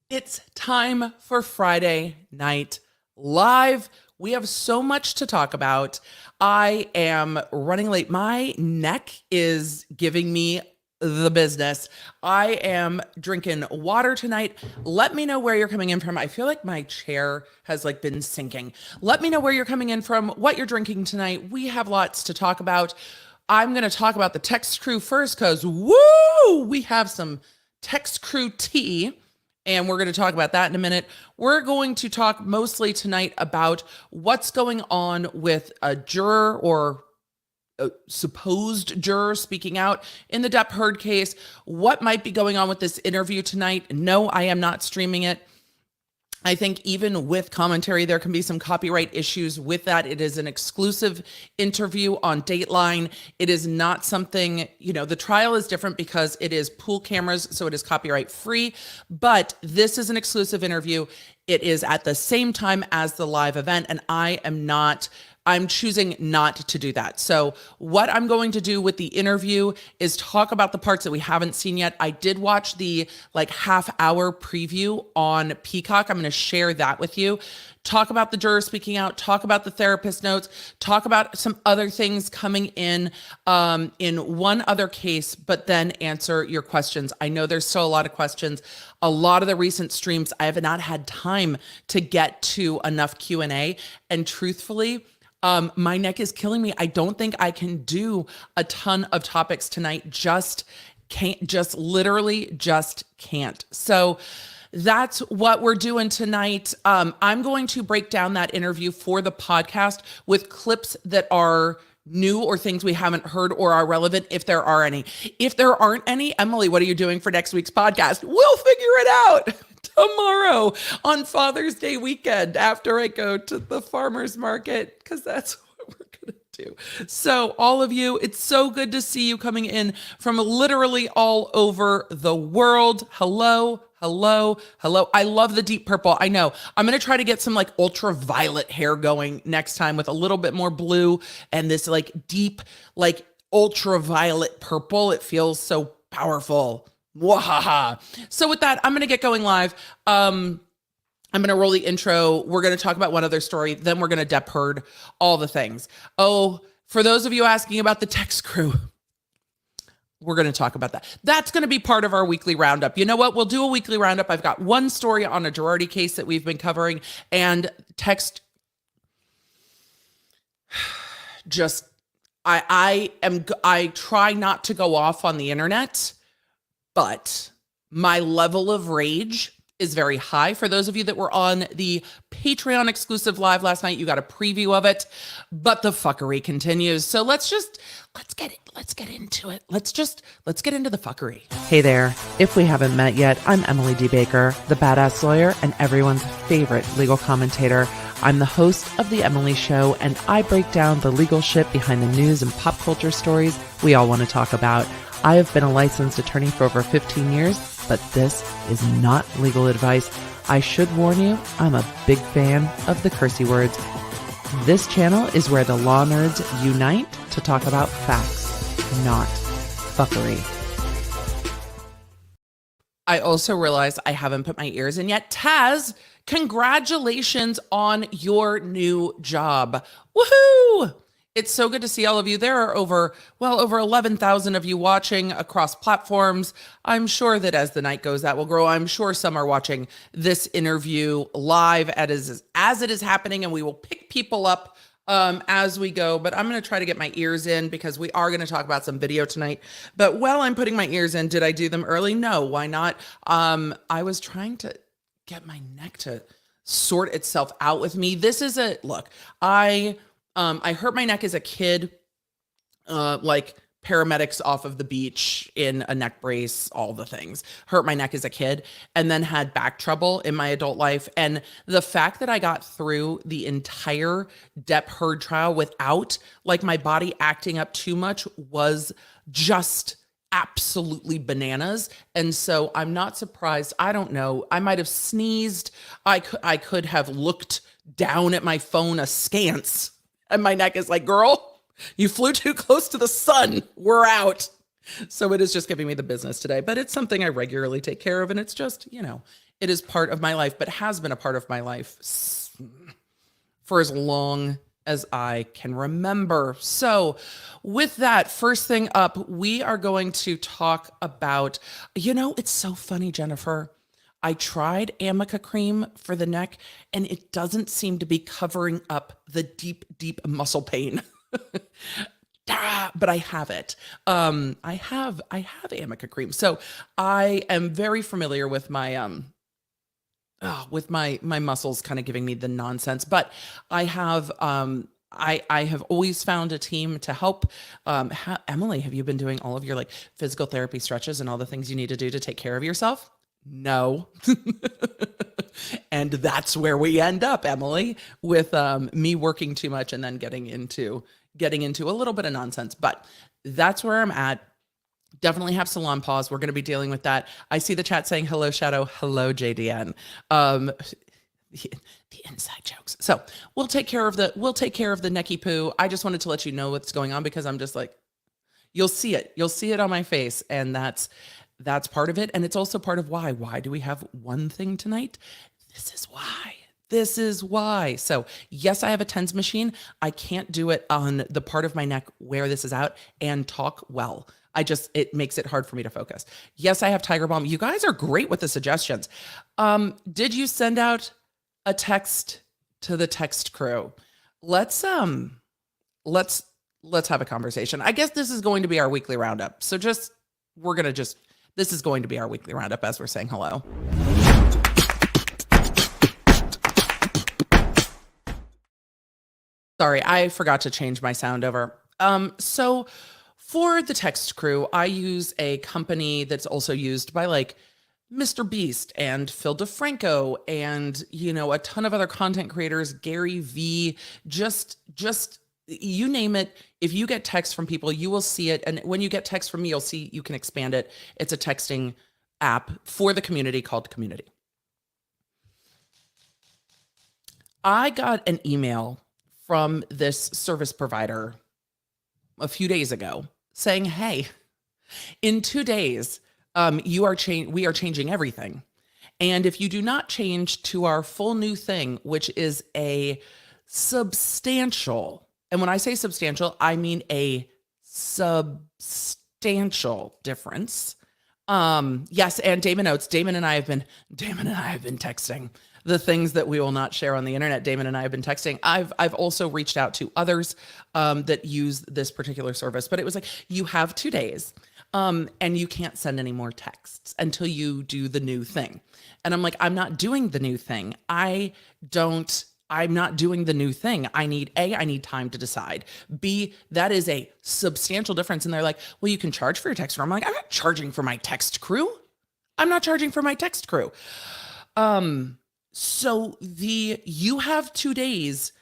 It's time for Friday Night Live. We have so much to talk about. I am running late. My neck is giving me the business. I am drinking water tonight. Let me know where you're coming in from. I feel like my chair has been sinking. Let me know where you're coming in from, what you're drinking tonight. We have lots to talk about. I'm going to talk about the text crew first because woo, we have some text crew tea. And we're going to talk about that in a minute. We're going to talk mostly tonight about what's going on with a juror or a supposed juror speaking out in the Depp Heard case. What might be going on with this interview tonight? No, I am not streaming it. I think even with commentary, there can be some copyright issues with that. It is an exclusive interview on Dateline. It is not something, the trial is different because it is pool cameras, so it is copyright free, but this is an exclusive interview. It is at the same time as the live event, and I'm choosing not to do that. So what I'm going to do with the interview is talk about the parts that we haven't seen yet. I did watch the half-hour preview on Peacock. I'm going to share that with you. Talk about the juror speaking out, talk about the therapist notes, talk about some other things coming in one other case, but then answer your questions. I know there's still a lot of questions. A lot of the recent streams, I have not had time to get to enough Q&A. And truthfully, my neck is killing me. I don't think I can do a ton of topics tonight. Literally can't. So that's what we're doing tonight. I'm going to break down that interview for the podcast with clips that are new or things we haven't heard or are relevant if there are any. If there aren't any, Emily, what are you doing for next week's podcast? We'll figure it out tomorrow on Father's Day weekend after I go to the farmer's market, because that's what we're going to do. So all of you, it's so good to see you coming in from literally all over the world. Hello. I love the deep purple. I know. I'm going to try to get some ultraviolet hair going next time with a little bit more blue and this deep, ultraviolet purple. It feels so powerful. Wahaha. So with that, I'm going to get going live. I'm going to roll the intro. We're going to talk about one other story. Then we're going to Depp Heard all the things. Oh, for those of you asking about the text crew, we're going to talk about that. That's going to be part of our weekly roundup. You know what? We'll do a weekly roundup. I've got one story on a Girardi case that we've been covering, and text just, I try not to go off on the internet, but my level of rage is very high. For those of you that were on the Patreon exclusive live last night, you got a preview of it, but the fuckery continues. So let's get into it. Let's get into the fuckery. Hey there. If we haven't met yet, I'm Emily D. Baker, the badass lawyer and everyone's favorite legal commentator. I'm the host of The Emily Show, and I break down the legal shit behind the news and pop culture stories we all want to talk about. I have been a licensed attorney for over 15 years, but this is not legal advice. I should warn you, I'm a big fan of the cursey words. This channel is where the law nerds unite to talk about facts, not fuckery. I also realized I haven't put my ears in yet. Taz, congratulations on your new job. Woohoo! It's so good to see all of you. There are over 11,000 of you watching across platforms. I'm sure that as the night goes, that will grow. I'm sure some are watching this interview live as it is happening, and we will pick people up as we go. But I'm going to try to get my ears in because we are going to talk about some video tonight. But while I'm putting my ears in, did I do them early? No, why not? I was trying to get my neck to sort itself out with me. This is I hurt my neck as a kid, paramedics off of the beach in a neck brace, all the things. Hurt my neck as a kid, and then had back trouble in my adult life. And the fact that I got through the entire Depp Heard trial without my body acting up too much was just absolutely bananas. And so I'm not surprised. I don't know. I might have sneezed. I could have looked down at my phone askance. And my neck is like, girl, you flew too close to the sun. We're out. So it is just giving me the business today, but it's something I regularly take care of. And it's just, It is part of my life, but has been a part of my life for as long as I can remember. So, with that, first thing up, we are going to talk about, it's so funny, Jennifer. I tried Amica cream for the neck and it doesn't seem to be covering up the deep, deep muscle pain. But I have it. I have Amica cream. So I am very familiar with my muscles kind of giving me the nonsense, but I have I have always found a team to help. Emily, have you been doing all of your like physical therapy stretches and all the things you need to do to take care of yourself? No. And that's where we end up, Emily, with me working too much and then getting into a little bit of nonsense. But that's where I'm at. Definitely have salon pause. We're going to be dealing with that. I see the chat saying hello, Shadow. Hello, JDN. The inside jokes. So we'll take care of the necky poo. I just wanted to let you know what's going on because I'm just like, you'll see it. You'll see it on my face, and that's part of it. And it's also part of why. Why do we have one thing tonight? This is why. This is why. So yes, I have a TENS machine. I can't do it on the part of my neck where this is out and talk well. It makes it hard for me to focus. Yes, I have Tiger Balm. You guys are great with the suggestions. Did you send out a text to the text crew? Let's have a conversation. I guess this is going to be our weekly roundup. So this is going to be our weekly roundup as we're saying hello. Sorry, I forgot to change my sound over. So for the text crew, I use a company that's also used by like Mr. Beast and Phil DeFranco and, a ton of other content creators, Gary V, just you name it. If you get text from people, you will see it. And when you get text from me, you'll see you can expand it. It's a texting app for the community called Community. I got an email from this service provider a few days ago saying, hey, in 2 days, we are changing everything. And if you do not change to our full new thing, which is a substantial, and when I say substantial, I mean a substantial difference. Yes, and Damon notes, Damon and I have been texting the things that we will not share on the internet. Damon and I have been texting. I've also reached out to others that use this particular service, but it was like, you have 2 days and you can't send any more texts until you do the new thing. And I'm like, I'm not doing the new thing. I'm not doing the new thing. I need time to decide. B, that is a substantial difference. And they're like, well, you can charge for your text crew. I'm like, I'm not charging for my text crew. So you have 2 days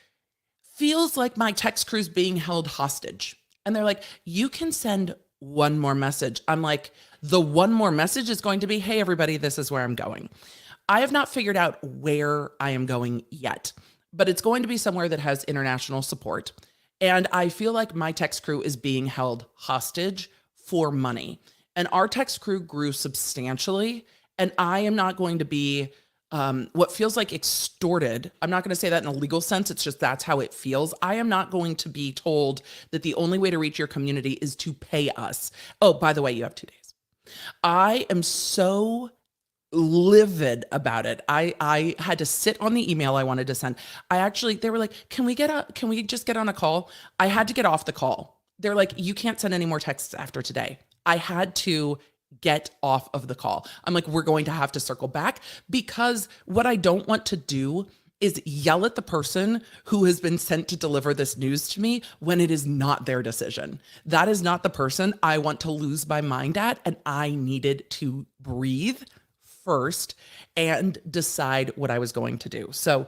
feels like my text crew's being held hostage. And they're like, you can send one more message. I'm like, the one more message is going to be, hey, everybody, this is where I'm going. I have not figured out where I am going yet, but it's going to be somewhere that has international support. And I feel like my text crew is being held hostage for money. And our text crew grew substantially. And I am not going to be what feels like extorted. I'm not going to say that in a legal sense. It's just that's how it feels. I am not going to be told that the only way to reach your community is to pay us. Oh, by the way, you have 2 days. I am so livid about it. I had to sit on the email I wanted to send. They were like, can we just get on a call? I had to get off the call. They're like, you can't send any more texts after today. I had to get off of the call. I'm like, we're going to have to circle back because what I don't want to do is yell at the person who has been sent to deliver this news to me when it is not their decision. That is not the person I want to lose my mind at. And I needed to breathe first and decide what I was going to do. So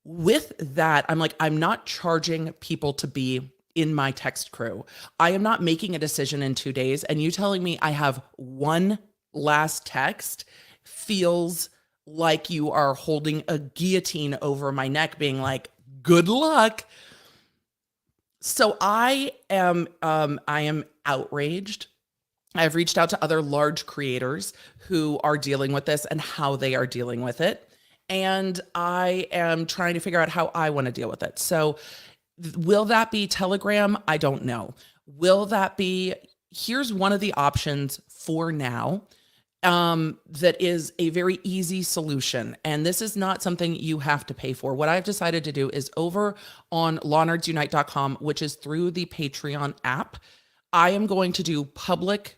with that, I'm like, I'm not charging people to be in my text crew. I am not making a decision in 2 days. And you telling me I have one last text feels like you are holding a guillotine over my neck, being like, good luck. So I am outraged. I've reached out to other large creators who are dealing with this and how they are dealing with it. And I am trying to figure out how I want to deal with it. So, will that be Telegram? I don't know. Will that be? Here's one of the options for now, that is a very easy solution. And this is not something you have to pay for. What I've decided to do is over on lawnerdsunite.com, which is through the Patreon app, I am going to do public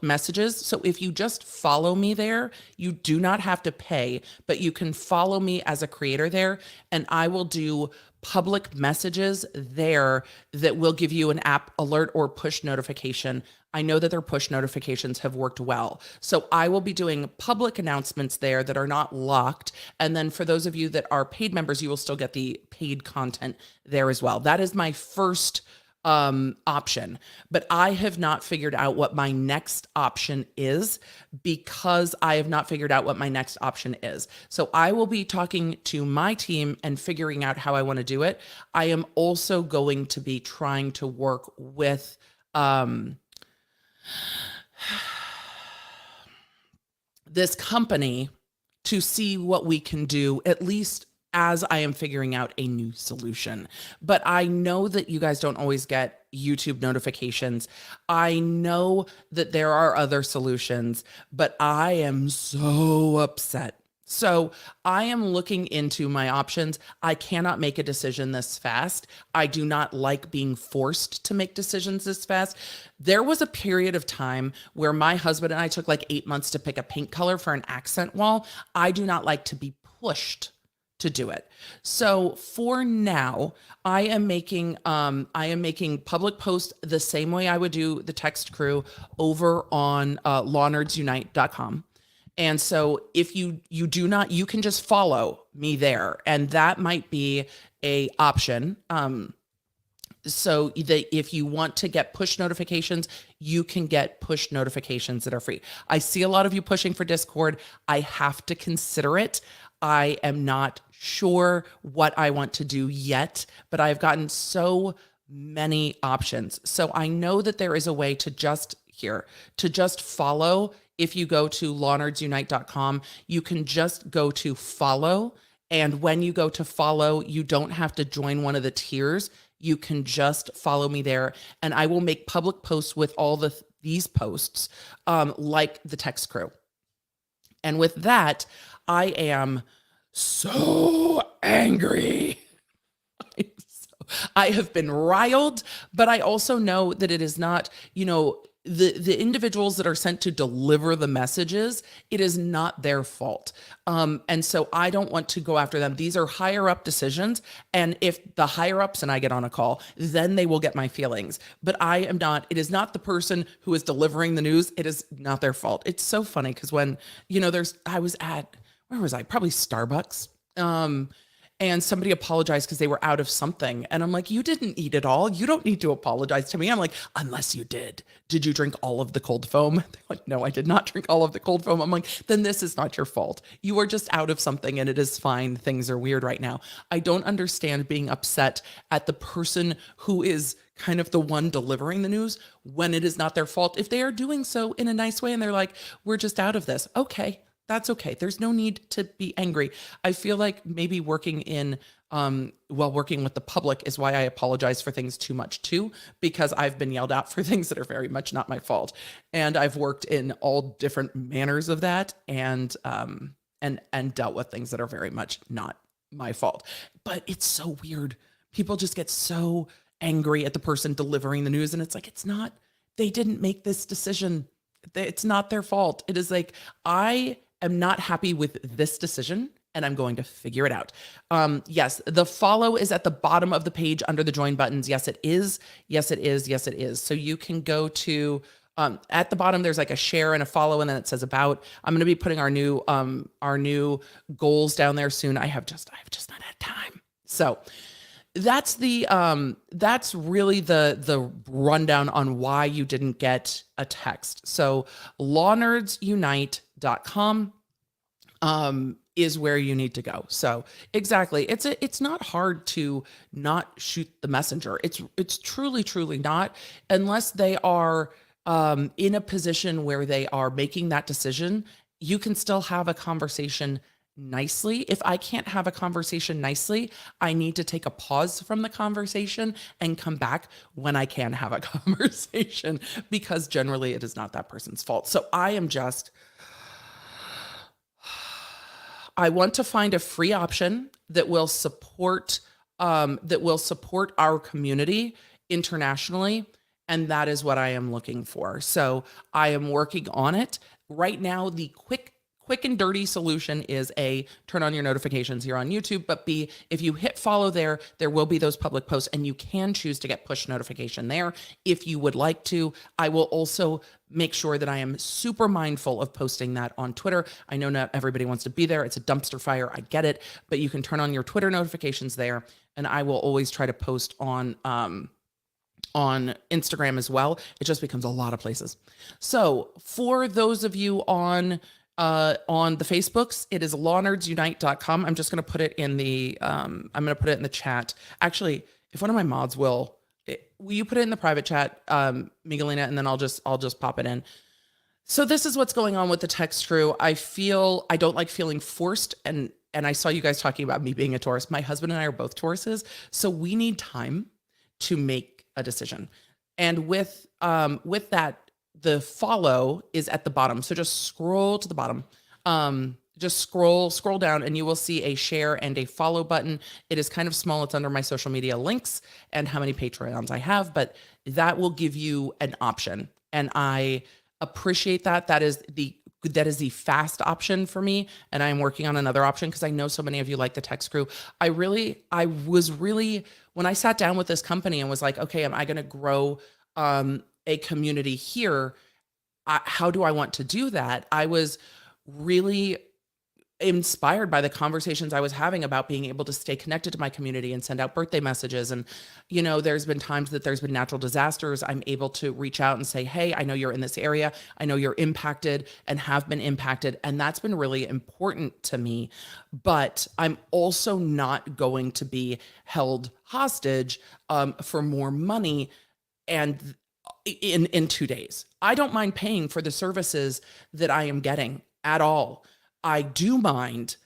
messages. So if you just follow me there, you do not have to pay, but you can follow me as a creator there, and I will do public messages there that will give you an app alert or push notification. I know that their push notifications have worked well. So I will be doing public announcements there that are not locked. And then for those of you that are paid members, you will still get the paid content there as well. That is my first option, but I have not figured out what my next option is, because I have not figured out what my next option is. So I will be talking to my team and figuring out how I want to do it. I am also going to be trying to work with this company to see what we can do, at least as I am figuring out a new solution. But I know that you guys don't always get YouTube notifications. I know that there are other solutions, but I am so upset. So I am looking into my options. I cannot make a decision this fast. I do not like being forced to make decisions this fast. There was a period of time where my husband and I took like 8 months to pick a paint color for an accent wall. I do not like to be pushed to do it. So for now, I am making public posts the same way I would do the text crew over on lawnerdsunite.com. And so if you do not, you can just follow me there, and that might be a option. So that if you want to get push notifications, you can get push notifications that are free. I see a lot of you pushing for Discord. I have to consider it. I am not sure what I want to do yet, but I've gotten so many options. So I know that there is a way to just follow. If you go to lawnerdsunite.com, you can just go to follow. And when you go to follow, you don't have to join one of the tiers. You can just follow me there, and I will make public posts with all these posts, like the text crew. And with that, I am so angry. I have been riled, but I also know that it is not, the individuals that are sent to deliver the messages, it is not their fault. And so I don't want to go after them. These are higher up decisions. And if the higher ups and I get on a call, then they will get my feelings. But it is not the person who is delivering the news. It is not their fault. It's so funny because when, where was I? Probably Starbucks. And somebody apologized because they were out of something. And I'm like, you didn't eat it all. You don't need to apologize to me. I'm like, unless you did. Did you drink all of the cold foam? They're like, no, I did not drink all of the cold foam. I'm like, then this is not your fault. You are just out of something and it is fine. Things are weird right now. I don't understand being upset at the person who is kind of the one delivering the news when it is not their fault. If they are doing so in a nice way and they're like, we're just out of this. Okay. That's okay. There's no need to be angry. I feel like maybe working with the public is why I apologize for things too much too, because I've been yelled at for things that are very much not my fault. And I've worked in all different manners of that and dealt with things that are very much not my fault. But it's so weird. People just get so angry at the person delivering the news. And it's like, they didn't make this decision. It's not their fault. It is like, I am not happy with this decision and I'm going to figure it out. Yes, the follow is at the bottom of the page under the join buttons. Yes, it is. Yes, it is. Yes, it is. So you can go to, at the bottom, there's like a share and a follow, and then it says about. I'm going to be putting our new goals down there soon. I have just not had time. So that's really the rundown on why you didn't get a text. So lawnerdsunite.com is where you need to go. So exactly. It's not hard to not shoot the messenger. It's truly not, unless they are in a position where they are making that decision, you can still have a conversation nicely. If I can't have a conversation nicely, I need to take a pause from the conversation and come back when I can have a conversation, because generally it is not that person's fault. So I want to find a free option that will support our community internationally, and that is what I am looking for. So I am working on it right now. The quick and dirty solution is A, turn on your notifications here on YouTube, but B, if you hit follow there will be those public posts, and you can choose to get push notification there if you would like to. I will also make sure that I am super mindful of posting that on Twitter. I know not everybody wants to be there. It's a dumpster fire. I get it, but you can turn on your Twitter notifications there, and I will always try to post on Instagram as well. It just becomes a lot of places. So for those of you on the Facebooks, it is lawnerdsunite.com. I'm just going to put it in the, I'm going to put it in the chat. Actually, if one of my mods will you put it in the private chat, Miguelina, and then I'll just pop it in. So this is what's going on with the text crew. I don't like feeling forced, and I saw you guys talking about me being a Taurus. My husband and I are both Tauruses, so we need time to make a decision. And with that, the follow is at the bottom. So just scroll to the bottom. Just scroll down, and you will see a share and a follow button. It is kind of small. It's under my social media links and how many Patreons I have, but that will give you an option. And I appreciate that. That is the fast option for me. And I'm working on another option because I know so many of you like the text crew. I was really, when I sat down with this company and was like, okay, am I going to grow a community here? How do I want to do that? I was really inspired by the conversations I was having about being able to stay connected to my community and send out birthday messages. And, there's been times that there's been natural disasters. I'm able to reach out and say, hey, I know you're in this area. I know you're impacted and have been impacted. And that's been really important to me. But I'm also not going to be held hostage for more money and in 2 days. I don't mind paying for the services that I am getting at all. I do mind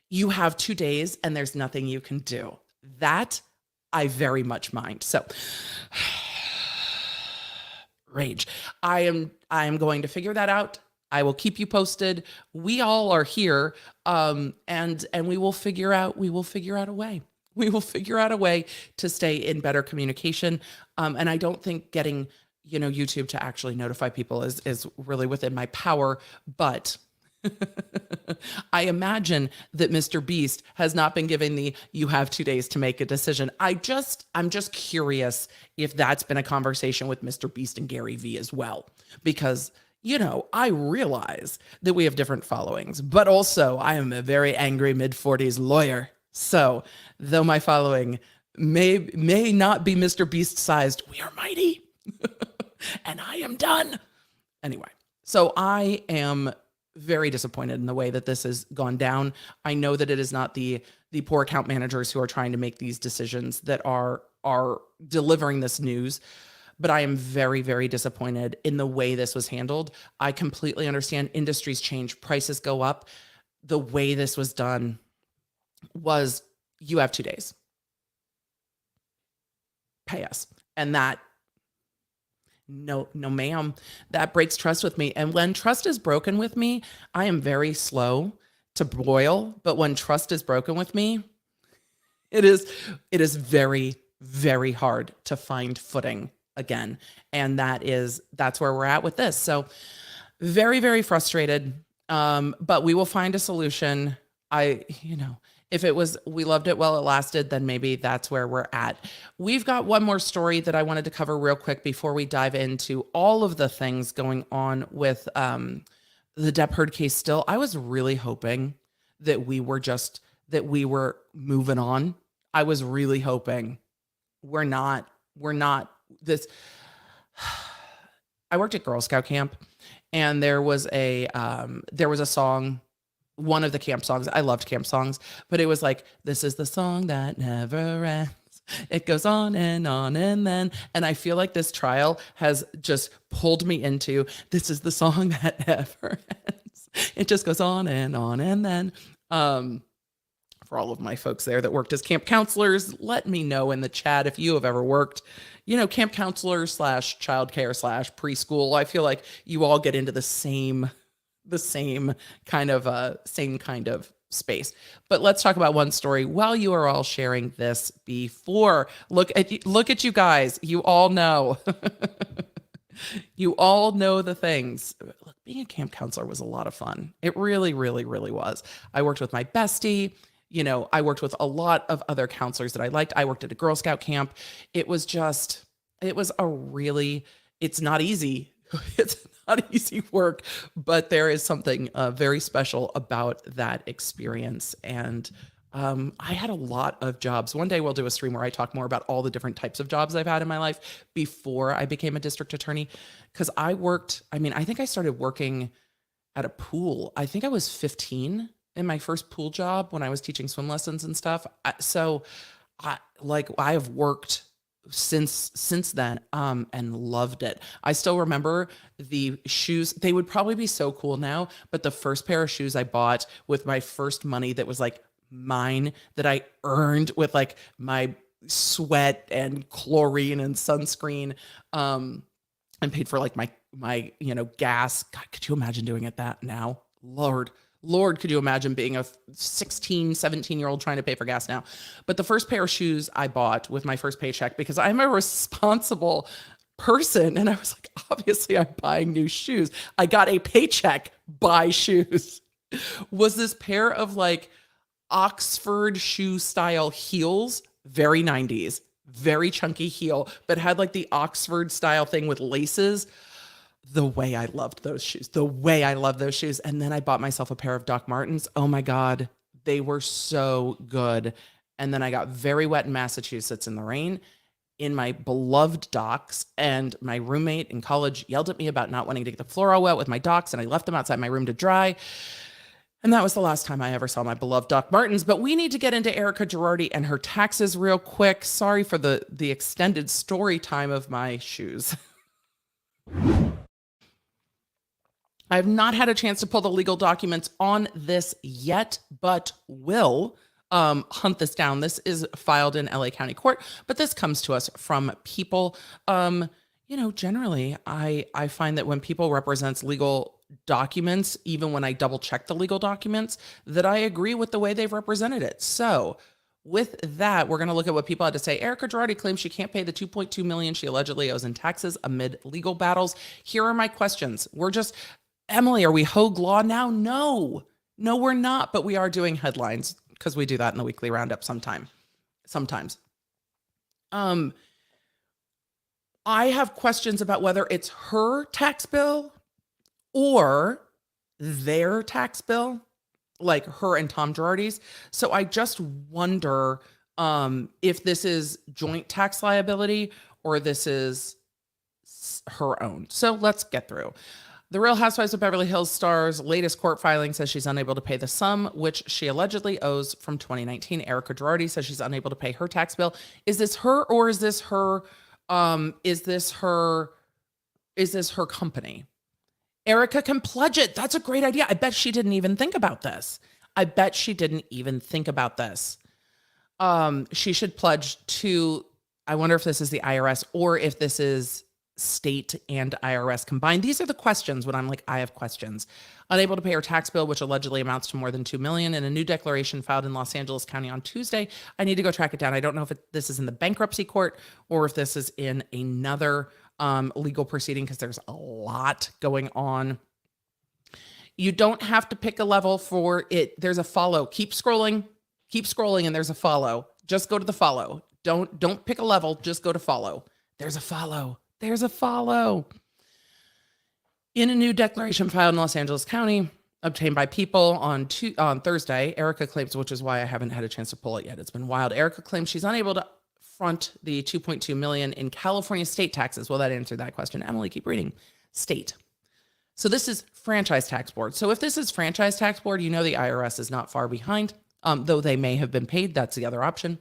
you have 2 days and there's nothing you can do. That I very much mind. So rage. I am going to figure that out. I will keep you posted. We all are here, and we will figure out a way. We will figure out a way to stay in better communication. And I don't think getting, YouTube to actually notify people is really within my power, but I imagine that Mr. Beast has not been given you have 2 days to make a decision. I'm just curious if that's been a conversation with Mr. Beast and Gary V as well, because I realize that we have different followings, but also I am a very angry mid-40s lawyer. So though my following may not be Mr. Beast sized, we are mighty. And I am done. Anyway, so I am very disappointed in the way that this has gone down. I know that it is not the poor account managers who are trying to make these decisions that are delivering this news, but I am very, very disappointed in the way this was handled. I completely understand industries change, prices go up. The way this was done was, you have 2 days. Pay us. And that, no, ma'am, that breaks trust with me. And when trust is broken with me, I am very slow to boil. But when trust is broken with me, it is very, very hard to find footing again. And that's where we're at with this. So very, very frustrated. But we will find a solution. If it was, we loved it while it lasted, then maybe that's where we're at. We've got one more story that I wanted to cover real quick before we dive into all of the things going on with the Depp Heard case still. I was really hoping that we were moving on. I was really hoping we're not this. I worked at Girl Scout camp, and there was a song, one of the camp songs. I loved camp songs, but it was like, this is the song that never ends. It goes on and then. And I feel like this trial has just pulled me into this is the song that never ends. It just goes on and then. For all of my folks there that worked as camp counselors, let me know in the chat if you have ever worked, camp counselor / childcare / preschool. I feel like you all get into the same kind of space. But let's talk about one story while you are all sharing this before. Look at you guys. You all know. You all know the things. Look, being a camp counselor was a lot of fun. It really, really, really was. I worked with my bestie. I worked with a lot of other counselors that I liked. I worked at a Girl Scout camp. It's not easy. It's not easy work, but there is something very special about that experience. And I had a lot of jobs. One day we'll do a stream where I talk more about all the different types of jobs I've had in my life before I became a district attorney. Because I think I started working at a pool. I think I was 15 in my first pool job when I was teaching swim lessons and stuff. I have worked since then and loved it. I still remember the shoes. They would probably be so cool now, but the first pair of shoes I bought with my first money that was like mine, that I earned with like my sweat and chlorine and sunscreen, and paid for like my gas. God, could you imagine doing it that now? Lord, could you imagine being a 16, 17-year-old trying to pay for gas now? But the first pair of shoes I bought with my first paycheck, because I'm a responsible person, and I was like, obviously I'm buying new shoes. I got a paycheck, buy shoes. Was this pair of like Oxford shoe style heels, very 90s, very chunky heel, but had like the Oxford style thing with laces. The way I loved those shoes. And then I bought myself a pair of Doc Martens. Oh my God, they were so good. And then I got very wet in Massachusetts in the rain in my beloved Docs. And my roommate in college yelled at me about not wanting to get the floor all wet with my Docs. And I left them outside my room to dry. And that was the last time I ever saw my beloved Doc Martens. But we need to get into Erica Girardi and her taxes real quick. Sorry for the extended story time of my shoes. I have not had a chance to pull the legal documents on this yet, but will hunt this down. This is filed in LA County Court, but this comes to us from people. Generally, I find that when people represents legal documents, even when I double check the legal documents, that I agree with the way they've represented it. So with that, we're going to look at what people had to say. Erica Girardi claims she can't pay the $2.2 million she allegedly owes in taxes amid legal battles. Here are my questions. Emily, are we Hogue Law now? No, we're not, but we are doing headlines because we do that in the weekly roundup sometimes. I have questions about whether it's her tax bill or their tax bill, like her and Tom Girardi's. So I just wonder if this is joint tax liability or this is her own. So let's get through. The Real Housewives of Beverly Hills star's latest court filing says she's unable to pay the sum which she allegedly owes from 2019. Erica Girardi says she's unable to pay her tax bill. Is this her or is this her? Is this her company? Erica can pledge it. That's a great idea. I bet she didn't even think about this. She should pledge to, I wonder if this is the IRS or if this is state and IRS combined. These are the questions when I'm like, I have questions. Unable to pay her tax bill, which allegedly amounts to more than $2 million, in a new declaration filed in Los Angeles County on Tuesday. I need to go track it down. I don't know if this is in the bankruptcy court or if this is in another legal proceeding, because there's a lot going on. You don't have to pick a level for it. There's a follow. Keep scrolling, and there's a follow. Just go to the follow. Don't pick a level. Just go to follow. There's a follow. In a new declaration filed in Los Angeles County, obtained by People on Thursday, Erica claims, which is why I haven't had a chance to pull it yet. It's been wild. Erica claims she's unable to front the $2.2 million in California state taxes. Well, that answered that question. Emily, keep reading. State. So this is franchise tax board. So if this is franchise tax board, the IRS is not far behind, though they may have been paid. That's the other option.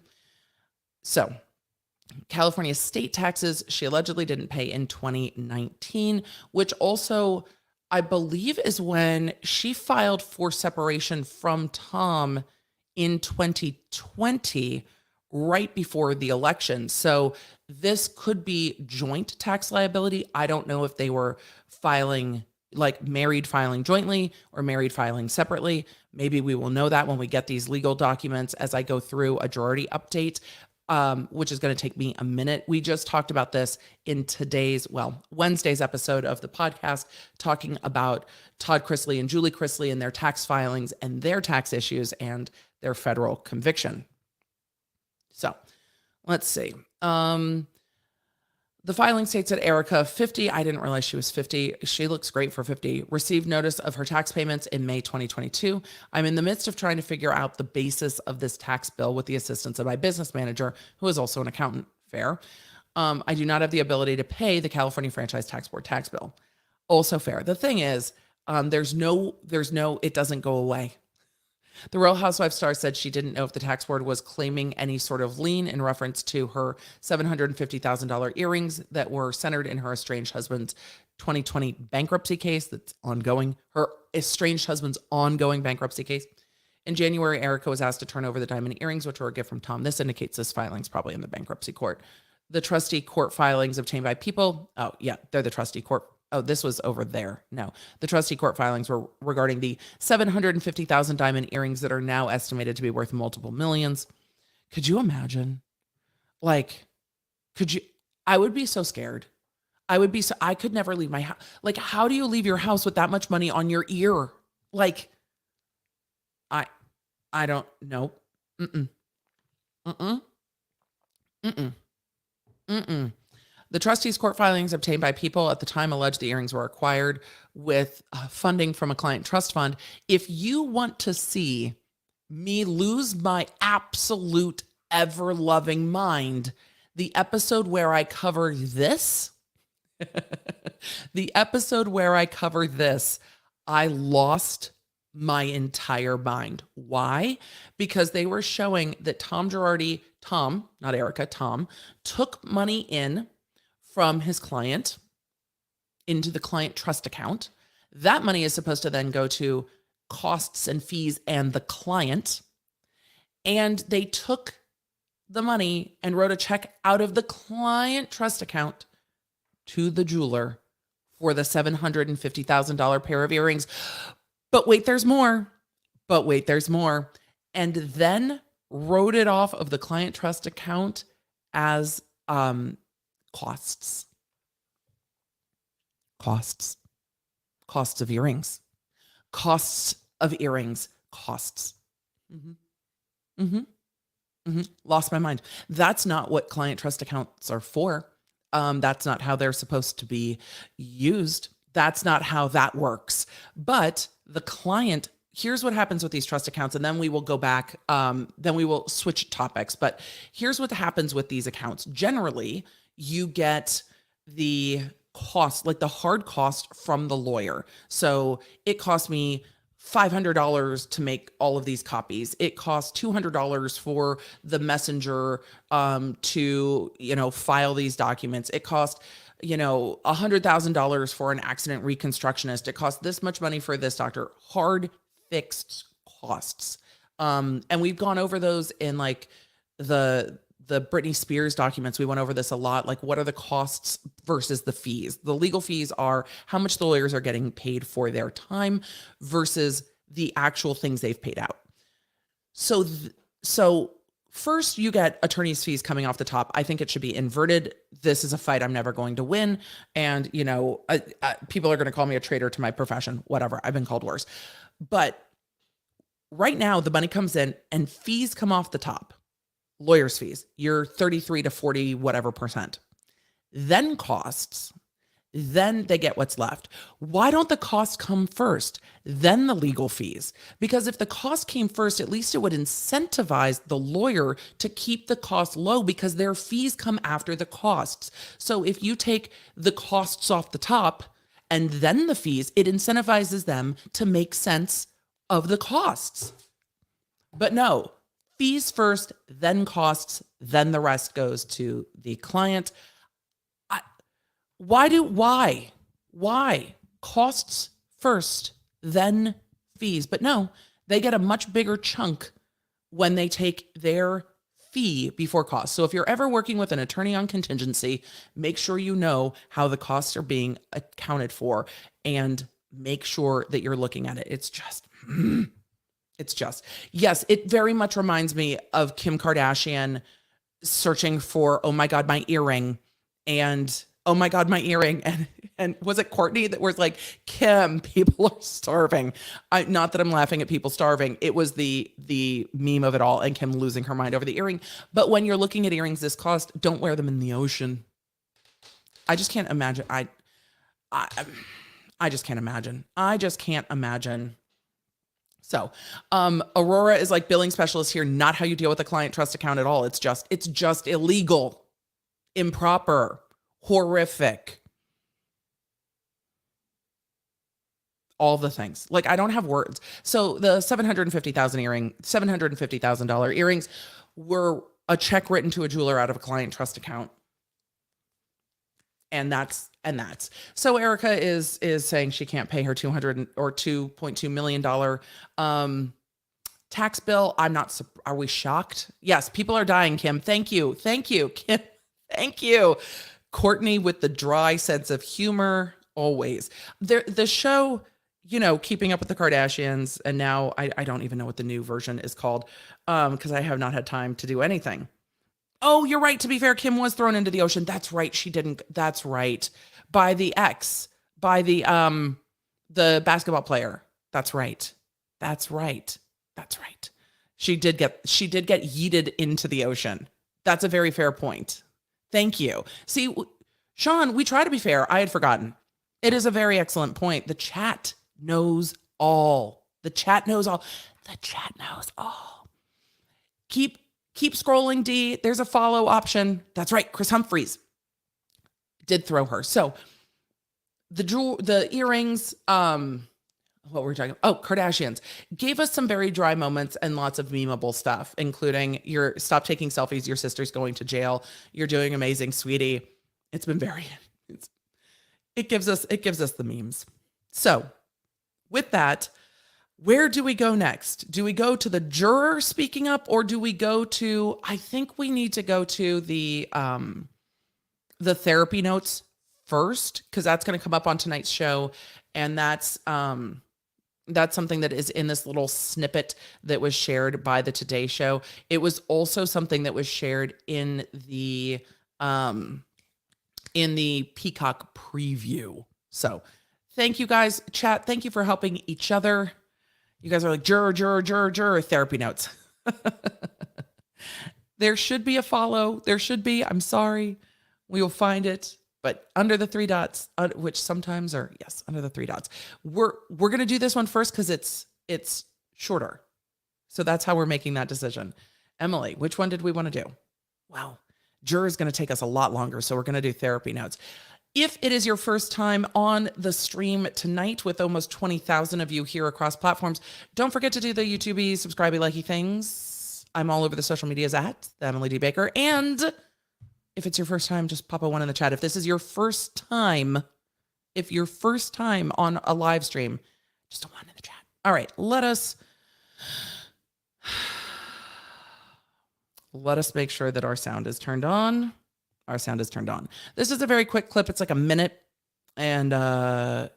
So California state taxes she allegedly didn't pay in 2019, which also I believe is when she filed for separation from Tom in 2020, right before the election. So this could be joint tax liability. I don't know if they were filing like married filing jointly or married filing separately. Maybe we will know that when we get these legal documents as I go through a Girardi update, which is going to take me a minute. We just talked about this in Wednesday's episode of the podcast, talking about Todd Chrisley and Julie Chrisley and their tax filings and their tax issues and their federal conviction. So let's see. The filing states that Erica, 50, I didn't realize she was 50. She looks great for 50, received notice of her tax payments in May 2022. I'm in the midst of trying to figure out the basis of this tax bill with the assistance of my business manager, who is also an accountant. Fair. I do not have the ability to pay the California Franchise Tax Board tax bill. Also fair. The thing is, it doesn't go away. The Real Housewives star said she didn't know if the tax board was claiming any sort of lien in reference to her $750,000 earrings that were centered in her estranged husband's 2020 bankruptcy case that's ongoing, her estranged husband's ongoing bankruptcy case. In January, Erica was asked to turn over the diamond earrings, which were a gift from Tom. This indicates this filing's probably in the bankruptcy court. The trustee court filings obtained by people. Oh, yeah, they're the trustee court. Oh, this was over there. No, the trustee court filings were regarding the 750,000 diamond earrings that are now estimated to be worth multiple millions. Could you imagine? Like, I would be so scared. I could never leave my house. Like, how do you leave your house with that much money on your ear? Like, I don't know. The trustees' court filings obtained by people at the time alleged the earrings were acquired with funding from a client trust fund. If you want to see me lose my absolute ever-loving mind, the episode where I cover this, I lost my entire mind. Why? Because they were showing that Tom, not Erica, Tom, took money in from his client into the client trust account. That money is supposed to then go to costs and fees and the client. And they took the money and wrote a check out of the client trust account to the jeweler for the $750,000 pair of earrings. But wait, there's more. And then wrote it off of the client trust account as costs of earrings. Lost my mind. That's not what client trust accounts are for. That's not how they're supposed to be used. That's not how that works. But the client, here's what happens with these trust accounts, and then we will go back, then we will switch topics. But here's what happens with these accounts. Generally, you get the cost, like the hard cost from the lawyer. So it cost me $500 to make all of these copies. It costs $200 for the messenger to, file these documents. It cost, $100,000 for an accident reconstructionist. It costs this much money for this doctor. Hard fixed costs. And we've gone over those in like the Britney Spears documents. We went over this a lot. Like, what are the costs versus the fees? The legal fees are how much the lawyers are getting paid for their time versus the actual things they've paid out. So first you get attorney's fees coming off the top. I think it should be inverted. This is a fight I'm never going to win. And, people are going to call me a traitor to my profession, whatever. I've been called worse. But right now the money comes in and fees come off the top. Lawyer's fees, you're 33 to 40, whatever percent. Then costs, then they get what's left. Why don't the costs come first, then the legal fees? Because if the cost came first, at least it would incentivize the lawyer to keep the cost low because their fees come after the costs. So if you take the costs off the top and then the fees, it incentivizes them to make sense of the costs. But no. fees first, then costs, then the rest goes to the client. Why costs first, then fees? But no, they get a much bigger chunk when they take their fee before costs. So if you're ever working with an attorney on contingency, make sure you know how the costs are being accounted for and make sure that you're looking at it. Yes, it very much reminds me of Kim Kardashian searching for, oh my God, my earring. And oh my God, my earring. And was it Courtney that was like, Kim, people are starving. Not that I'm laughing at people starving. It was the meme of it all and Kim losing her mind over the earring. But when you're looking at earrings this cost, don't wear them in the ocean. I just can't imagine. I just can't imagine. I just can't imagine. So, Aurora is like billing specialist here, not how you deal with a client trust account at all. It's just illegal, improper, horrific. All the things. Like, I don't have words. So the $750,000 earrings were a check written to a jeweler out of a client trust account. And that's. So Erica is saying she can't pay her $2.2 million tax bill. Are we shocked? Yes, people are dying, Kim. Thank you, Kim. Thank you. Courtney with the dry sense of humor, always. The show, Keeping Up with the Kardashians, and now I don't even know what the new version is called, because I have not had time to do anything. Oh, you're right. To be fair, Kim was thrown into the ocean. That's right. She didn't. That's right. By the basketball player. That's right. She did get yeeted into the ocean. That's a very fair point. Thank you. See, Sean, we try to be fair. I had forgotten. It is a very excellent point. The chat knows all. Keep scrolling, D. There's a follow option. That's right. Chris Humphreys did throw her. So the earrings, what were we talking about? Oh, Kardashians gave us some very dry moments and lots of memeable stuff, including stop taking selfies. Your sister's going to jail. You're doing amazing, sweetie. It's been it gives us the memes. So with that, where do we go next? Do we go to the juror speaking up, or do we go to, I think we need to go to the therapy notes first, because that's going to come up on tonight's show. And that's something that is in this little snippet that was shared by the Today Show. It was also something that was shared in the Peacock preview. So thank you guys, chat. Thank you for helping each other. You guys are like, juror, therapy notes. There should be a follow. There should be. I'm sorry. We will find it. But under the three dots, which sometimes are, yes, under the three dots. We're going to do this one first because it's shorter. So that's how we're making that decision. Emily, which one did we want to do? Wow. Juror is going to take us a lot longer. So we're going to do therapy notes. If it is your first time on the stream tonight with almost 20,000 of you here across platforms, don't forget to do the YouTube subscribe, likey things. I'm all over the social medias at the Emily D. Baker. And if it's your first time, just pop a 1 in the chat. If this is your first time, on a live stream, just a 1 in the chat. All right, let us make sure that our sound is turned on. Our sound is turned on. This is a very quick clip. It's like a minute. And yeah,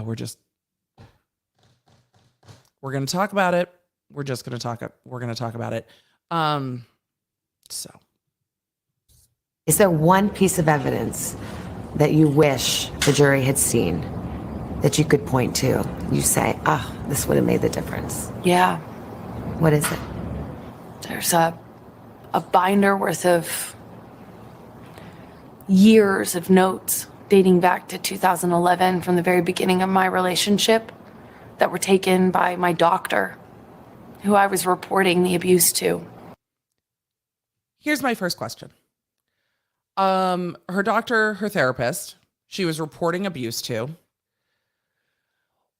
we're going to talk about it. We're going to talk about it. So. Is there one piece of evidence that you wish the jury had seen that you could point to? You say, this would have made the difference. Yeah. What is it? There's a binder worth of years of notes dating back to 2011 from the very beginning of my relationship that were taken by my doctor, who I was reporting the abuse to. Here's my first question. Her doctor, her therapist, she was reporting abuse to.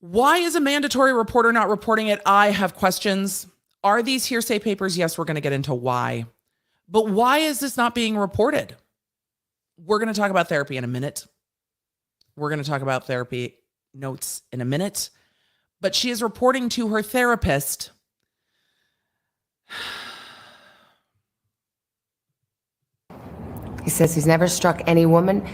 Why is a mandatory reporter not reporting it? I have questions. Are these hearsay papers? Yes, we're going to get into why. But why is this not being reported? We're going to talk about therapy in a minute. We're going to talk about therapy notes in a minute. But she is reporting to her therapist. He says he's never struck any woman.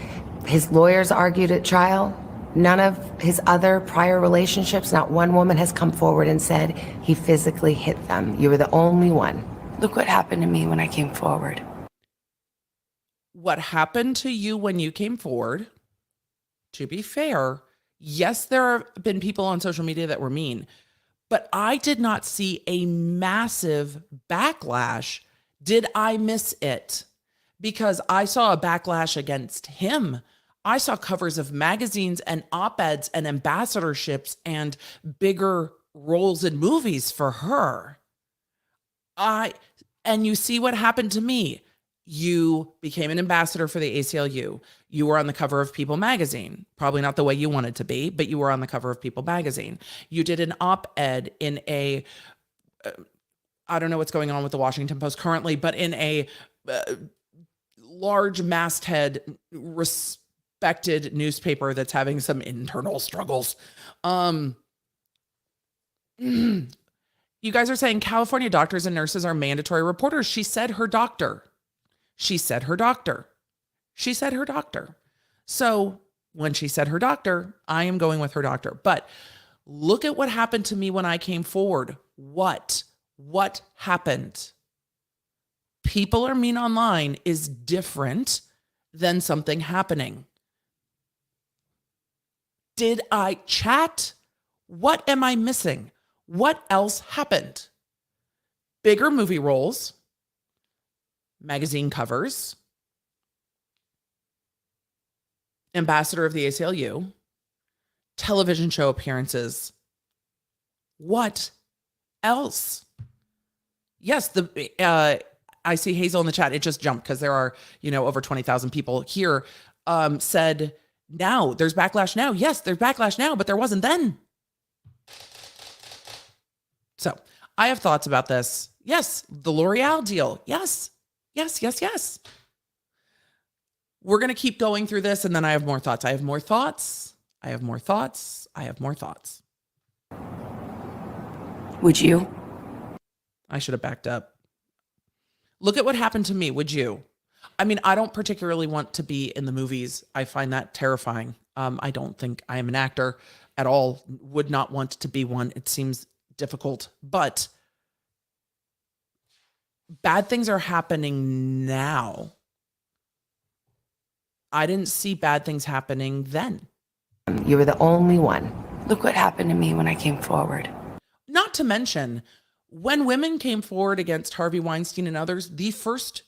His lawyers argued at trial. None of his other prior relationships, not one woman has come forward and said he physically hit them. You were the only one. Look what happened to me when I came forward. What happened to you when you came forward, to be fair, yes, there have been people on social media that were mean, but I did not see a massive backlash. Did I miss it? Because I saw a backlash against him. I saw covers of magazines and op-eds and ambassadorships and bigger roles in movies for her. And you see what happened to me. You became an ambassador for the ACLU. You were on the cover of People magazine. Probably not the way you wanted to be, but you were on the cover of People magazine. You did an op-ed in a, I don't know what's going on with the Washington Post currently, but in a large masthead respected newspaper that's having some internal struggles. You guys are saying California doctors and nurses are mandatory reporters. She said her doctor. She said her doctor. She said her doctor. So when she said her doctor, I am going with her doctor. But look at what happened to me when I came forward. What happened? People are mean online is different than something happening. Did I chat? What am I missing? What else happened? Bigger movie roles, magazine covers, ambassador of the ACLU, television show appearances. What else? Yes, I see Hazel in the chat. It just jumped because there are, over 20,000 people here, said now there's backlash now. Yes, there's backlash now, but there wasn't then. So I have thoughts about this. Yes, the L'Oreal deal. Yes. We're going to keep going through this, and then I have more thoughts. I have more thoughts. Would you? I should have backed up. Look at what happened to me. Would you? I mean, I don't particularly want to be in the movies. I find that terrifying. I don't think I am an actor at all. Would not want to be one. It seems difficult, but bad things are happening now. I didn't see bad things happening then. You were the only one. Look what happened to me when I came forward. Not to mention, when women came forward against Harvey Weinstein and others, the first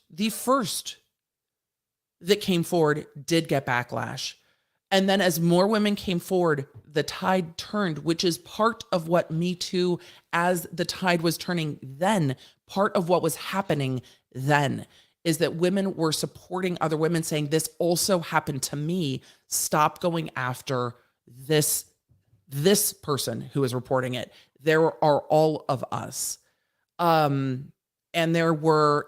that came forward did get backlash. And then as more women came forward, the tide turned, which is part of what Me Too, as the tide was turning then, part of what was happening then is that women were supporting other women, saying, this also happened to me. Stop going after this person who is reporting it. There are all of us. And there were,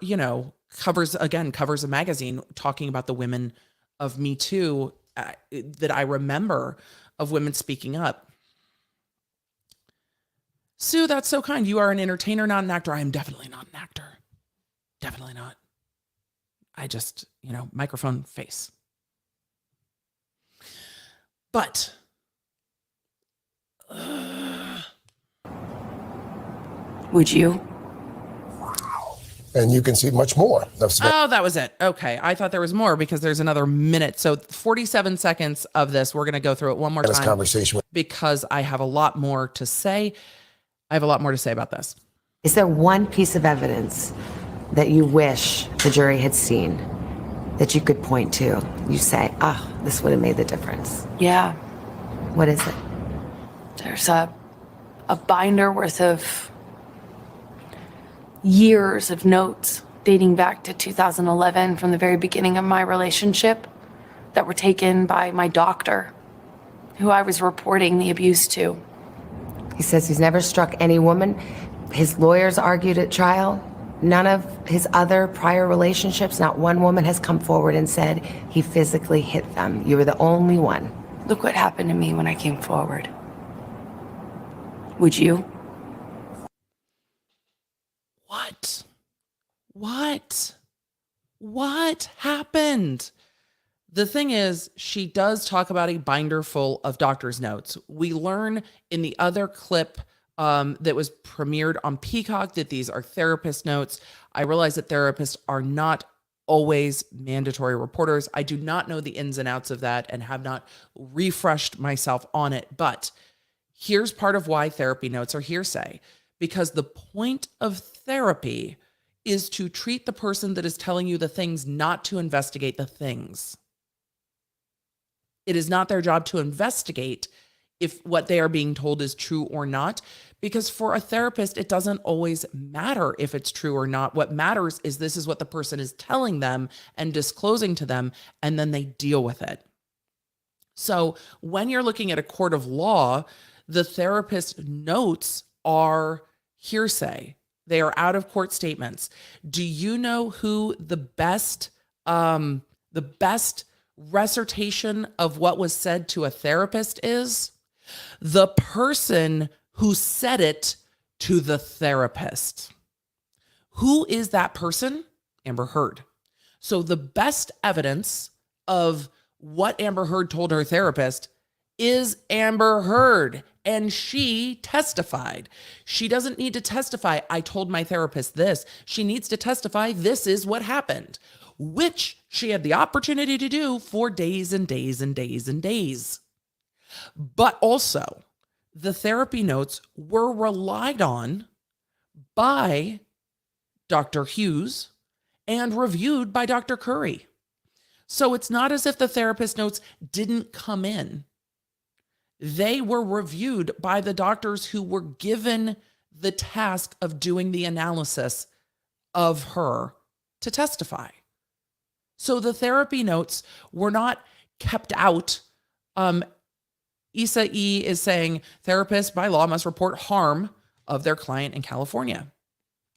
covers of magazine talking about the women of Me Too that I remember of women speaking up. Sue, that's so kind. You are an entertainer, not an actor. I am definitely not an actor. Definitely not. I just, microphone face. But would you? And you can see much more. Oh, that was it. Okay. I thought there was more because there's another minute. So 47 seconds of this. We're going to go through it one more time conversation because I have a lot more to say. I have a lot more to say about this. Is there one piece of evidence that you wish the jury had seen that you could point to? You say, this would have made the difference. Yeah. What is it? There's a binder worth of years of notes dating back to 2011 from the very beginning of my relationship that were taken by my doctor, who I was reporting the abuse to. He says he's never struck any woman. his lawyers argued at trial. None of his other prior relationships, not one woman has come forward and said he physically hit them. You were the only one. Look what happened to me when I came forward. Would you? What? What happened? The thing is, she does talk about a binder full of doctor's notes. We learn in the other clip that was premiered on Peacock that these are therapist notes. I realize that therapists are not always mandatory reporters. I do not know the ins and outs of that and have not refreshed myself on it. But here's part of why therapy notes are hearsay. Because the point of therapy is to treat the person that is telling you the things, not to investigate the things. It is not their job to investigate if what they are being told is true or not, because for a therapist, it doesn't always matter if it's true or not. What matters is this is what the person is telling them and disclosing to them, and then they deal with it. So when you're looking at a court of law, the therapist's notes are hearsay. They are out of court statements. Do you know who the best recitation of what was said to a therapist is? The person who said it to the therapist. Who is that person? Amber Heard. So the best evidence of what Amber Heard told her therapist is Amber Heard, and she testified. She doesn't need to testify, I told my therapist this. She needs to testify, this is what happened, which she had the opportunity to do for days and days and days and days. But also, the therapy notes were relied on by Dr. Hughes and reviewed by Dr. Curry. So it's not as if the therapist notes didn't come in. They were reviewed by the doctors who were given the task of doing the analysis of her to testify. So the therapy notes were not kept out. Issa E is saying therapists by law must report harm of their client in California.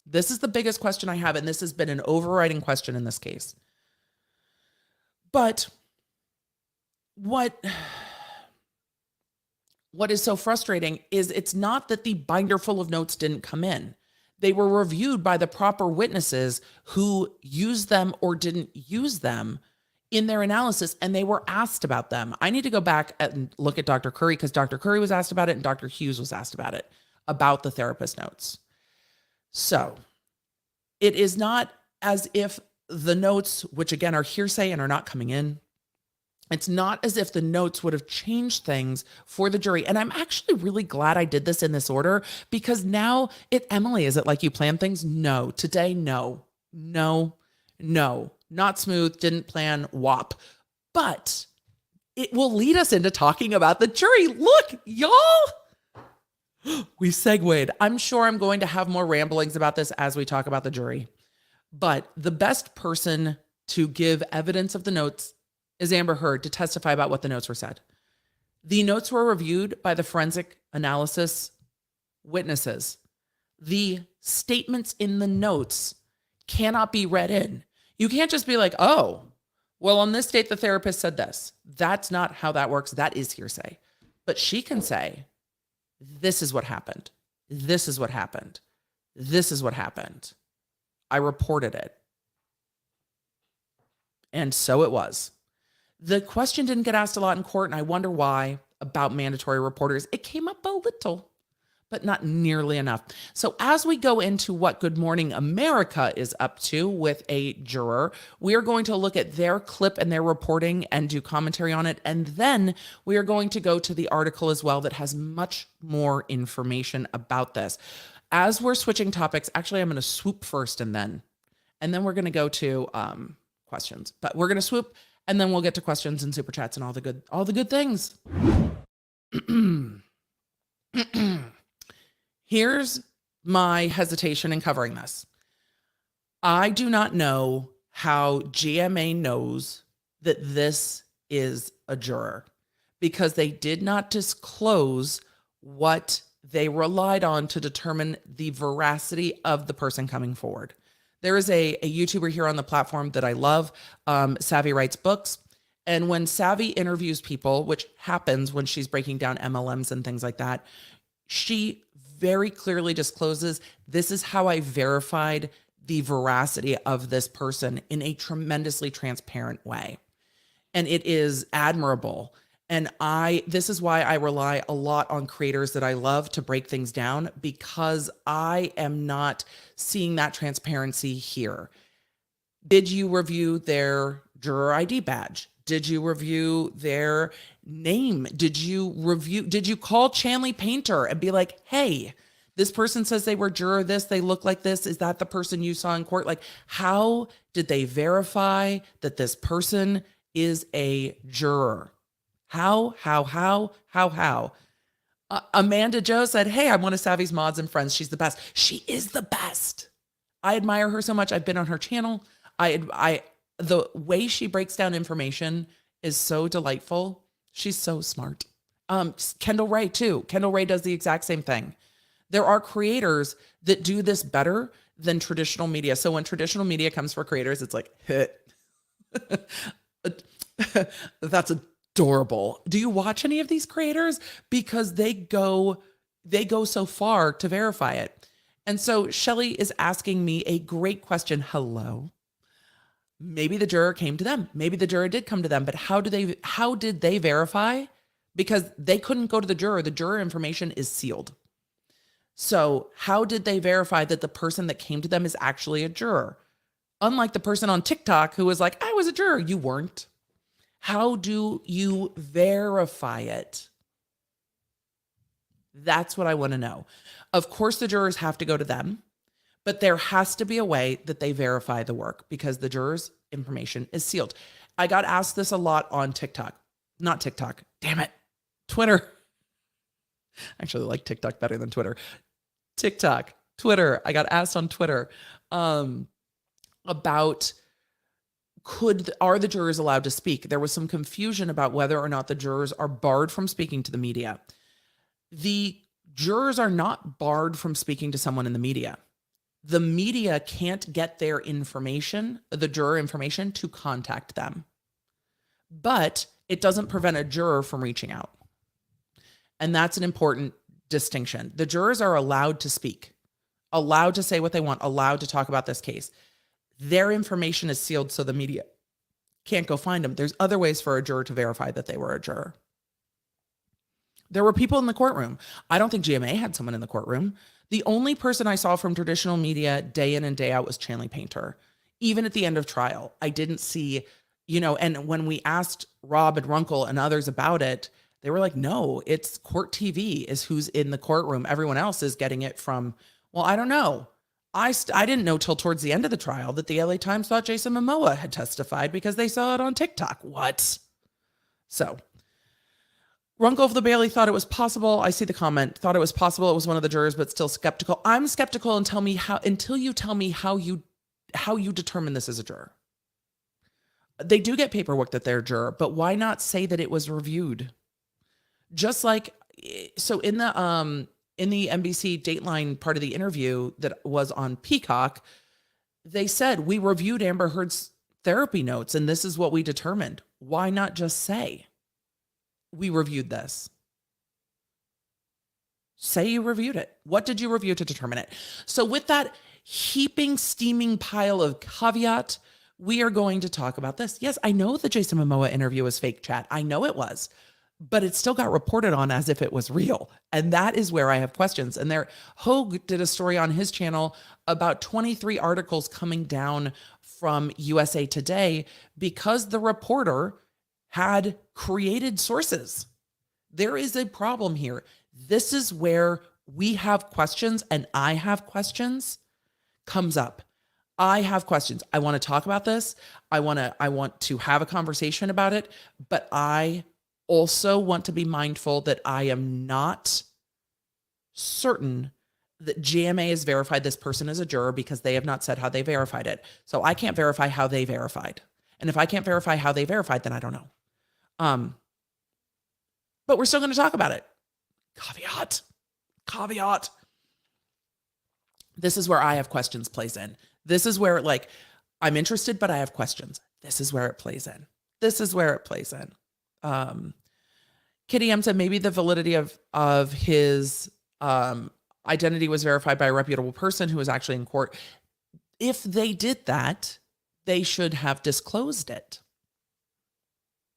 This is the biggest question I have, and this has been an overriding question in this case. But what is so frustrating is it's not that the binder full of notes didn't come in. They were reviewed by the proper witnesses who used them or didn't use them in their analysis, and they were asked about them. I need to go back and look at Dr. Curry because Dr. Curry was asked about it and Dr. Hughes was asked about it, about the therapist notes. So it is not as if the notes, which again are hearsay and are not coming in, it's not as if the notes would have changed things for the jury. And I'm actually really glad I did this in this order because now Emily, is it like you plan things? No. Today, no. Not smooth, didn't plan, wop. But it will lead us into talking about the jury. Look, y'all, we segued. I'm sure I'm going to have more ramblings about this as we talk about the jury. But the best person to give evidence of the notes is Amber Heard to testify about what the notes were said. The notes were reviewed by the forensic analysis witnesses. The statements in the notes cannot be read in. You can't just be like, oh, well, on this date, the therapist said this. That's not how that works. That is hearsay. But she can say, this is what happened. This is what happened. This is what happened. I reported it. And so it was. The question didn't get asked a lot in court, and I wonder why, about mandatory reporters. It came up a little, but not nearly enough. So as we go into what Good Morning America is up to with a juror, we are going to look at their clip and their reporting and do commentary on it. And then we are going to go to the article as well that has much more information about this. As we're switching topics, actually, I'm going to swoop first and then we're going to go to questions. But we're going to swoop and then we'll get to questions and super chats and all the good things. Here's my hesitation in covering this. I do not know how GMA knows that this is a juror because they did not disclose what they relied on to determine the veracity of the person coming forward. There is a YouTuber here on the platform that I love. Savvy Writes Books. And when Savvy interviews people, which happens when she's breaking down MLMs and things like that, she very clearly discloses, this is how I verified the veracity of this person in a tremendously transparent way. And it is admirable. And this is why I rely a lot on creators that I love to break things down, because I am not seeing that transparency here. Did you review their juror ID badge? Did you review their name? Did you call Chanley Painter and be like, hey, this person says they were juror this, they look like this. Is that the person you saw in court? Like, how did they verify that this person is a juror? How? Amanda Joe said, hey, I'm one of Savvy's mods and friends. She's the best. She is the best. I admire her so much. I've been on her channel. The way she breaks down information is so delightful. She's so smart. Kendall Ray too. Kendall Ray does the exact same thing. There are creators that do this better than traditional media. So when traditional media comes for creators, it's like, that's adorable. Do you watch any of these creators? Because they go so far to verify it. And so Shelly is asking me a great question. Hello. Maybe the juror came to them. Maybe the juror did come to them, but how did they verify? Because they couldn't go to the juror. The juror information is sealed. So how did they verify that the person that came to them is actually a juror? Unlike the person on TikTok who was like, I was a juror. You weren't. How do you verify it? That's what I want to know. Of course, the jurors have to go to them, but there has to be a way that they verify the work because the jurors' information is sealed. I got asked this a lot on TikTok. Not TikTok. Damn it. Twitter. I actually like TikTok better than Twitter. TikTok, Twitter. I got asked on Twitter about are the jurors allowed to speak? There was some confusion about whether or not the jurors are barred from speaking to the media. The jurors are not barred from speaking to someone in the media. The media can't get their information, the juror information, to contact them. But it doesn't prevent a juror from reaching out. And that's an important distinction. The jurors are allowed to speak, allowed to say what they want, allowed to talk about this case. Their information is sealed so the media can't go find them. There's other ways for a juror to verify that they were a juror. There were people in the courtroom. I don't think GMA had someone in the courtroom. The only person I saw from traditional media day in and day out was Chanley Painter. Even at the end of trial, I didn't see, and when we asked Rob and Runkle and others about it, they were like, no, it's Court TV is who's in the courtroom. Everyone else is getting it from, well, I don't know. I didn't know till towards the end of the trial that the LA Times thought Jason Momoa had testified because they saw it on TikTok. What? So Runkle of the Bailey thought it was possible. I see the comment. Thought it was possible. It was one of the jurors, but still skeptical. I'm skeptical until you tell me how you determine this as a juror. They do get paperwork that they're a juror, but why not say that it was reviewed? Just like, so in the NBC Dateline part of the interview that was on Peacock, they said, we reviewed Amber Heard's therapy notes and this is what we determined. Why not just say, we reviewed this? Say you reviewed it. What did you review to determine it? So with that heaping, steaming pile of caveat, we are going to talk about this. Yes, I know the Jason Momoa interview was fake chat. I know it was. But it still got reported on as if it was real. And that is where I have questions. And Hogue did a story on his channel about 23 articles coming down from USA Today because the reporter had created sources. There is a problem here. This is where we have questions and I have questions comes up. I have questions. I want to talk about this. I want to have a conversation about it, but I also want to be mindful that I am not certain that GMA has verified this person as a juror because they have not said how they verified it. So I can't verify how they verified. And if I can't verify how they verified, then I don't know. But we're still going to talk about it. Caveat. caveat. This is where I have questions plays in. This is where, like, I'm interested, but I have questions. This is where it plays in. This is where it plays in. Kitty M said maybe the validity of his identity was verified by a reputable person who was actually in court. If they did that, they should have disclosed it.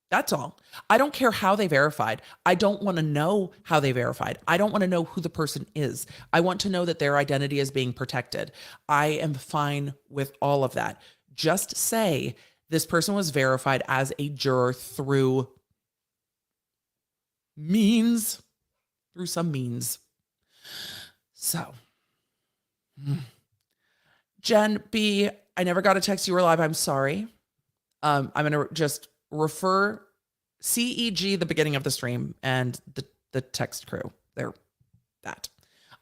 That's all. I don't care how they verified. I don't want to know how they verified. I don't want to know who the person is. I want to know that their identity is being protected. I am fine with all of that. Just say this person was verified as a juror through some means. So, Jen B, I never got a text you were live. I'm sorry. I'm going to just refer CEG, the beginning of the stream, and the text crew. They're that.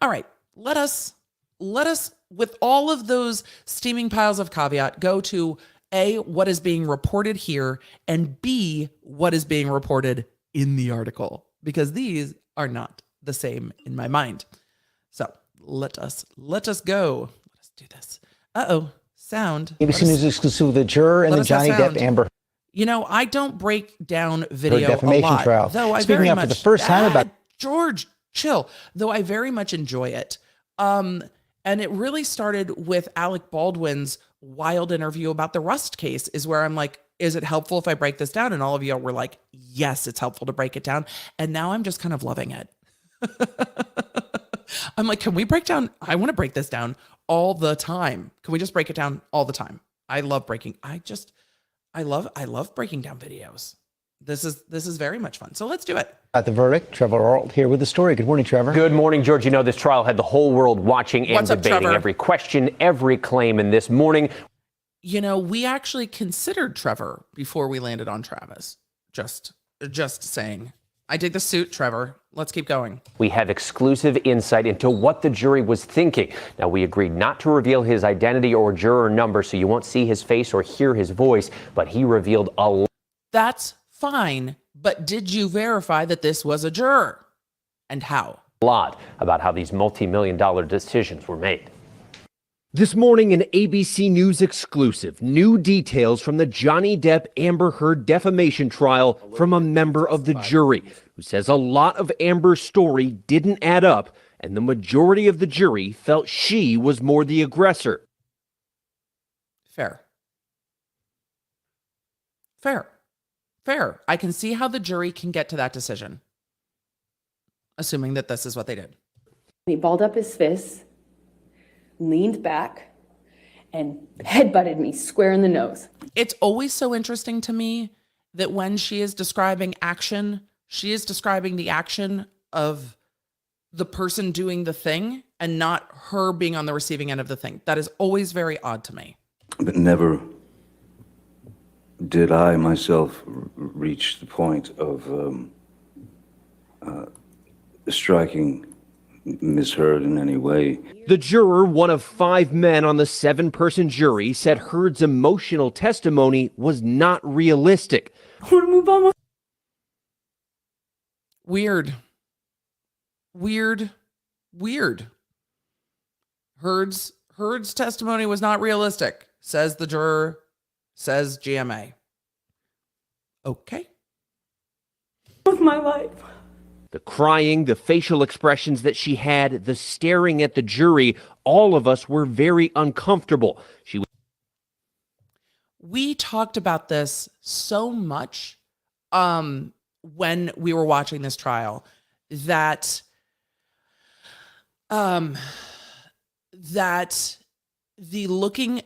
All right. Let us, with all of those steaming piles of caveat, go to A, what is being reported here, and B, what is being reported in the article, because these are not the same in my mind. So let us go. Let us do this. Sound. ABC News exclusive with the Juror and the Johnny Depp Amber. You know, I don't break down video defamation a lot. trial. Though I Speaking very up much, for the first time about George, chill. Though I very much enjoy it. And it really started with Alec Baldwin's wild interview about the Rust case, is where I'm like, is it helpful if I break this down? And all of you were like, yes, it's helpful to break it down. And now I'm just kind of loving it. I'm like, can we break down? I want to break this down all the time. Can we just break it down all the time? I love breaking. I love breaking down videos. This is very much fun. So let's do it. At the verdict, Trevor Arlt here with the story. Good morning, Trevor. Good morning, George. You know, this trial had the whole world watching and What's up, debating Trevor? every question, every claim. And this morning, You know, we actually considered Trevor before we landed on Travis. Just saying. I dig the suit, Trevor. Let's keep going. we have exclusive insight into what the jury was thinking. Now, we agreed not to reveal his identity or juror number, so you won't see his face or hear his voice, but he revealed a That's fine. But did you verify that this was a juror? And how? lot about how these multi-million-dollar decisions were made. This morning, an ABC News exclusive. New details from the Johnny Depp Amber Heard defamation trial from a member of the jury who says a lot of Amber's story didn't add up, and the majority of the jury felt she was more the aggressor. Fair. I can see how the jury can get to that decision, assuming that this is what they did. He balled up his fists, leaned back, and headbutted me square in the nose. It's always so interesting to me that when she is describing action, she is describing the action of the person doing the thing and not her being on the receiving end of the thing. That is always very odd to me. But never did I myself reach the point of striking Ms. Heard in any way. The juror, one of 5 men on the 7-person jury, said Heard's emotional testimony was not realistic. I want to move on. Weird. Heard's testimony was not realistic, says the juror, says GMA. Okay. With my life. The crying, the facial expressions that she had, the staring at the jury, all of us were very uncomfortable. We talked about this so much when we were watching this trial that that the looking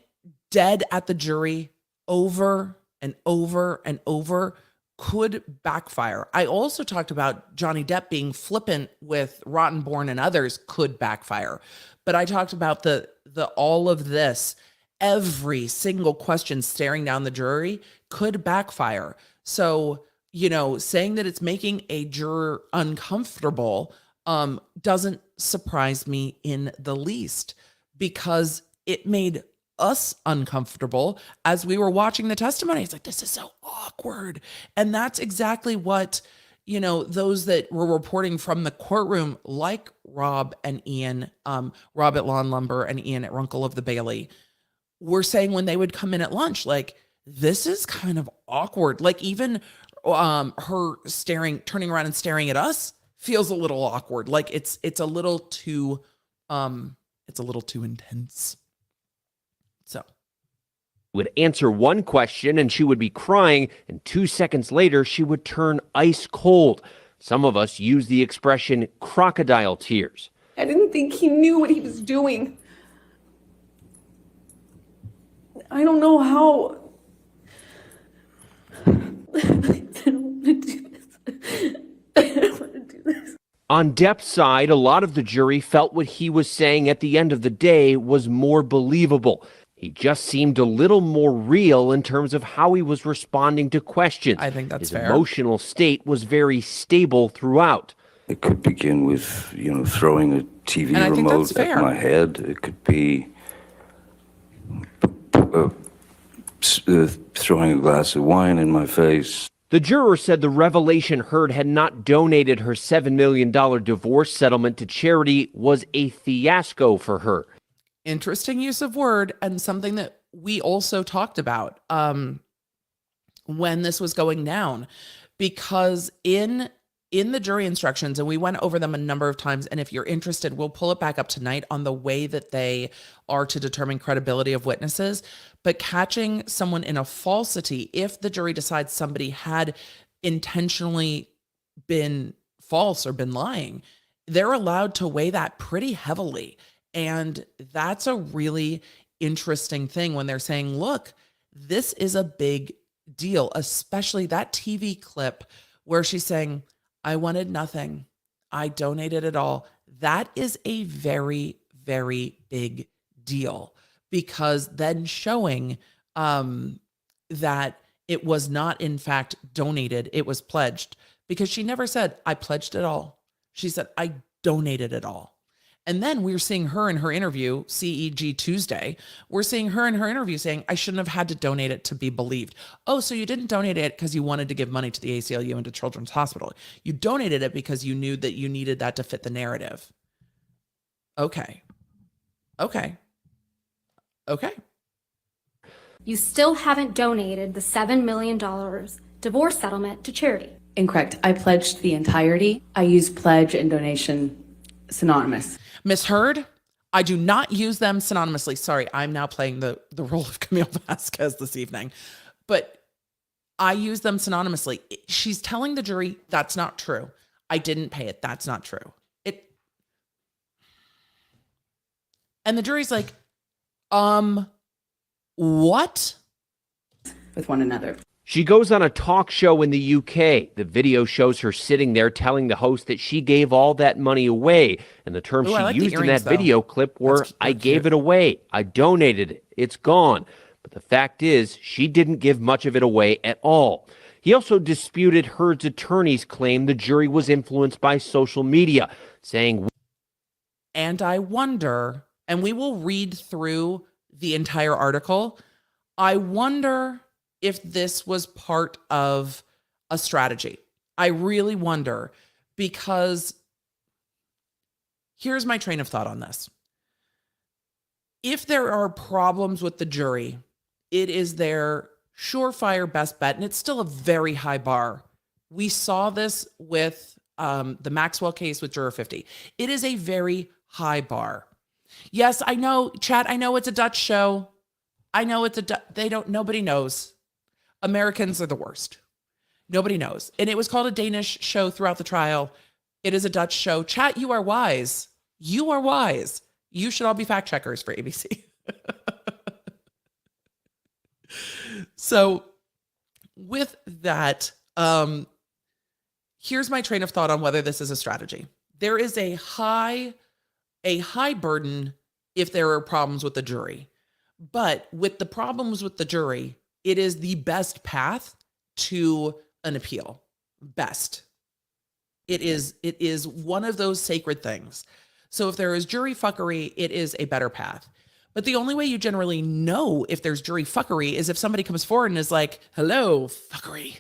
dead at the jury over and over and over could backfire. I also talked about Johnny Depp being flippant with Rottenborn and others could backfire. But I talked about the all of this, every single question staring down the jury could backfire. So, you know, saying that it's making a juror uncomfortable doesn't surprise me in the least, because it made us uncomfortable as we were watching the testimony. It's like, this is so awkward. And that's exactly what, you know, those that were reporting from the courtroom, like Rob and Ian, Rob at Lawn Lumber and Ian at Runkle of the Bailey, were saying when they would come in at lunch, like, this is kind of awkward. Like, even her turning around and staring at us feels a little awkward. Like, it's a little too intense. So would answer one question and she would be crying, and 2 seconds later she would turn ice cold. Some of us use the expression crocodile tears. I didn't think he knew what he was doing. I don't know how. I don't want to do this. I don't want to do this. On Depp's side, a lot of the jury felt what he was saying at the end of the day was more believable. He just seemed a little more real in terms of how he was responding to questions. I think that's fair. fair. His emotional state was very stable throughout. It could begin with, throwing a TV remote at my head. It could be throwing a glass of wine in my face. The juror said the revelation Heard had not donated her $7 million divorce settlement to charity was a fiasco for her. Interesting use of word, and something that we also talked about when this was going down, because in the jury instructions, and we went over them a number of times, and if you're interested, we'll pull it back up tonight on the way that they are to determine credibility of witnesses. But catching someone in a falsity, if the jury decides somebody had intentionally been false or been lying, they're allowed to weigh that pretty heavily. And that's a really interesting thing when they're saying, look, this is a big deal, especially that TV clip where she's saying, I wanted nothing. I donated it all. That is a very, very big deal, because then showing that it was not in fact donated, it was pledged, because she never said, I pledged it all. She said, I donated it all. And then we're seeing her in her interview, CEG Tuesday, we're seeing her in her interview saying, I shouldn't have had to donate it to be believed. Oh, so you didn't donate it because you wanted to give money to the ACLU and to Children's Hospital. You donated it because you knew that you needed that to fit the narrative. Okay. You still haven't donated the $7 million divorce settlement to charity. Incorrect. I pledged the entirety. I use pledge and donation synonymous. Miss Heard, I do not use them synonymously. Sorry, I'm now playing the role of Camille Vasquez this evening. But I use them synonymously. She's telling the jury, that's not true. I didn't pay it. That's not true. And the jury's like, what? With one another. She goes on a talk show in the UK. The video shows her sitting there telling the host that she gave all that money away. And the terms she used in that video clip were, I gave it away. I donated it. It's gone. But the fact is, she didn't give much of it away at all. He also disputed Heard's attorney's claim the jury was influenced by social media, saying, and I wonder, and we will read through the entire article, I wonder if this was part of a strategy. I really wonder, because here's my train of thought on this. If there are problems with the jury, it is their surefire best bet, and it's still a very high bar. We saw this with the Maxwell case with Juror 50. It is a very high bar. Yes, I know, chat, I know it's a Dutch show. I know it's nobody knows. Americans are the worst. Nobody knows. And it was called a Danish show throughout the trial. It is a Dutch show. Chat, you are wise. You are wise. You should all be fact checkers for ABC. So with that, here's my train of thought on whether this is a strategy. There is a high burden if there are problems with the jury. But with the problems with the jury, it is the best path to an appeal. Best. It is one of those sacred things. So if there is jury fuckery, it is a better path. But the only way you generally know if there's jury fuckery is if somebody comes forward and is like, hello, fuckery.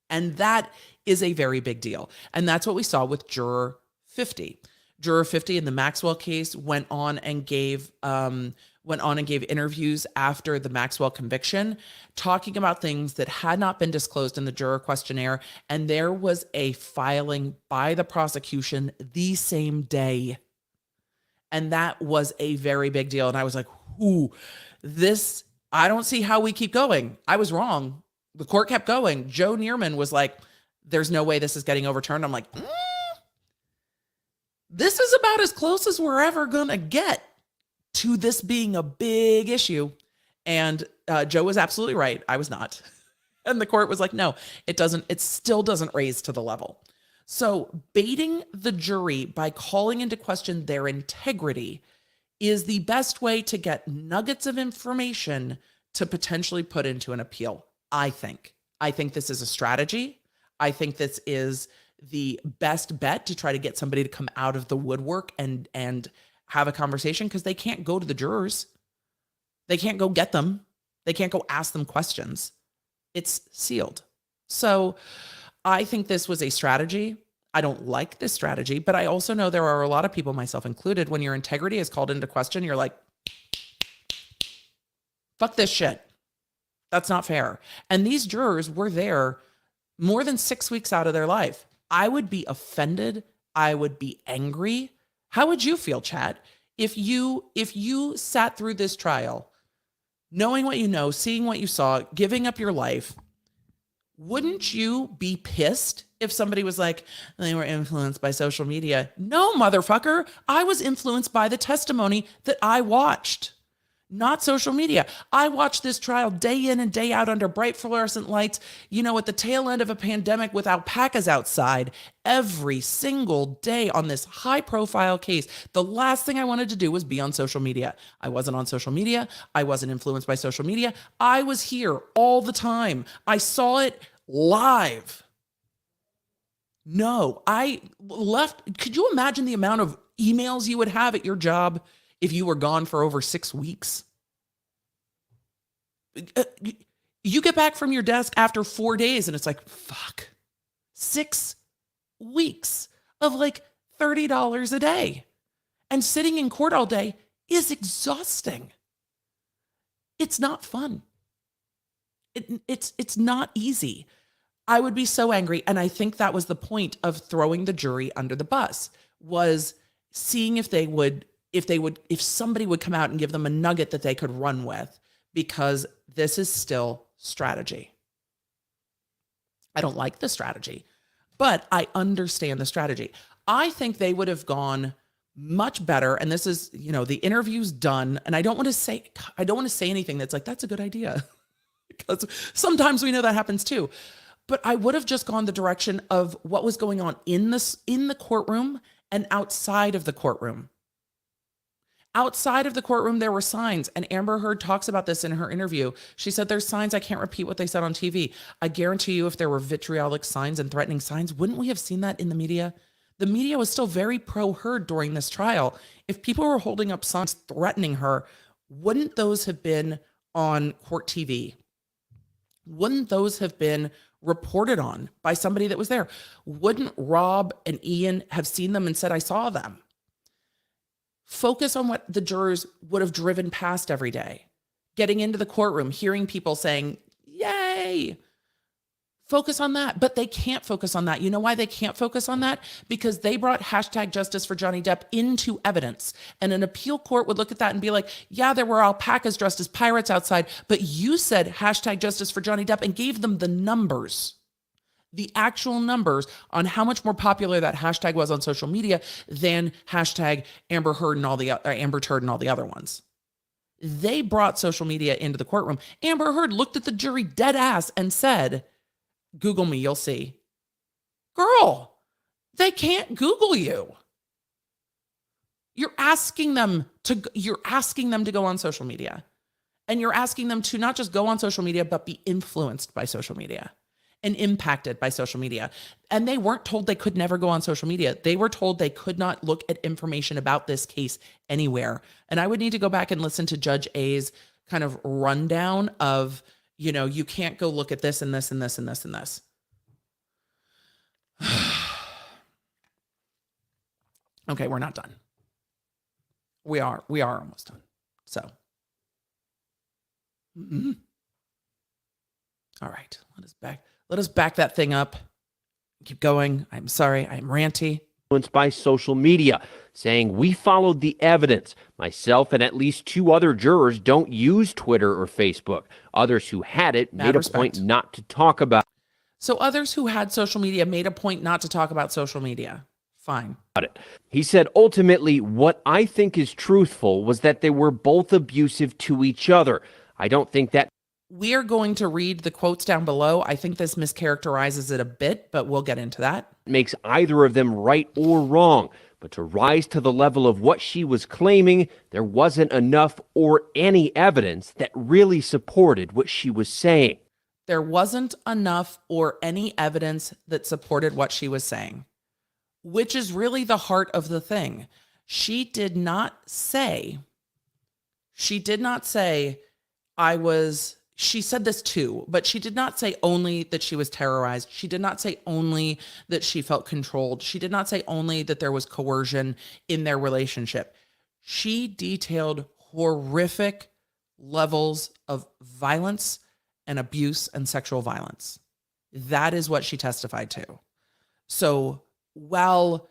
And that is a very big deal. And that's what we saw with Juror 50. Juror 50 in the Maxwell case went on and gave interviews after the Maxwell conviction, talking about things that had not been disclosed in the juror questionnaire. And there was a filing by the prosecution the same day. And that was a very big deal. And I was like, ooh, I don't see how we keep going. I was wrong. The court kept going. Joe Neerman was like, there's no way this is getting overturned. I'm like, this is about as close as we're ever going to get to this being a big issue. And Joe was absolutely right. I was not. And the court was like, no, it still doesn't raise to the level. So baiting the jury by calling into question their integrity is the best way to get nuggets of information to potentially put into an appeal, I think. I think this is a strategy. I think this is the best bet to try to get somebody to come out of the woodwork and have a conversation, because they can't go to the jurors. They can't go get them. They can't go ask them questions. It's sealed. So I think this was a strategy. I don't like this strategy, but I also know there are a lot of people, myself included, when your integrity is called into question, you're like, fuck this shit. That's not fair. And these jurors were there more than 6 weeks out of their life. I would be offended. I would be angry. How would you feel, Chad, if you sat through this trial, knowing what you know, seeing what you saw, giving up your life? Wouldn't you be pissed if somebody was like, they were influenced by social media? No, motherfucker. I was influenced by the testimony that I watched, not social media. I watched this trial day in and day out under bright fluorescent lights, at the tail end of a pandemic with alpacas outside every single day on this high profile case. The last thing I wanted to do was be on social media. I wasn't on social media. I wasn't influenced by social media. I was here all the time. I saw it live. No, I left. Could you imagine the amount of emails you would have at your job if you were gone for over 6 weeks? You get back from your desk after 4 days and it's like, fuck, 6 weeks of like $30 a day. And sitting in court all day is exhausting. It's not fun. It's not easy. I would be so angry. And I think that was the point of throwing the jury under the bus, was seeing if somebody would come out and give them a nugget that they could run with, because this is still strategy. I don't like the strategy, but I understand the strategy. I think they would have gone much better. And this is, the interview's done. And I don't want to say anything that's like, that's a good idea, because sometimes we know that happens too. But I would have just gone the direction of what was going on in the courtroom and outside of the courtroom. Outside of the courtroom, there were signs, and Amber Heard talks about this in her interview. She said, there's signs, I can't repeat what they said on TV. I guarantee you, if there were vitriolic signs and threatening signs, wouldn't we have seen that in the media? The media was still very pro-Heard during this trial. If people were holding up signs threatening her, wouldn't those have been on court TV? Wouldn't those have been reported on by somebody that was there? Wouldn't Rob and Ian have seen them and said, I saw them? Focus on what the jurors would have driven past every day. Getting into the courtroom, hearing people saying, yay. Focus on that. But they can't focus on that. You know why they can't focus on that? Because they brought #justice for Johnny Depp into evidence. And an appeal court would look at that and be like, yeah, there were alpacas dressed as pirates outside, but you said #justice for Johnny Depp and gave them the numbers. The actual numbers on how much more popular that hashtag was on social media than #Amber Heard and Amber Turd and all the other ones. They brought social media into the courtroom. Amber Heard looked at the jury dead ass and said, Google me, you'll see. Girl, they can't Google you. You're asking them to go on social media. And you're asking them to not just go on social media, but be influenced by social media and impacted by social media. And they weren't told they could never go on social media. They were told they could not look at information about this case anywhere. And I would need to go back and listen to Judge A's kind of rundown of, you can't go look at this and this and this and this and this. Okay, we're not done. We are almost done. So, all right, let us back that thing up. Keep going. I'm sorry, I'm ranty. Influenced by social media, saying we followed the evidence. Myself and at least 2 other jurors don't use Twitter or Facebook. Others who had it made a point not to talk about it. So others who had social media made a point not to talk about social media. Fine. He said, ultimately, what I think is truthful was that they were both abusive to each other. I don't think that. We are going to read the quotes down below. I think this mischaracterizes it a bit, but we'll get into that. Makes either of them right or wrong. But to rise to the level of what she was claiming, there wasn't enough or any evidence that really supported what she was saying. There wasn't enough or any evidence that supported what she was saying, which is really the heart of the thing. She did not say, she said this too, but she did not say only that she was terrorized. She did not say only that she felt controlled. She did not say only that there was coercion in their relationship. She detailed horrific levels of violence and abuse and sexual violence. That is what she testified to. So while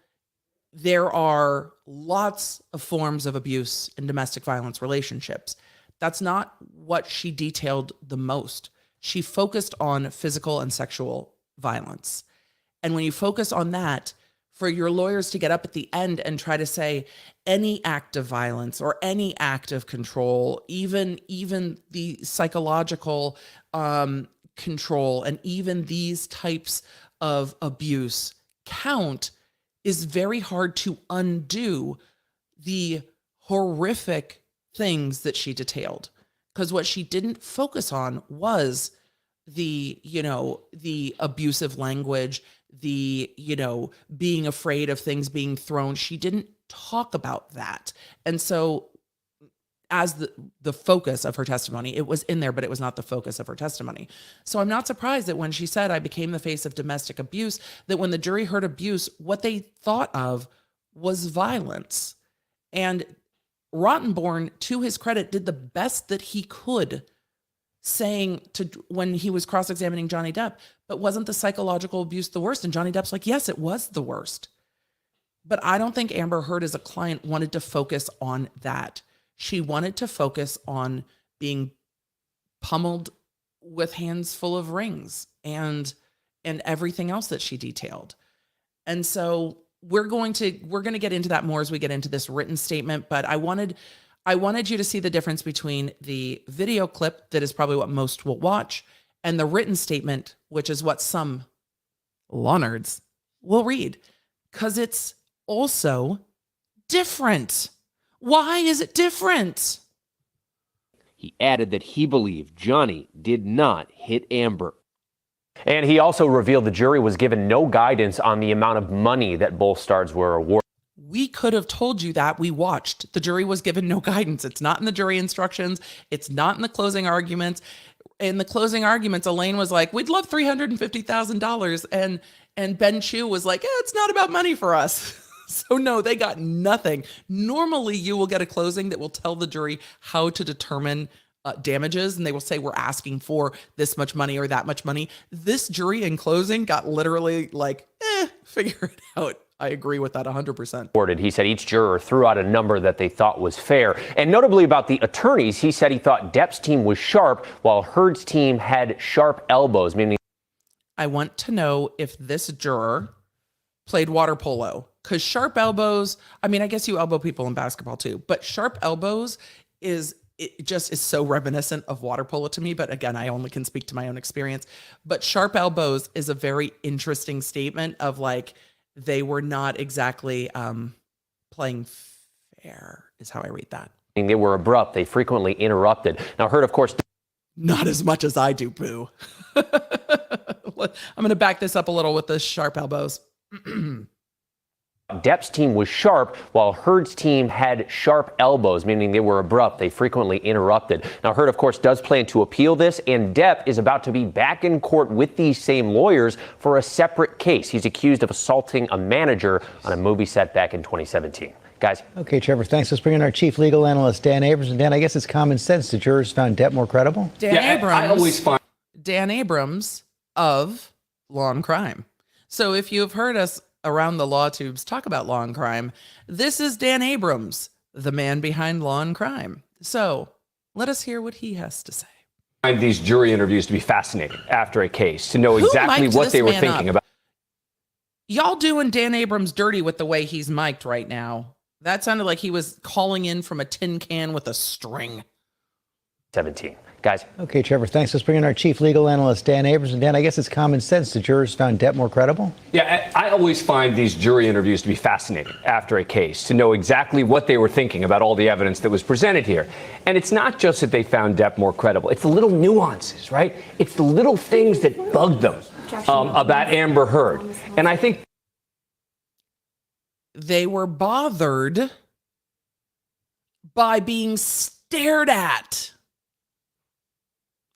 there are lots of forms of abuse in domestic violence relationships, that's not what she detailed the most. She focused on physical and sexual violence. And when you focus on that, for your lawyers to get up at the end and try to say any act of violence or any act of control, even the psychological control and even these types of abuse count, is very hard to undo the horrific things that she detailed. Because what she didn't focus on was the abusive language, the, being afraid of things being thrown. She didn't talk about that. And so as the focus of her testimony, it was in there, but it was not the focus of her testimony. So I'm not surprised that when she said, I became the face of domestic abuse, that when the jury heard abuse, what they thought of was violence. And Rottenborn, to his credit, did the best that he could, saying when he was cross-examining Johnny Depp, but wasn't the psychological abuse the worst? And Johnny Depp's like, yes, it was the worst. But I don't think Amber Heard as a client wanted to focus on that. She wanted to focus on being pummeled with hands full of rings and everything else that she detailed. And so we're going to get into that more as we get into this written statement, but I wanted you to see the difference between the video clip that is probably what most will watch and the written statement, which is what some law nerds will read, because it's also different. Why is it different? He added that he believed Johnny did not hit Amber. And he also revealed the jury was given no guidance on the amount of money that both stars were awarded. We could have told you that. We watched. The jury was given no guidance. It's not in the jury instructions. It's not in the closing arguments. In the closing arguments, Elaine was like, we'd love $350,000. And Ben Chu was like, it's not about money for us. So no, they got nothing. Normally, you will get a closing that will tell the jury how to determine damages, and they will say, we're asking for this much money or that much money. This jury in closing got literally like, figure it out. I agree with that 100%. He said each juror threw out a number that they thought was fair. And notably about the attorneys, he said he thought Depp's team was sharp while Heard's team had sharp elbows, meaning. I want to know if this juror played water polo, because sharp elbows, I mean, I guess you elbow people in basketball too, but sharp elbows it just is so reminiscent of water polo to me. But again, I only can speak to my own experience. But sharp elbows is a very interesting statement of like, they were not exactly playing fair, is how I read that. They were abrupt. They frequently interrupted. Now, Heard, of course. Not as much as I do, Boo. I'm going to back this up a little with the sharp elbows. Depp's team was sharp, while Heard's team had sharp elbows, meaning they were abrupt. They frequently interrupted. Now, Heard, of course, does plan to appeal this, and Depp is about to be back in court with these same lawyers for a separate case. He's accused of assaulting a manager on a movie set back in 2017. Guys. Okay, Trevor, thanks. Let's bring in our chief legal analyst, Dan Abrams. And Dan, I guess it's common sense the jurors found Depp more credible? I always find Dan Abrams of Law and Crime. So if you've heard us around the law tubes talk about Law and Crime, this is Dan Abrams, the man behind Law and Crime. So let us hear what he has to say. I find these jury interviews to be fascinating after a case, to know exactly what they were thinking about. Y'all doing Dan Abrams dirty with the way he's mic'd right now. That sounded like he was calling in from a tin can with a string. 17. Guys. Okay, Trevor, thanks. Let's bring in our chief legal analyst, Dan Abrams. And Dan, I guess it's common sense the jurors found Depp more credible? Yeah, I always find these jury interviews to be fascinating after a case, to know exactly what they were thinking about all the evidence that was presented here. And it's not just that they found Depp more credible. It's the little nuances, right? It's the little things that bugged them about Amber Heard. And I think they were bothered by being stared at.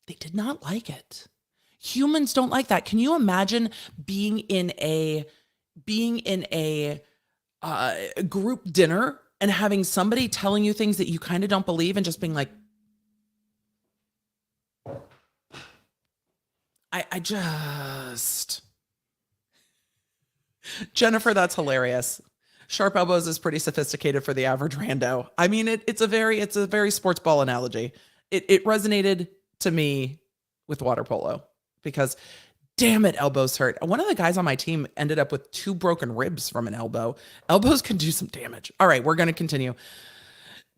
They did not like it. Humans don't like that. Can you imagine being in a group dinner and having somebody telling you things that you kind of don't believe and just being like, I just... Jennifer, that's hilarious. Sharp elbows is pretty sophisticated for the average rando. I mean, it's a very sports ball analogy. It resonated to me with water polo because damn it, elbows hurt. One of the guys on my team ended up with 2 broken ribs from an elbow. Elbows can do some damage. All right, we're going to continue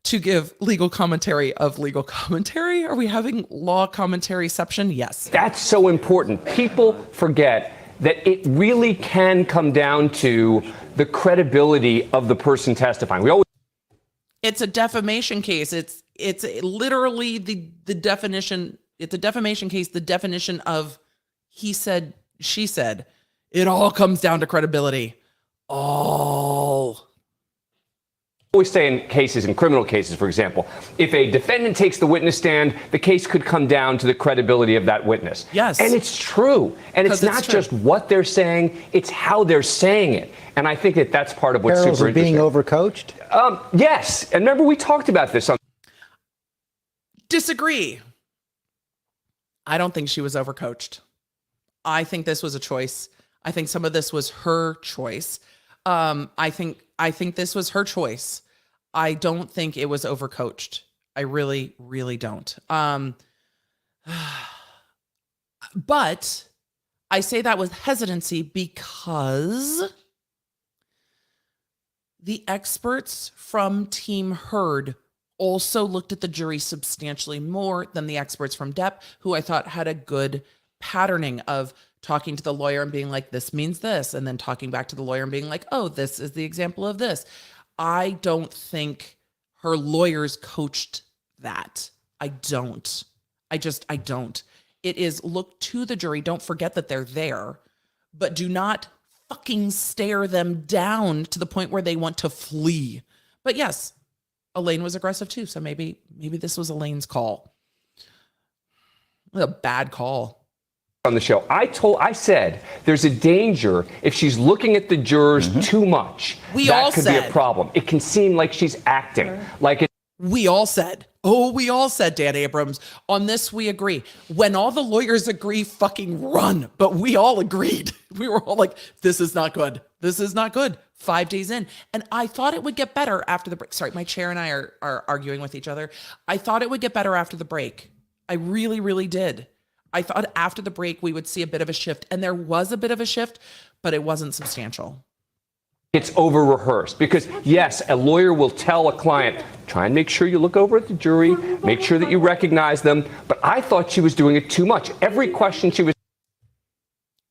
to give legal commentary of legal commentary. Are we having law commentary-ception? Yes. that's so important. People forget that it really can come down to the credibility of the person testifying. It's a defamation case. It's literally the definition. It's a defamation case. The definition of he said, she said. It all comes down to credibility. All. I always say in criminal cases, for example, if a defendant takes the witness stand, the case could come down to the credibility of that witness. Yes. And it's true. And it's not just what they're saying, it's how they're saying it. And I think that's part of what's super interesting. Being overcoached? Yes. And remember, we talked about this on. Disagree. I don't think she was overcoached. I think this was a choice. I think some of this was her choice. I think this was her choice. I don't think it was overcoached. I really, really don't. But I say that with hesitancy because the experts from Team Heard also looked at the jury substantially more than the experts from Depp, who I thought had a good patterning of talking to the lawyer and being like, this means this, and then talking back to the lawyer and being like, oh, this is the example of this. I don't think her lawyers coached that. I don't. I don't. It is look to the jury. Don't forget that they're there, but do not fucking stare them down to the point where they want to flee. But yes, Elaine was aggressive too. So maybe this was Elaine's call. A bad call. On the show, I said there's a danger if she's looking at the jurors too much. That could be a problem. It can seem like she's acting like it. We all said, Dan Abrams, on this we agree. When all the lawyers agree, fucking run. But we all agreed. We were all like, this is not good. This is not good. 5 days in. And I thought it would get better after the break. Sorry, my chair and I are arguing with each other. I thought it would get better after the break. I really, really did. I thought after the break we would see a bit of a shift. And there was a bit of a shift, but it wasn't substantial. It's over rehearsed because, yes, a lawyer will tell a client, try and make sure you look over at the jury, make sure that you recognize them. But I thought she was doing it too much. Every question she was.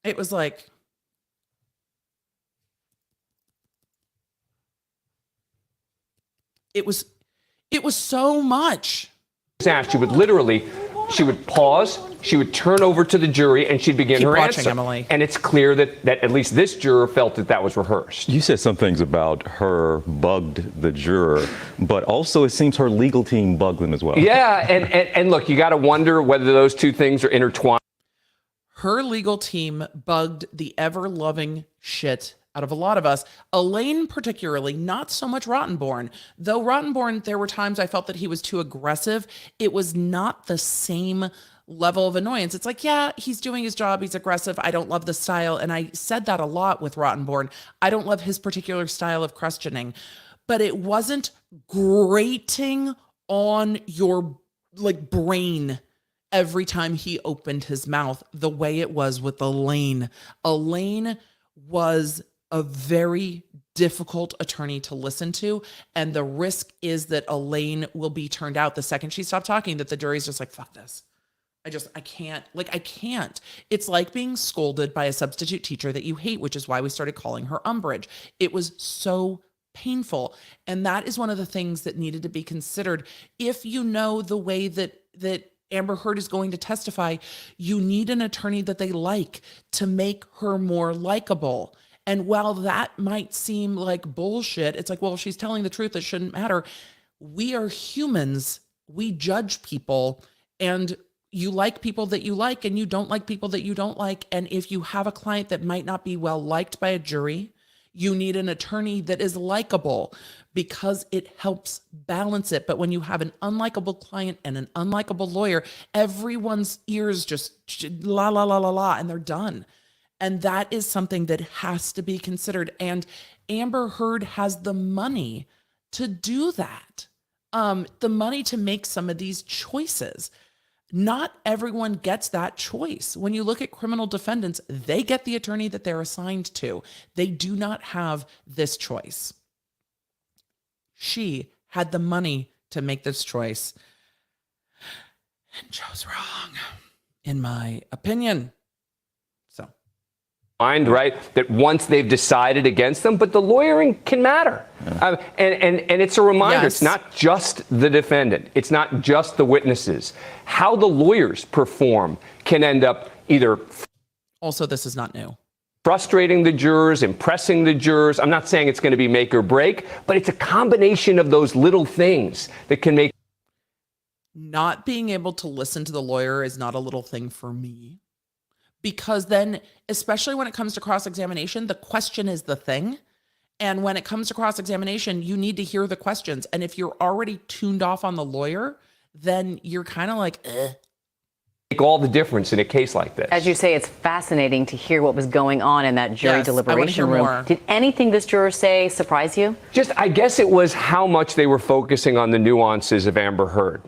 It was like. It was so much. Asked, she would literally she would pause, she would turn over to the jury, and she'd begin her watching, answer. Emily. And it's clear that at least this juror felt that was rehearsed. You said some things about her bugged the juror, but also it seems her legal team bugged them as well. Yeah, and look, you got to wonder whether those two things are intertwined. Her legal team bugged the ever-loving shit out of a lot of us. Elaine particularly, not so much Rottenborn. Though Rottenborn, there were times I felt that he was too aggressive. It was not the same level of annoyance. It's like, yeah, he's doing his job. He's aggressive. I don't love the style. And I said that a lot with Rottenborn. I don't love his particular style of questioning. But it wasn't grating on your brain every time he opened his mouth the way it was with Elaine. Elaine was a very difficult attorney to listen to, and the risk is that Elaine will be turned out the second she stopped talking, that the jury's just like, fuck this. I can't. It's like being scolded by a substitute teacher that you hate, which is why we started calling her Umbridge. It was so painful. And that is one of the things that needed to be considered. If you know the way that Amber Heard is going to testify, you need an attorney that they like to make her more likable. And while that might seem like bullshit, it's like, well, if she's telling the truth, it shouldn't matter. We are humans. We judge people, and you like people that you like, and you don't like people that you don't like. And if you have a client that might not be well liked by a jury, you need an attorney that is likable, because it helps balance it. But when you have an unlikable client and an unlikable lawyer, everyone's ears just la, la, la, la, la, and they're done. And that is something that has to be considered. And Amber Heard has the money to do that. The money to make some of these choices. Not everyone gets that choice. When you look at criminal defendants, they get the attorney that they're assigned to. They do not have this choice. She had the money to make this choice and chose wrong, in my opinion. Right, that once they've decided against them, but the lawyering can matter. And it's a reminder, Yes. It's not just the defendant. It's not just the witnesses. How the lawyers perform can end up either... Also, this is not new. Frustrating the jurors, impressing the jurors. I'm not saying it's going to be make or break, but it's a combination of those little things that can make... Not being able to listen to the lawyer is not a little thing for me. Because then, especially when it comes to cross-examination, the question is the thing. And when it comes to cross-examination, you need to hear the questions. And if you're already tuned off on the lawyer, then you're kind of like, eh. Make all the difference in a case like this. As you say, it's fascinating to hear what was going on in that jury deliberation room. More. Did anything this juror say surprise you? I guess it was how much they were focusing on the nuances of Amber Heard.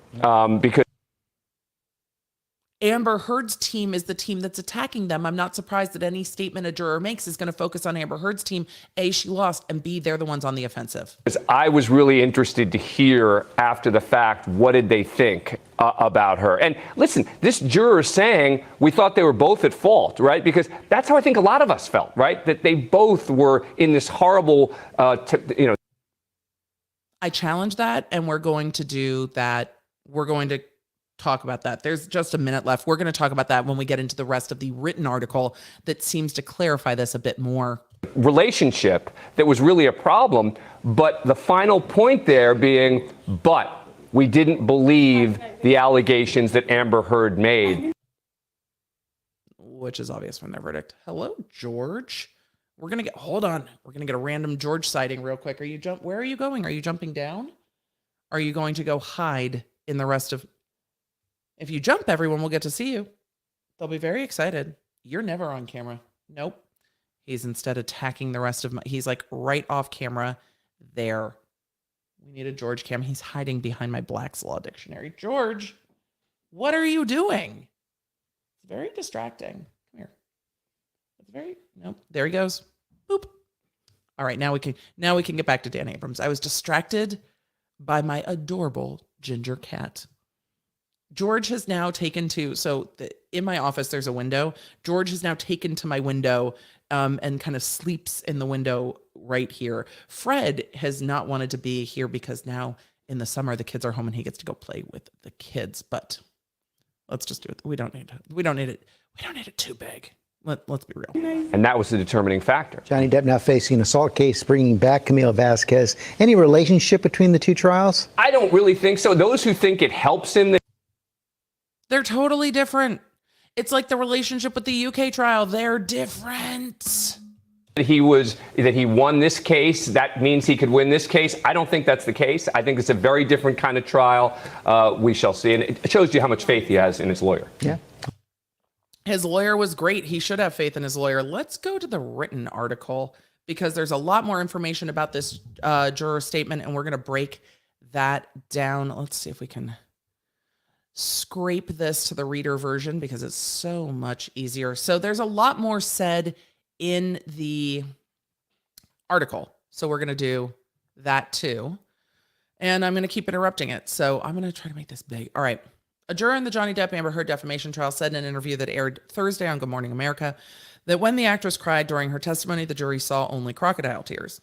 Because Amber Heard's team is the team that's attacking them. I'm not surprised that any statement a juror makes is going to focus on Amber Heard's team. A, she lost, and B, they're the ones on the offensive. I was really interested to hear after the fact, what did they think about her? And listen, this juror saying we thought they were both at fault, right? Because that's how I think a lot of us felt, right? That they both were in this horrible, I challenge that, and we're going to do that. We're going to talk about that. There's just a minute left. We're going to talk about that when we get into the rest of the written article that seems to clarify this a bit more. Relationship that was really a problem, but the final point there being, but we didn't believe the allegations that Amber Heard made. Which is obvious from their verdict. Hello, George. Hold on. We're going to get a random George sighting real quick. Where are you going? Are you jumping down? Are you going to go hide in the rest of... If you jump, everyone will get to see you. They'll be very excited. You're never on camera. Nope. He's instead attacking the rest of he's like right off camera there. We need a George cam. He's hiding behind my Black's Law Dictionary. George, what are you doing? It's very distracting. Come here. Nope. There he goes. Boop. All right, now we can get back to Dan Abrams. I was distracted by my adorable ginger cat. George has now taken to, in my office, there's a window. George has now taken to my window and kind of sleeps in the window right here. Fred has not wanted to be here because now in the summer, the kids are home and he gets to go play with the kids. But Let's just do it. We don't need it. We don't need it too big. Let's be real. And that was the determining factor. Johnny Depp now facing an assault case, bringing back Camila Vasquez. Any relationship between the two trials? I don't really think so. Those who think it helps him, they're totally different. It's like the relationship with the UK trial. They're different. that he won this case, that means he could win this case. I don't think that's the case. I think it's a very different kind of trial. We shall see. And it shows you how much faith he has in his lawyer. Yeah. His lawyer was great. He should have faith in his lawyer. Let's go to the written article because there's a lot more information about this juror statement, and we're going to break that down. Let's see if we can scrape this to the reader version because it's so much easier. So there's a lot more said in the article. So we're going to do that too. And I'm going to keep interrupting it. So I'm going to try to make this big. All right. A juror in the Johnny Depp Amber Heard defamation trial said in an interview that aired Thursday on Good Morning America that when the actress cried during her testimony, the jury saw only crocodile tears.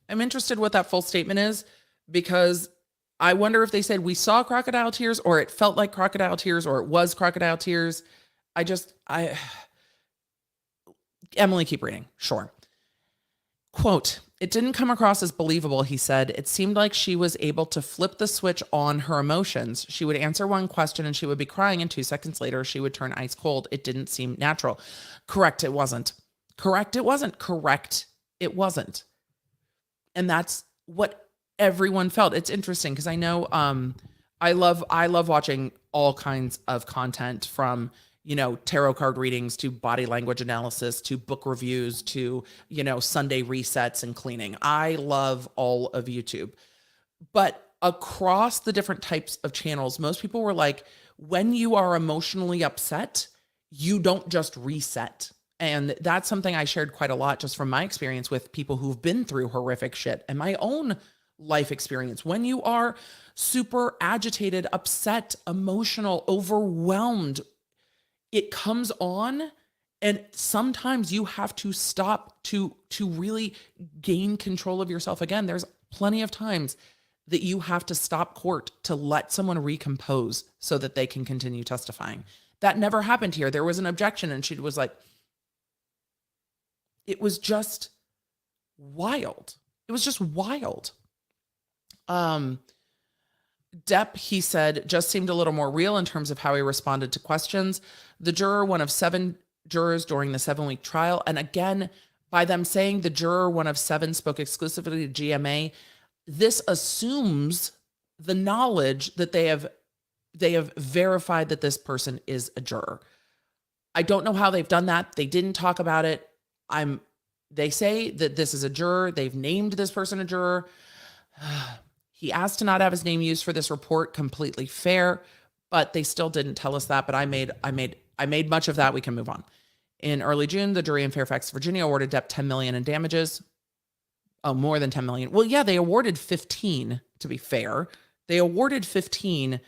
I'm interested what that full statement is because I wonder if they said we saw crocodile tears or it felt like crocodile tears or it was crocodile tears. Emily, keep reading. Sure. Quote, it didn't come across as believable, he said. It seemed like she was able to flip the switch on her emotions. She would answer one question and she would be crying, and 2 seconds later, she would turn ice cold. It didn't seem natural. Correct, it wasn't. Correct, it wasn't. Correct, it wasn't. And that's what everyone felt. It's interesting because I know I love watching all kinds of content from tarot card readings to body language analysis to book reviews to, Sunday resets and cleaning. I love all of YouTube. But across the different types of channels, most people were like, when you are emotionally upset, you don't just reset. And that's something I shared quite a lot just from my experience with people who've been through horrific shit and my own life experience. When you are super agitated, upset, emotional, overwhelmed, it comes on, and sometimes you have to stop to really gain control of yourself again. There's plenty of times that you have to stop court to let someone recompose so that they can continue testifying. That never happened here. There was an objection and she was like, it was just wild. It was just wild. Depp, he said, just seemed a little more real in terms of how he responded to questions. The juror, one of 7 jurors during the 7-week trial. And again, by them saying the juror, one of 7, spoke exclusively to GMA, this assumes the knowledge that they have verified that this person is a juror. I don't know how they've done that. They didn't talk about it. They say that this is a juror. They've named this person a juror. He asked to not have his name used for this report. Completely fair, but they still didn't tell us that. But I made much of that. We can move on. In early June, the jury in Fairfax, Virginia, awarded Depp $10 million in damages. Oh, more than $10 million. Well, yeah, they awarded 15. To be fair, they awarded 15.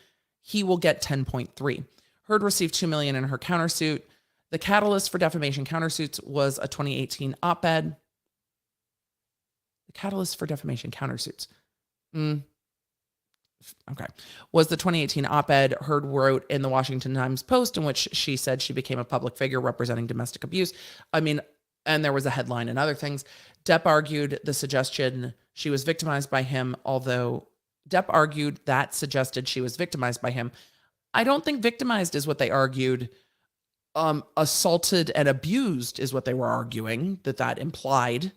He will get 10.3. Heard received $2 million in her countersuit. The catalyst for defamation countersuits was a 2018 op-ed. The catalyst for defamation countersuits. Okay. Was the 2018 op-ed Heard wrote in the Washington Times Post in which she said she became a public figure representing domestic abuse. And there was a headline and other things. Depp argued the suggestion she was victimized by him, although Depp argued that suggested she was victimized by him. I don't think victimized is what they argued. Assaulted and abused is what they were arguing, that implied,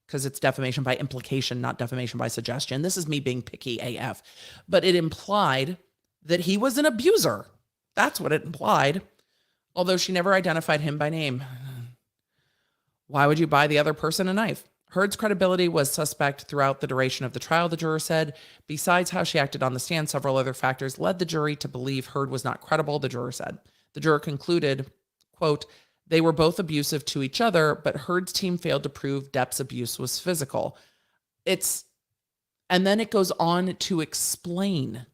because it's defamation by implication, not defamation by suggestion. This is me being picky AF. But it implied that he was an abuser. That's what it implied. Although she never identified him by name. Why would you buy the other person a knife? Heard's credibility was suspect throughout the duration of the trial, the juror said. Besides how she acted on the stand, several other factors led the jury to believe Heard was not credible, the juror said. The juror concluded, quote, they were both abusive to each other, but Heard's team failed to prove Depp's abuse was physical. And then it goes on to explain.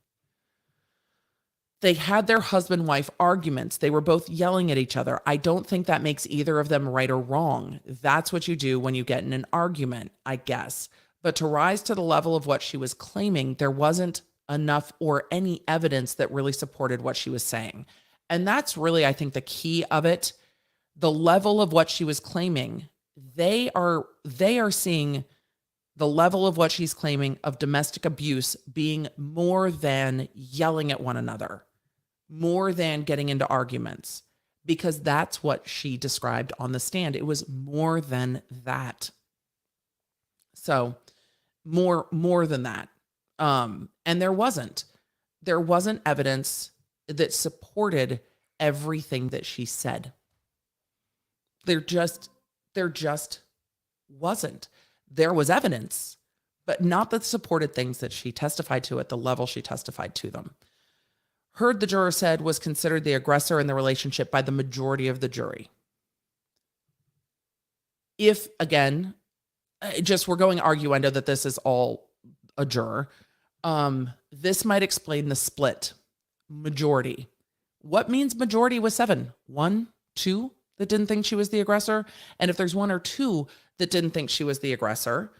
They had their husband-wife arguments. They were both yelling at each other. I don't think that makes either of them right or wrong. That's what you do when you get in an argument, I guess. But to rise to the level of what she was claiming, there wasn't enough or any evidence that really supported what she was saying. And that's really, I think, the key of it. The level of what she was claiming, they are seeing the level of what she's claiming of domestic abuse being more than yelling at one another, more than getting into arguments, because that's what she described on the stand. It was more than that. So more than that. And there wasn't evidence that supported everything that she said. There just wasn't. There was evidence, but not that supported things that she testified to at the level she testified to them. Heard, the juror said, was considered the aggressor in the relationship by the majority of the jury. If, again, just we're going arguendo that this is all a juror, this might explain the split. Majority. What means majority was 7? 1, 2 that didn't think she was the aggressor? And if there's 1 or 2 that didn't think she was the aggressor,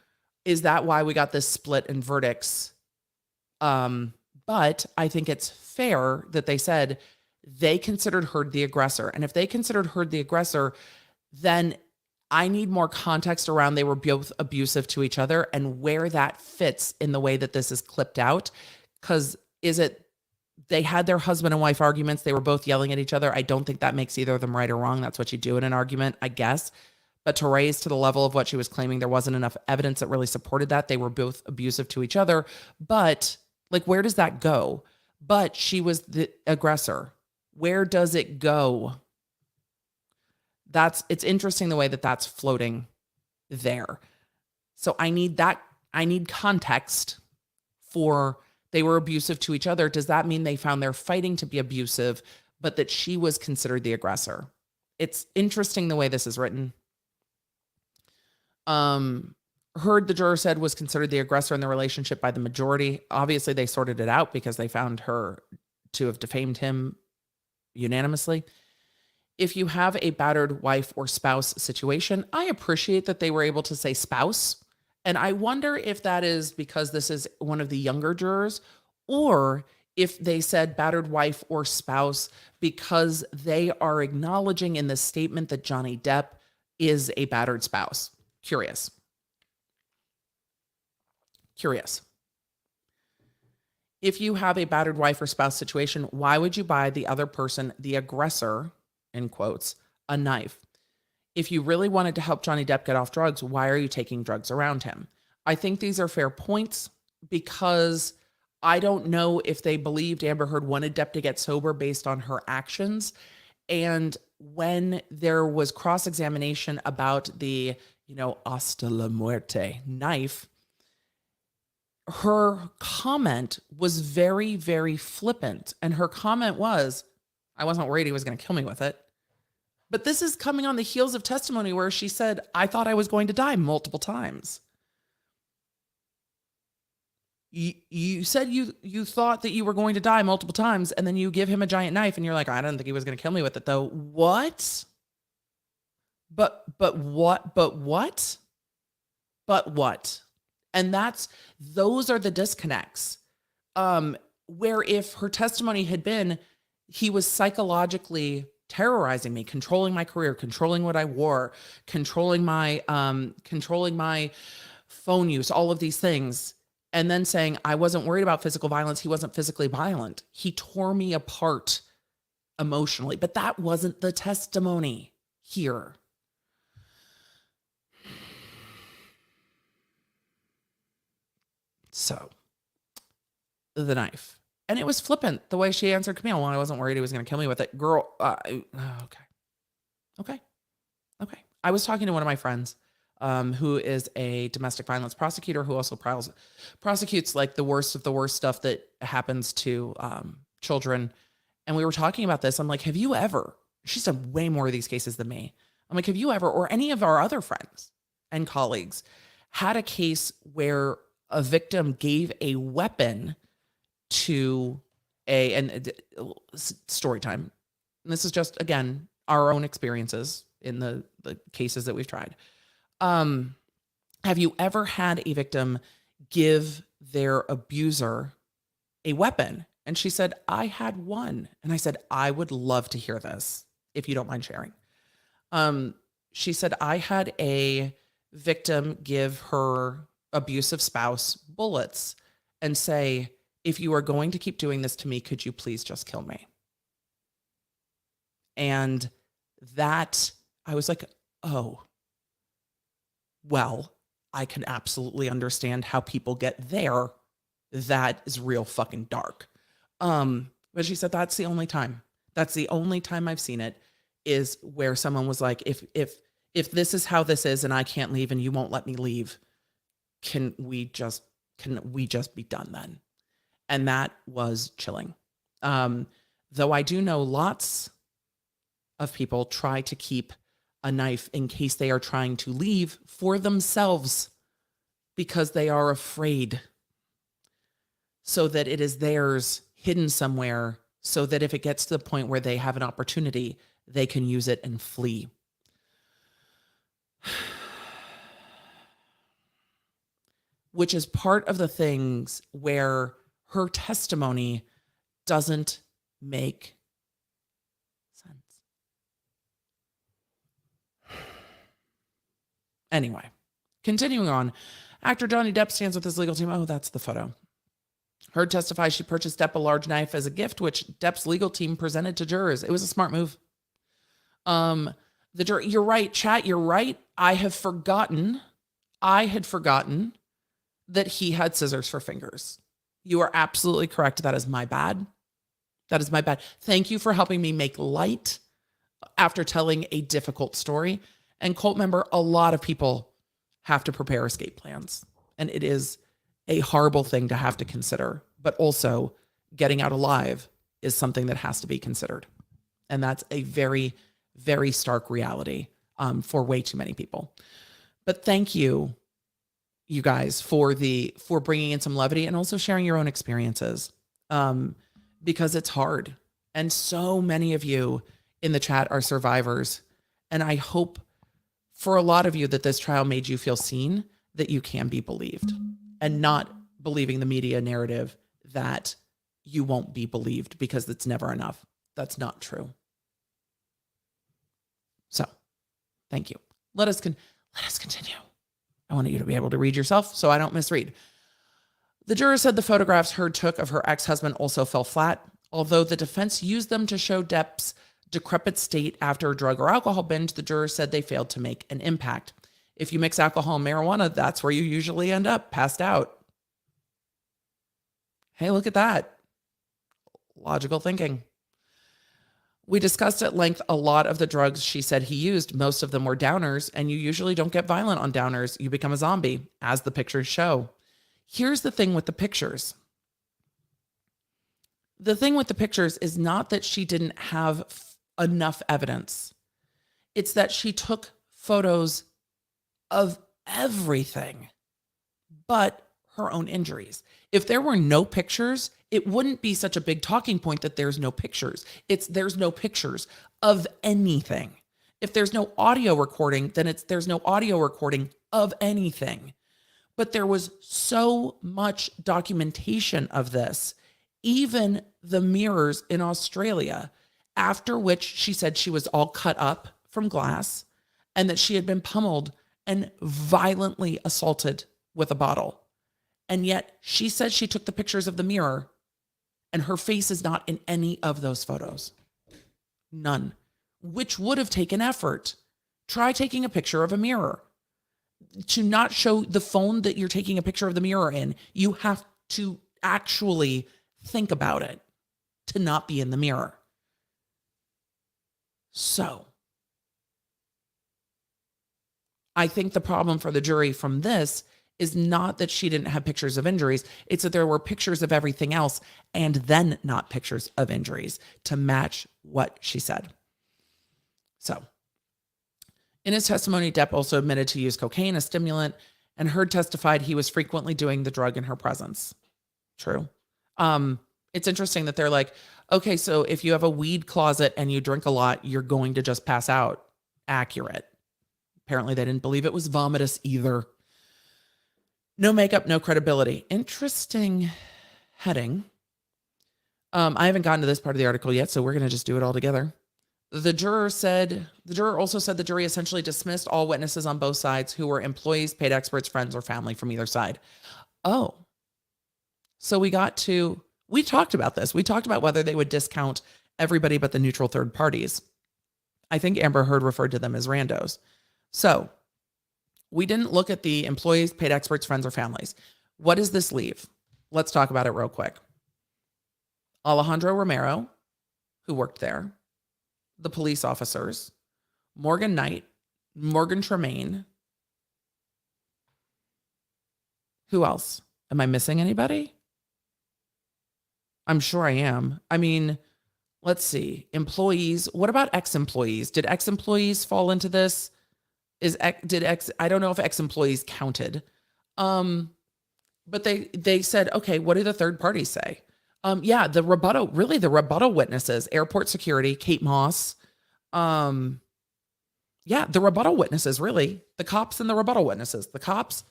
is that why we got this split in verdicts? But I think it's fair that they said they considered Heard the aggressor. And if they considered Heard the aggressor, then I need more context around they were both abusive to each other and where that fits in the way that this is clipped out. Because is it they had their husband and wife arguments, they were both yelling at each other? I don't think that makes either of them right or wrong. That's what you do in an argument, I guess. But to raise to the level of what she was claiming, there wasn't enough evidence that really supported that. They were both abusive to each other. But, like, where does that go? But she was the aggressor. Where does it go? It's interesting the way that that's floating there. So I need context for they were abusive to each other. Does that mean they found their fighting to be abusive, but that she was considered the aggressor? It's interesting the way this is written. Heard, the juror said, was considered the aggressor in the relationship by the majority. Obviously, they sorted it out because they found her to have defamed him unanimously. If you have a battered wife or spouse situation, I appreciate that they were able to say spouse. And I wonder if that is because this is one of the younger jurors, or if they said battered wife or spouse because they are acknowledging in the statement that Johnny Depp is a battered spouse. Curious. If you have a battered wife or spouse situation, why would you buy the other person, the aggressor, in quotes, a knife? If you really wanted to help Johnny Depp get off drugs, why are you taking drugs around him? I think these are fair points because I don't know if they believed Amber Heard wanted Depp to get sober based on her actions. And when there was cross-examination about the, hasta la muerte knife, her comment was very, very flippant. And her comment was, I wasn't worried he was going to kill me with it. But this is coming on the heels of testimony where she said, I thought I was going to die multiple times. You said you thought that you were going to die multiple times, and then you give him a giant knife, and you're like, I didn't think he was going to kill me with it, though. What? But what? And those are the disconnects. Where if her testimony had been, he was psychologically terrorizing me, controlling my career, controlling what I wore, controlling my phone use, all of these things. And then saying, I wasn't worried about physical violence. He wasn't physically violent. He tore me apart emotionally. But that wasn't the testimony here. So, the knife. And it was flippant the way she answered Camille. Well, I wasn't worried he was going to kill me with it. Girl, okay. I was talking to one of my friends who is a domestic violence prosecutor who also prosecutes like the worst of the worst stuff that happens to children. And we were talking about this. I'm like, have you ever, she's done way more of these cases than me. I'm like, have you ever, or any of our other friends and colleagues, had a case where a victim gave a weapon to story time. And this is just, again, our own experiences in the cases that we've tried. Have you ever had a victim give their abuser a weapon? And she said, I had one. And I said, I would love to hear this if you don't mind sharing. She said, I had a victim give her abusive spouse bullets and say, if you are going to keep doing this to me, could you please just kill me? And that, I was like, oh, well, I can absolutely understand how people get there. That is real fucking dark. But she said, that's the only time. That's the only time I've seen it, is where someone was like, if this is how this is and I can't leave and you won't let me leave, can we just be done then? And that was chilling. Though I do know lots of people try to keep a knife in case they are trying to leave for themselves because they are afraid, so that it is theirs hidden somewhere, so that if it gets to the point where they have an opportunity, they can use it and flee. Which is part of the things where her testimony doesn't make sense. Anyway, continuing on, actor Johnny Depp stands with his legal team. Oh, that's the photo. Heard testifies she purchased Depp a large knife as a gift, which Depp's legal team presented to jurors. It was a smart move. The jury, you're right, chat, you're right. I had forgotten that he had scissors for fingers. You are absolutely correct. That is my bad. That is my bad. Thank you for helping me make light after telling a difficult story. And cult member, a lot of people have to prepare escape plans. And it is a horrible thing to have to consider. But also, getting out alive is something that has to be considered. And that's a very, very stark reality for way too many people. But thank you, you guys, for bringing in some levity and also sharing your own experiences, because it's hard. And so many of you in the chat are survivors. And I hope for a lot of you that this trial made you feel seen, that you can be believed, and not believing the media narrative that you won't be believed because it's never enough. That's not true. So, thank you. Let us continue. I want you to be able to read yourself so I don't misread. The juror said the photographs Heard took of her ex-husband also fell flat, although the defense used them to show Depp's decrepit state after a drug or alcohol binge. The juror said they failed to make an impact. If you mix alcohol and marijuana, that's where you usually end up, passed out. Hey, look at that. Logical thinking. We discussed at length a lot of the drugs she said he used. Most of them were downers, and you usually don't get violent on downers. You become a zombie, as the pictures show. Here's the thing with the pictures. The thing with the pictures is not that she didn't have enough evidence. It's that she took photos of everything but her own injuries. If there were no pictures, it wouldn't be such a big talking point that there's no pictures. There's no pictures of anything. If there's no audio recording, then there's no audio recording of anything. But there was so much documentation of this, even the mirrors in Australia, after which she said she was all cut up from glass and that she had been pummeled and violently assaulted with a bottle. And yet she said she took the pictures of the mirror and her face is not in any of those photos. None. Which would have taken effort. Try taking a picture of a mirror. To not show the phone that you're taking a picture of the mirror in, you have to actually think about it to not be in the mirror. So, I think the problem for the jury from this is not that she didn't have pictures of injuries. It's that there were pictures of everything else and then not pictures of injuries to match what she said. So, in his testimony, Depp also admitted to use cocaine, a stimulant, and Heard testified he was frequently doing the drug in her presence. True. It's interesting that they're like, okay, so if you have a weed closet and you drink a lot, you're going to just pass out. Accurate. Apparently they didn't believe it was vomitous either. No makeup, no credibility. Interesting heading. I haven't gotten to this part of the article yet, so we're going to just do it all together. The juror also said the jury essentially dismissed all witnesses on both sides who were employees, paid experts, friends, or family from either side. Oh, so we talked about this. We talked about whether they would discount everybody but the neutral third parties. I think Amber Heard referred to them as randos. So we didn't look at the employees, paid experts, friends, or families. What does this leave? Let's talk about it real quick. Alejandro Romero, who worked there, the police officers, Morgan Knight, Morgan Tremaine. Who else? Am I missing anybody? I'm sure I am. I mean, let's see. Employees. What about ex-employees? Did ex-employees fall into this? I don't know if ex-employees counted. But they said, okay, what do the third parties say? The rebuttal witnesses, airport security, Kate Moss. The rebuttal witnesses, really. The cops and the rebuttal witnesses. The cops,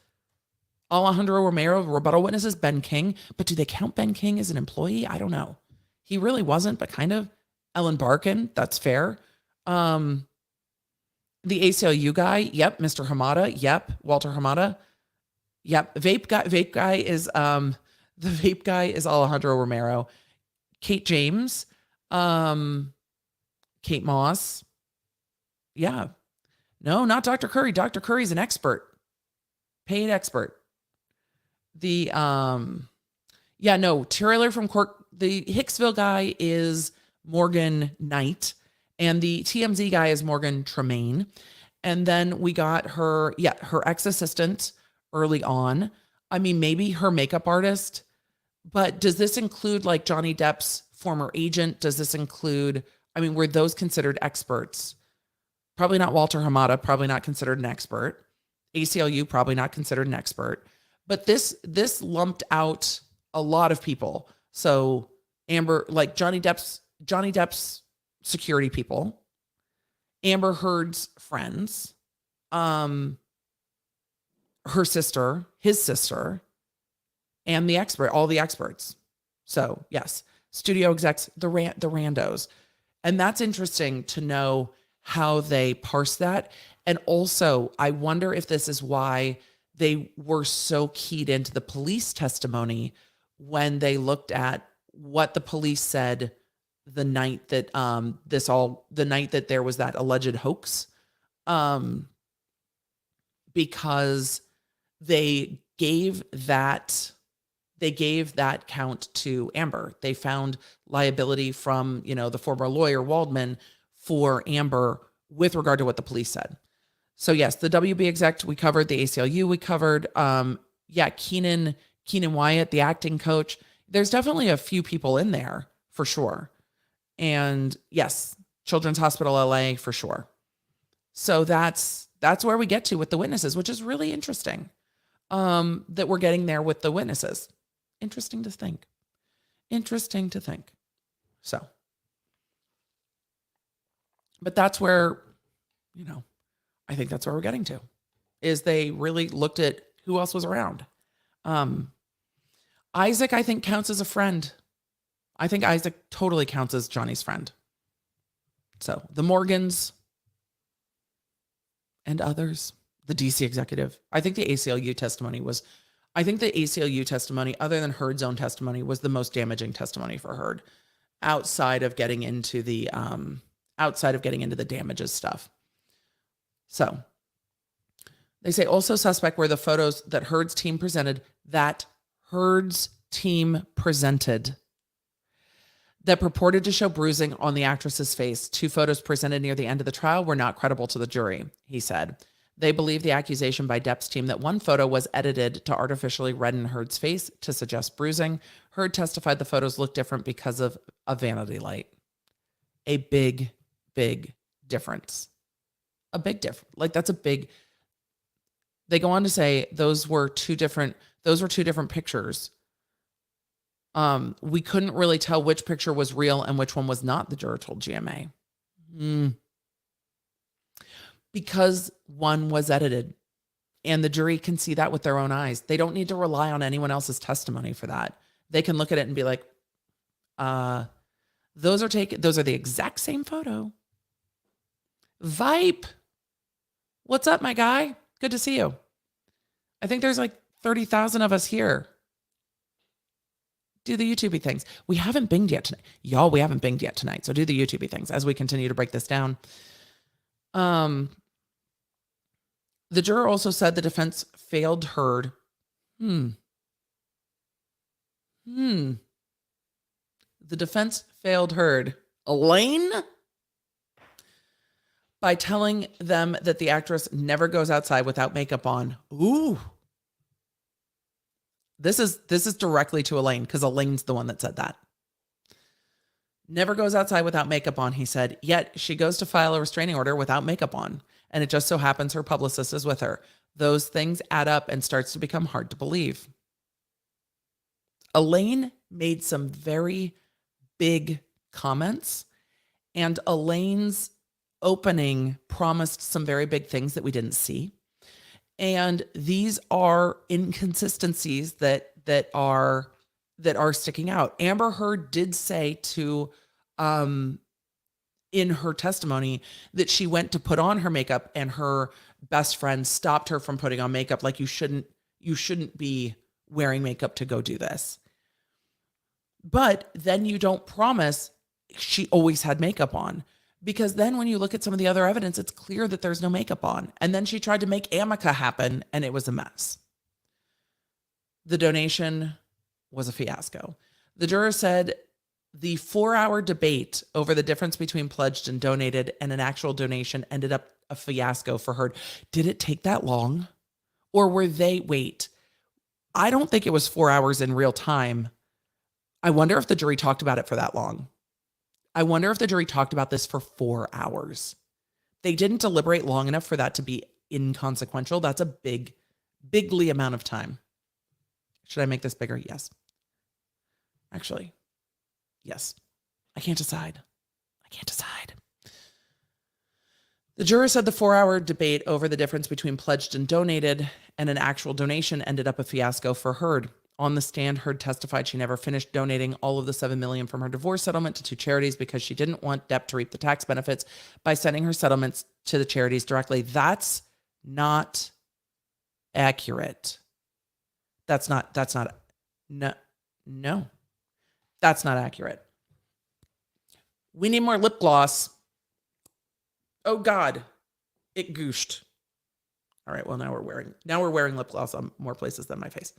Alejandro Romero, rebuttal witnesses, Ben King. But do they count Ben King as an employee? I don't know. He really wasn't, but kind of. Ellen Barkin, that's fair. The ACLU guy, yep. Mr. Hamada, yep. Walter Hamada, yep. Vape guy is the vape guy is Alejandro Romero. Kate James, Kate Moss. Yeah. No, not Dr. Curry. Dr. Curry's an expert. Paid expert. Trailer from Cork. The Hicksville guy is Morgan Knight, and the TMZ guy is Morgan Tremaine. And then we got her ex-assistant early on. I mean, maybe her makeup artist, but does this include like Johnny Depp's former agent? Does this include, were those considered experts? Probably not Walter Hamada, probably not considered an expert. ACLU, probably not considered an expert. But this lumped out a lot of people. So Amber, like Johnny Depp's security people, Amber Heard's friends, her sister, his sister, and the expert, all the experts. So yes, studio execs, the randos. And that's interesting to know how they parse that. And also, I wonder if this is why they were so keyed into the police testimony when they looked at what the police said the night that there was that alleged hoax, because they gave that count to Amber. They found liability from, the former lawyer Waldman for Amber with regard to what the police said. So yes, the WB exec we covered, the ACLU we covered. Keenan Wyatt, the acting coach. There's definitely a few people in there for sure. And yes, Children's Hospital LA for sure. So that's where we get to with the witnesses, which is really interesting. That we're getting there with the witnesses. Interesting to think. So, but that's where, I think that's where we're getting to, is they really looked at who else was around. Isaac, I think, counts as a friend. I think Isaac totally counts as Johnny's friend. So the Morgans and others, the DC executive. I think the ACLU testimony, other than Heard's own testimony, was the most damaging testimony for Heard, outside of getting into the damages stuff. So they say also suspect were the photos that Heard's team presented that purported to show bruising on the actress's face. 2 photos presented near the end of the trial were not credible to the jury, he said. They believe the accusation by Depp's team that one photo was edited to artificially redden Heard's face to suggest bruising. Heard testified the photos looked different because of a vanity light. A big, big difference. A big difference. Like, that's a big... They go on to say those were two different pictures. We couldn't really tell which picture was real and which one was not, the juror told GMA. Because one was edited, and the jury can see that with their own eyes. They don't need to rely on anyone else's testimony for that. They can look at it and be like, Those are the exact same photo. Vipe. What's up, my guy? Good to see you. I think there's like 30,000 of us here. Do the YouTubey things. We haven't binged yet tonight. Y'all, we haven't binged yet tonight. So do the YouTubey things as we continue to break this down. The juror also said the defense failed Heard. The defense failed Heard. Elaine? By telling them that the actress never goes outside without makeup on. Ooh. This is directly to Elaine, because Elaine's the one that said that. Never goes outside without makeup on, he said. Yet she goes to file a restraining order without makeup on. And it just so happens her publicist is with her. Those things add up and starts to become hard to believe. Elaine made some very big comments. And Elaine's opening promised some very big things that we didn't see. And these are inconsistencies that are sticking out. Amber Heard did say to, in her testimony, that she went to put on her makeup and her best friend stopped her from putting on makeup. Like, you shouldn't be wearing makeup to go do this. But then you don't promise she always had makeup on. Because then when you look at some of the other evidence, it's clear that there's no makeup on. And then she tried to make Amica happen, and it was a mess. The donation was a fiasco. The juror said the 4-hour debate over the difference between pledged and donated and an actual donation ended up a fiasco for Heard. Did it take that long? Or wait, I don't think it was 4 hours in real time. I wonder if the jury talked about it for that long. I wonder if the jury talked about this for 4 hours. They didn't deliberate long enough for that to be inconsequential. That's a bigly amount of time. Should I make this bigger? Yes. Actually, yes. I can't decide. The juror said the 4-hour debate over the difference between pledged and donated and an actual donation ended up a fiasco for Heard. On the stand, Heard testified she never finished donating all of the $7 million from her divorce settlement to 2 charities because she didn't want Depp to reap the tax benefits by sending her settlements to the charities directly. That's not accurate. That's not accurate. We need more lip gloss. Oh God, it gooshed. All right, well, now we're wearing lip gloss on more places than my face.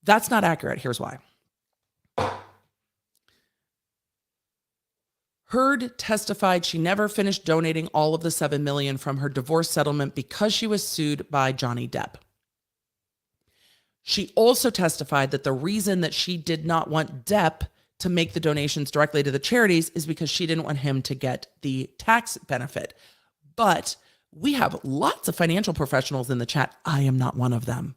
That's not accurate. Here's why. Heard testified she never finished donating all of the $7 million from her divorce settlement because she was sued by Johnny Depp. She also testified that the reason that she did not want Depp to make the donations directly to the charities is because she didn't want him to get the tax benefit. But we have lots of financial professionals in the chat. I am not one of them.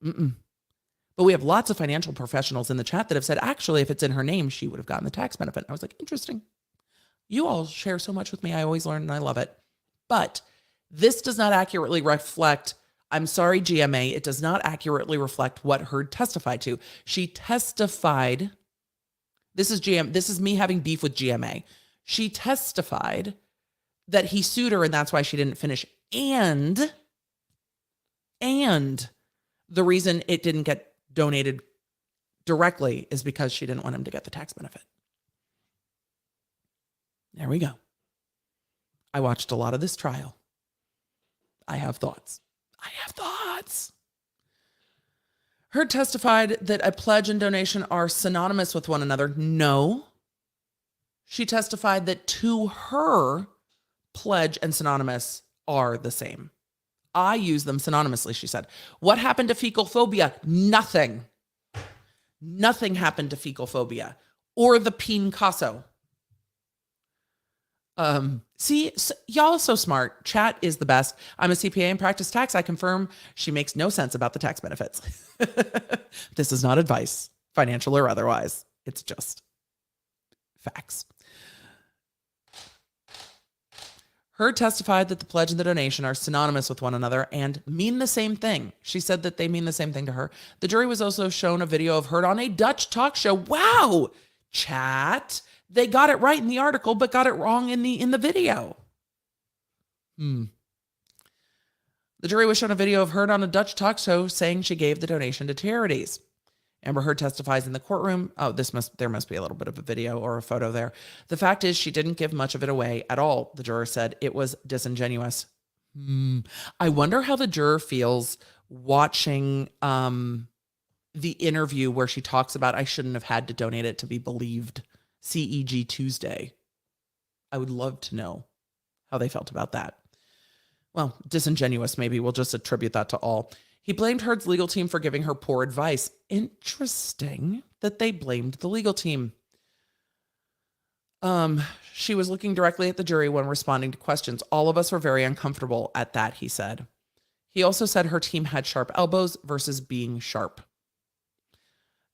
But we have lots of financial professionals in the chat that have said, actually, if it's in her name, she would have gotten the tax benefit. And I was like, interesting. You all share so much with me. I always learn and I love it. But this does not accurately reflect, I'm sorry, GMA, it does not accurately reflect what Heard testified to. She testified, this is me having beef with GMA. She testified that he sued her and that's why she didn't finish. And the reason it didn't get donated directly is because she didn't want him to get the tax benefit. There we go. I watched a lot of this trial. I have thoughts. Heard testified that a pledge and donation are synonymous with one another. No. She testified that to her, pledge and synonymous are the same. I use them synonymously, she said. What happened to fecal phobia? Nothing. Nothing happened to fecal phobia or the Picasso. See, y'all are so smart. Chat is the best. I'm a CPA and practice tax. I confirm she makes no sense about the tax benefits. This is not advice, financial or otherwise. It's just facts. Heard testified that the pledge and the donation are synonymous with one another and mean the same thing. She said that they mean the same thing to her. The jury was also shown a video of Heard on a Dutch talk show. Wow, chat. They got it right in the article, but got it wrong in the video. The jury was shown a video of Heard on a Dutch talk show saying she gave the donation to charities. Amber Heard testifies in the courtroom. Oh, there must be a little bit of a video or a photo there. The fact is she didn't give much of it away at all. The juror said it was disingenuous. I wonder how the juror feels watching the interview where she talks about I shouldn't have had to donate it to be believed. CEG Tuesday. I would love to know how they felt about that. Well, disingenuous, maybe. We'll just attribute that to all. He blamed Heard's legal team for giving her poor advice. Interesting that they blamed the legal team. She was looking directly at the jury when responding to questions. All of us were very uncomfortable at that, he said. He also said her team had sharp elbows versus being sharp.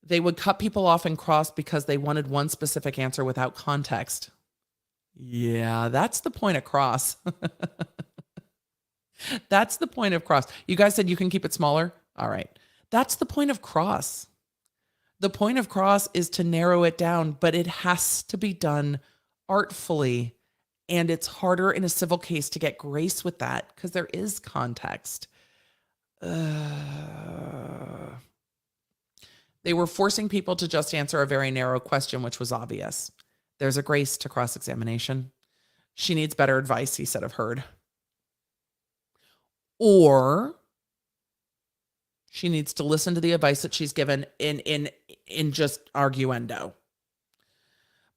They would cut people off and cross because they wanted one specific answer without context. Yeah, that's the point of cross. That's the point of cross. You guys said you can keep it smaller? All right. That's the point of cross. The point of cross is to narrow it down, but it has to be done artfully. And it's harder in a civil case to get grace with that because there is context. They were forcing people to just answer a very narrow question, which was obvious. There's a grace to cross-examination. She needs better advice, he said of Heard. Or she needs to listen to the advice that she's given in just arguendo.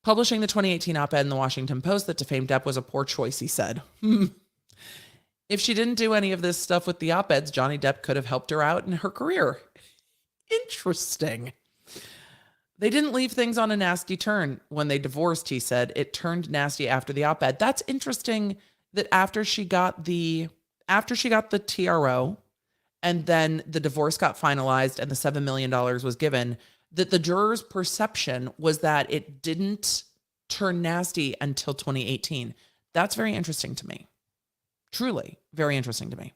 Publishing the 2018 op-ed in the Washington Post that defamed Depp was a poor choice, he said. If she didn't do any of this stuff with the op-eds, Johnny Depp could have helped her out in her career. Interesting. They didn't leave things on a nasty turn when they divorced, he said. It turned nasty after the op-ed. That's interesting that after she got the TRO and then the divorce got finalized and the $7 million was given, that the juror's perception was that it didn't turn nasty until 2018. That's very interesting to me. Truly very interesting to me.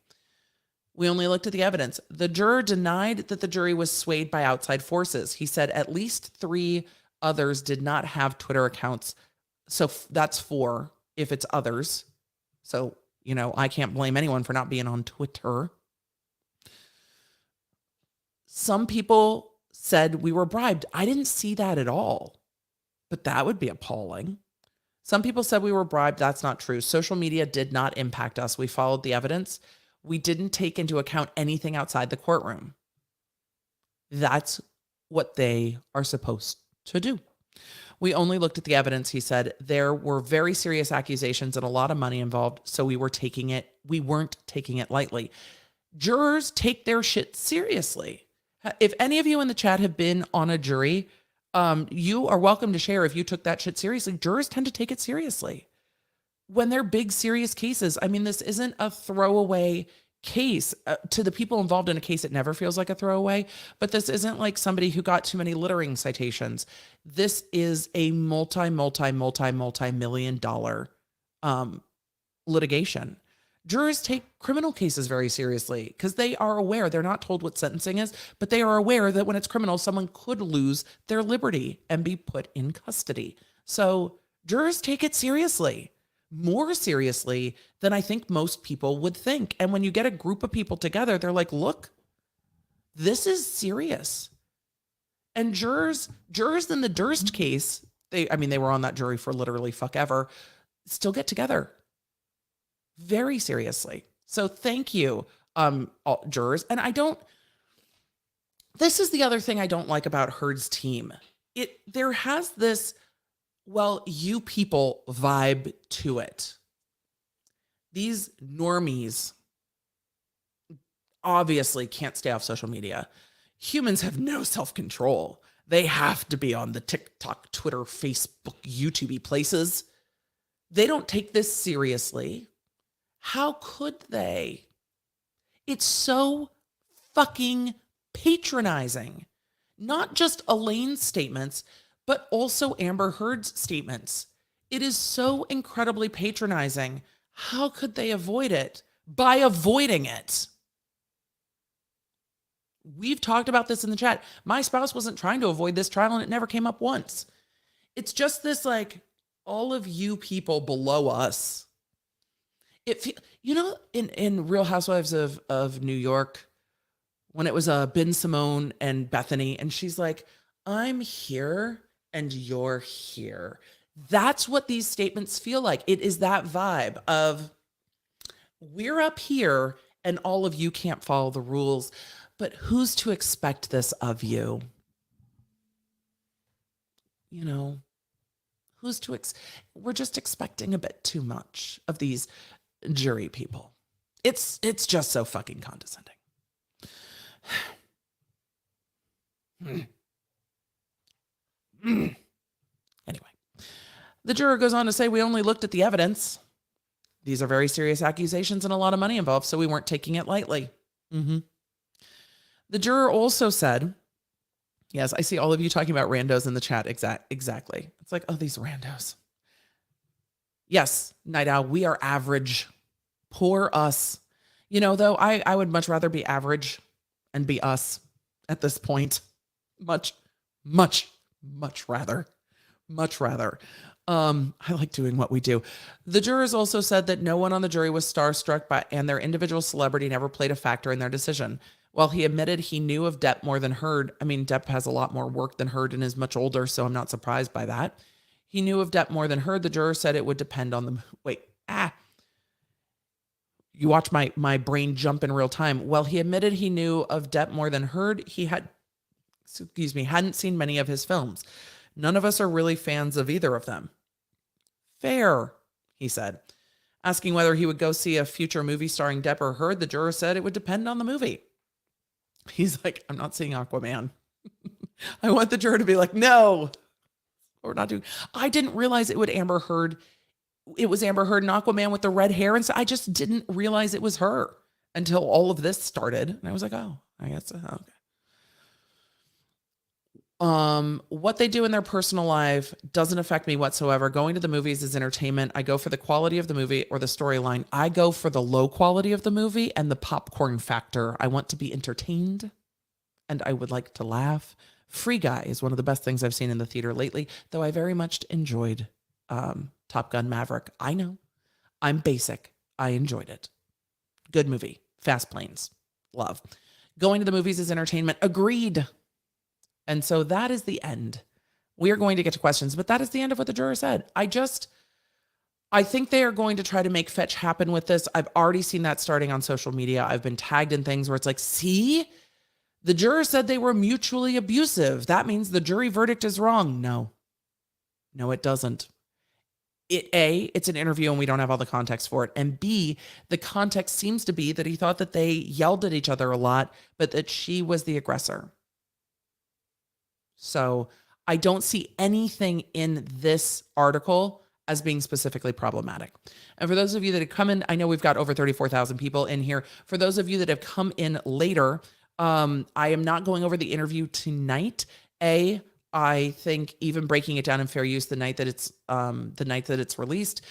We only looked at the evidence. The juror denied that the jury was swayed by outside forces. He said at least 3 others did not have Twitter accounts. So that's 4 if it's others. So, I can't blame anyone for not being on Twitter. Some people said we were bribed. I didn't see that at all, but that would be appalling. Some people said we were bribed. That's not true. Social media did not impact us. We followed the evidence. We didn't take into account anything outside the courtroom. That's what they are supposed to do. We only looked at the evidence, he said. There were very serious accusations and a lot of money involved, so we weren't taking it lightly. Jurors take their shit seriously. If any of you in the chat have been on a jury, you are welcome to share if you took that shit seriously. Jurors tend to take it seriously. When they're big, serious cases, this isn't a throwaway case. To the people involved in a case, it never feels like a throwaway, but this isn't like somebody who got too many littering citations. This is a multi-million dollar litigation. Jurors take criminal cases very seriously because they are aware, they're not told what sentencing is, but they are aware that when it's criminal, someone could lose their liberty and be put in custody. So jurors take it seriously. More seriously than I think most people would think. And when you get a group of people together, they're like, look, this is serious. And jurors in the Durst case, they were on that jury for literally fuck ever, still get together very seriously. So thank you, all jurors. And this is the other thing I don't like about Heard's team. There has this, well, you people vibe to it. These normies obviously can't stay off social media. Humans have no self-control. They have to be on the TikTok, Twitter, Facebook, YouTube places. They don't take this seriously. How could they? It's so fucking patronizing. Not just Elaine's statements, but also Amber Heard's statements. It is so incredibly patronizing How could they avoid it? By avoiding it. We've talked about this in the chat. My spouse wasn't trying to avoid this trial and it never came up once. It's just this, like, all of you people below us. In Real Housewives of New York, when it was Ben Simone and Bethany, and she's like, I'm here and you're here. That's what these statements feel like. It is that vibe of, we're up here and all of you can't follow the rules, but who's to expect this of you? You know, we're just expecting a bit too much of these jury people. It's just so fucking condescending. Anyway, the juror goes on to say, we only looked at the evidence. These are very serious accusations and a lot of money involved, so we weren't taking it lightly. The juror also said, yes, I see all of you talking about randos in the chat. Exactly. It's like, oh, these randos. Yes, Night Owl, we are average. Poor us. You know, though, I would much rather be average and be us at this point. Much rather. I like doing what we do. The jurors also said that no one on the jury was starstruck by, and their individual celebrity never played a factor in their decision. While he admitted he knew of Depp more than Heard, I mean, Depp has a lot more work than Heard and is much older, so I'm not surprised by that. He knew of Depp more than Heard. The juror said it would depend on the... You watch my brain jump in real time. While he admitted he knew of Depp more than Heard, he hadn't seen many of his films. None of us are really fans of either of them. Fair, he said. Asking whether he would go see a future movie starring Depp or Heard, the juror said it would depend on the movie. He's like, I'm not seeing Aquaman. I want the juror to be like, no, we're not doing. I didn't realize it was Amber Heard and Aquaman with the red hair. And so I just didn't realize it was her until all of this started. And I was like, oh, I guess, okay. What they do in their personal life doesn't affect me whatsoever. Going to the movies is entertainment. I go for the quality of the movie or the storyline. I go for the low quality of the movie and the popcorn factor. I want to be entertained and I would like to laugh. Free Guy is one of the best things I've seen in the theater lately, though I very much enjoyed Top Gun Maverick. I know. I'm basic. I enjoyed it. Good movie. Fast planes. Love. Going to the movies is entertainment. Agreed. And so that is the end. We are going to get to questions, but that is the end of what the juror said. I think they are going to try to make fetch happen with this. I've already seen that starting on social media. I've been tagged in things where it's like, see, the juror said they were mutually abusive. That means the jury verdict is wrong. No, it doesn't. It's an interview and we don't have all the context for it. And B, the context seems to be that he thought that they yelled at each other a lot, but that she was the aggressor. So I don't see anything in this article as being specifically problematic. And for those of you that have come in, I know we've got over 34,000 people in here. For those of you that have come in later, I am not going over the interview tonight. I think even breaking it down in fair use the night that it's released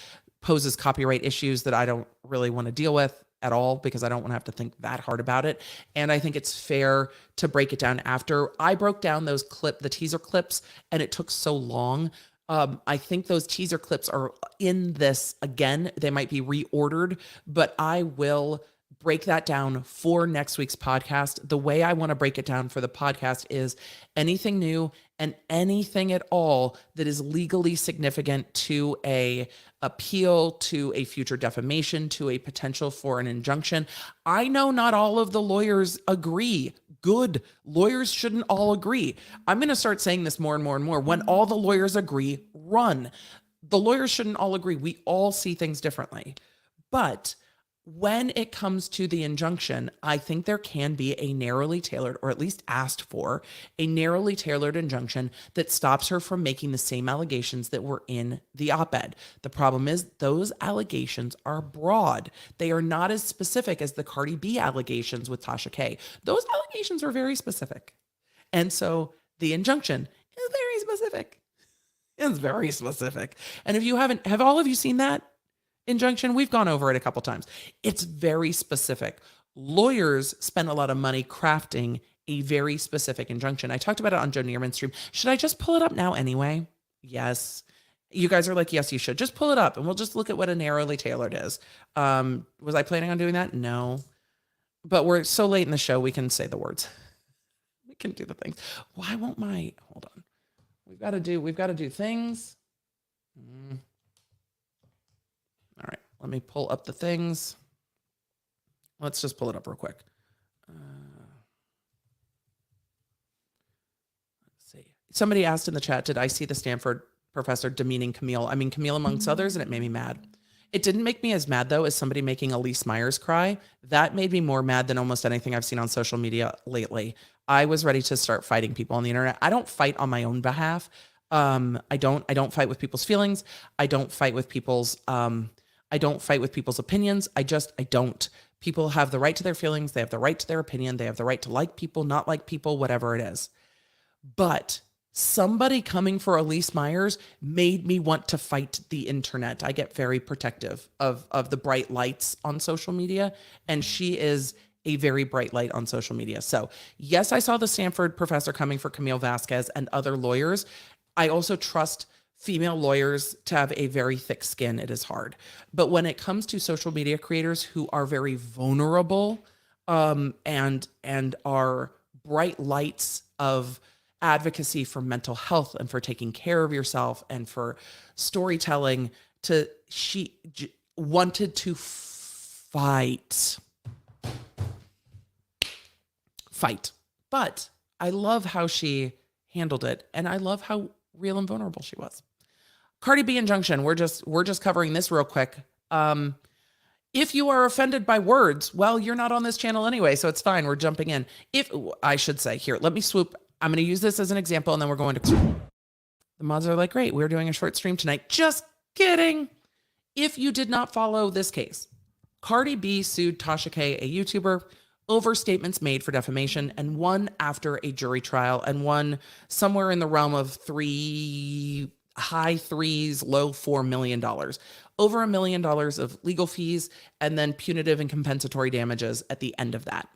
poses copyright issues that I don't really want to deal with at all, because I don't want to have to think that hard about it. And I think it's fair to break it down after. I broke down the teaser clips, and it took so long. I think those teaser clips are in this again. They might be reordered, but I will break that down for next week's podcast. The way I want to break it down for the podcast is anything new and anything at all that is legally significant to a appeal, to a future defamation, to a potential for an injunction. I know not all of the lawyers agree. Good. Lawyers shouldn't all agree. I'm going to start saying this more and more and more. When all the lawyers agree, run. The lawyers shouldn't all agree. We all see things differently. But when it comes to the injunction, I think there can be a narrowly tailored, or at least asked for, a narrowly tailored injunction that stops her from making the same allegations that were in the op-ed. The problem is those allegations are broad. They are not as specific as the Cardi B allegations with Tasha K. Those allegations are very specific. And so the injunction is very specific. It's very specific. And if you have all of you seen that? injunction. We've gone over it a couple times. It's very specific. Lawyers spend a lot of money crafting a very specific injunction. I talked about it on Joe Neerman's stream. Should I just pull it up now anyway? Yes. You guys are like, yes, you should. Just pull it up and we'll just look at what a narrowly tailored is. Was I planning on doing that? No. But we're so late in the show, we can say the words. We can do the things. Why won't hold on. We've got to do things. All right, let me pull up the things. Let's just pull it up real quick. Let's see. Somebody asked in the chat, did I see the Stanford professor demeaning Camille? I mean, Camille amongst others, and it made me mad. It didn't make me as mad, though, as somebody making Elise Myers cry. That made me more mad than almost anything I've seen on social media lately. I was ready to start fighting people on the internet. I don't fight on my own behalf. I don't fight with people's feelings. I don't fight with people's opinions. I don't. People have the right to their feelings. They have the right to their opinion. They have the right to like people, not like people, whatever it is. But somebody coming for Elise Myers made me want to fight the internet. I get very protective of the bright lights on social media, and she is a very bright light on social media. So yes, I saw the Stanford professor coming for Camille Vasquez and other lawyers. I also trust female lawyers to have a very thick skin. It is hard. But when it comes to social media creators who are very vulnerable and are bright lights of advocacy for mental health and for taking care of yourself and for storytelling, she wanted to fight. But I love how she handled it, and I love how real and vulnerable she was. Cardi B injunction. We're just covering this real quick. If you are offended by words, well, you're not on this channel anyway, so it's fine. We're jumping in. I should say here, let me swoop. I'm going to use this as an example, and then we're going to. The mods are like, great, we're doing a short stream tonight. Just kidding. If you did not follow this case, Cardi B sued Tasha K, a YouTuber, over statements made for defamation, and won after a jury trial, and won somewhere in the realm of high threes, low $4 million. Over $1 million of legal fees, and then punitive and compensatory damages at the end of that.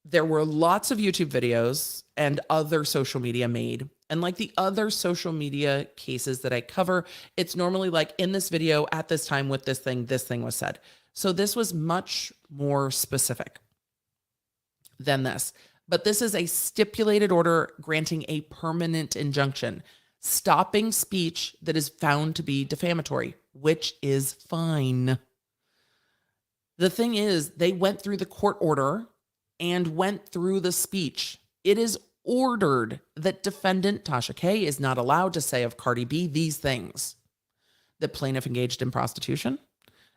There were lots of YouTube videos and other social media made. And like the other social media cases that I cover, it's normally like in this video at this time with this thing was said. So this was much more specific than this. But this is a stipulated order granting a permanent injunction, stopping speech that is found to be defamatory, which is fine. The thing is, they went through the court order and went through the speech. It is ordered that defendant Tasha K is not allowed to say of Cardi B these things. The plaintiff engaged in prostitution.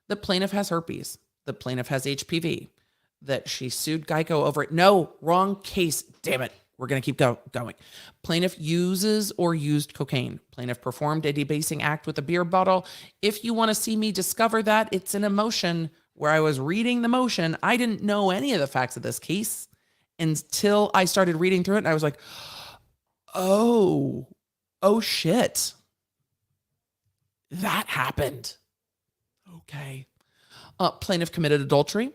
The plaintiff has herpes. The plaintiff has HPV. That she sued Geico over it. No, wrong case. Damn it. We're going to keep going. Plaintiff uses or used cocaine. Plaintiff performed a debasing act with a beer bottle. If you want to see me discover that, it's an emotion where I was reading the motion. I didn't know any of the facts of this case until I started reading through it. And I was like, oh shit. That happened. Okay. Plaintiff committed adultery.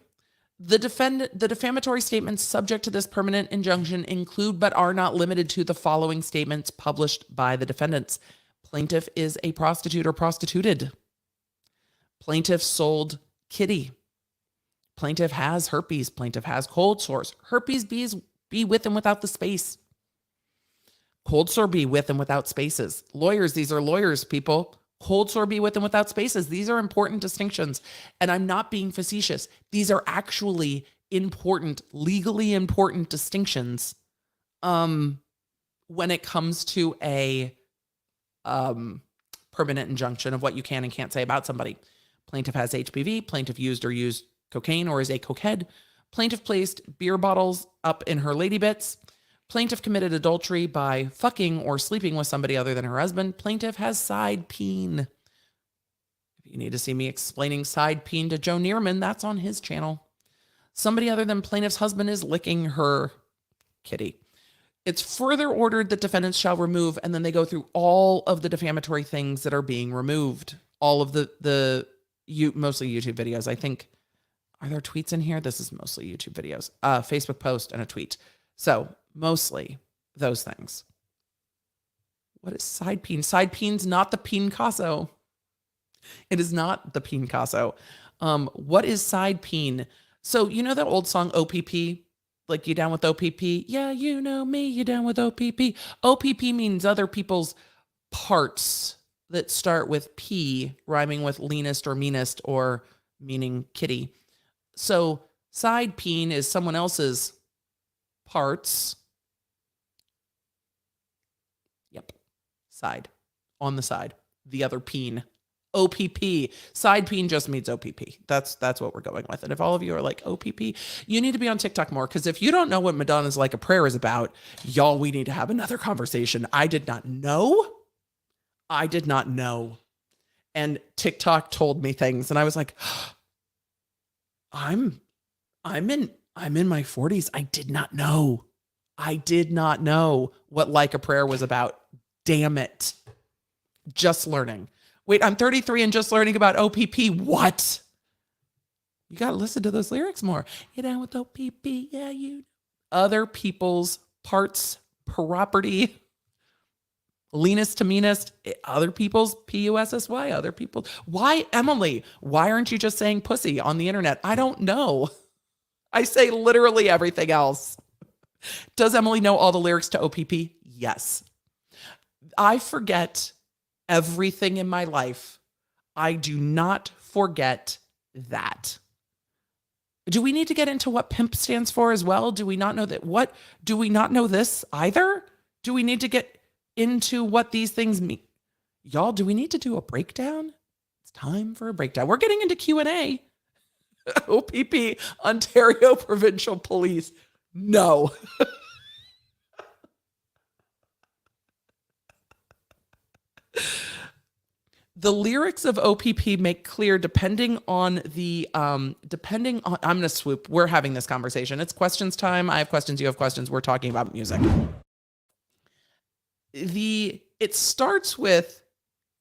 The defamatory statements subject to this permanent injunction include but are not limited to the following statements published by the defendants. Plaintiff is a prostitute or prostituted. Plaintiff sold kitty. Plaintiff has herpes. Plaintiff has cold sores. Herpes be with and without the space. Cold sore be with and without spaces. Lawyers, these are lawyers, people. Cold sore be with and without spaces. These are important distinctions. And I'm not being facetious. These are actually important, legally important distinctions when it comes to a permanent injunction of what you can and can't say about somebody. Plaintiff has HPV. Plaintiff used cocaine or is a cokehead. Plaintiff placed beer bottles up in her lady bits. Plaintiff committed adultery by fucking or sleeping with somebody other than her husband. Plaintiff has side peen. If you need to see me explaining side peen to Joe Neerman, that's on his channel. Somebody other than plaintiff's husband is licking her kitty. It's further ordered that defendants shall remove, and then they go through all of the defamatory things that are being removed. All of mostly YouTube videos. I think, are there tweets in here? This is mostly YouTube videos. Facebook post and a tweet. So mostly those things. What is side peen? Side peen's not the peen caso. It is not the peen caso. What is side peen? So you know that old song OPP? Like, you down with OPP? Yeah, you know me, you down with OPP. OPP means other people's parts that start with P, rhyming with leanest or meanest, or meaning kitty. So side peen is someone else's parts. Yep. Side. On the side. The other peen. OPP. Side peen just means OPP. That's what we're going with. And if all of you are like OPP, you need to be on TikTok more, because if you don't know what Madonna's Like a Prayer is about, y'all, we need to have another conversation. I did not know. And TikTok told me things, and I was like, I'm in my 40s. I did not know what Like a Prayer was about. Damn it. Just learning. Wait, I'm 33 and just learning about OPP. What? You got to listen to those lyrics more. You down with OPP? Yeah, you. Other people's parts, property, leanest to meanest, other people's PUSSY, other people. Why, Emily? Why aren't you just saying pussy on the internet? I don't know. I say literally everything else. Does Emily know all the lyrics to OPP? Yes. I forget everything in my life. I do not forget that. Do we need to get into what pimp stands for as well? Do we not know that? What? Do we not know this either? Do we need to get into what these things mean? Y'all, do we need to do a breakdown? It's time for a breakdown. We're getting into Q&A. OPP, Ontario Provincial Police. No. The lyrics of OPP make clear, depending on, I'm going to swoop. We're having this conversation. It's questions time. I have questions. You have questions. We're talking about music. It starts with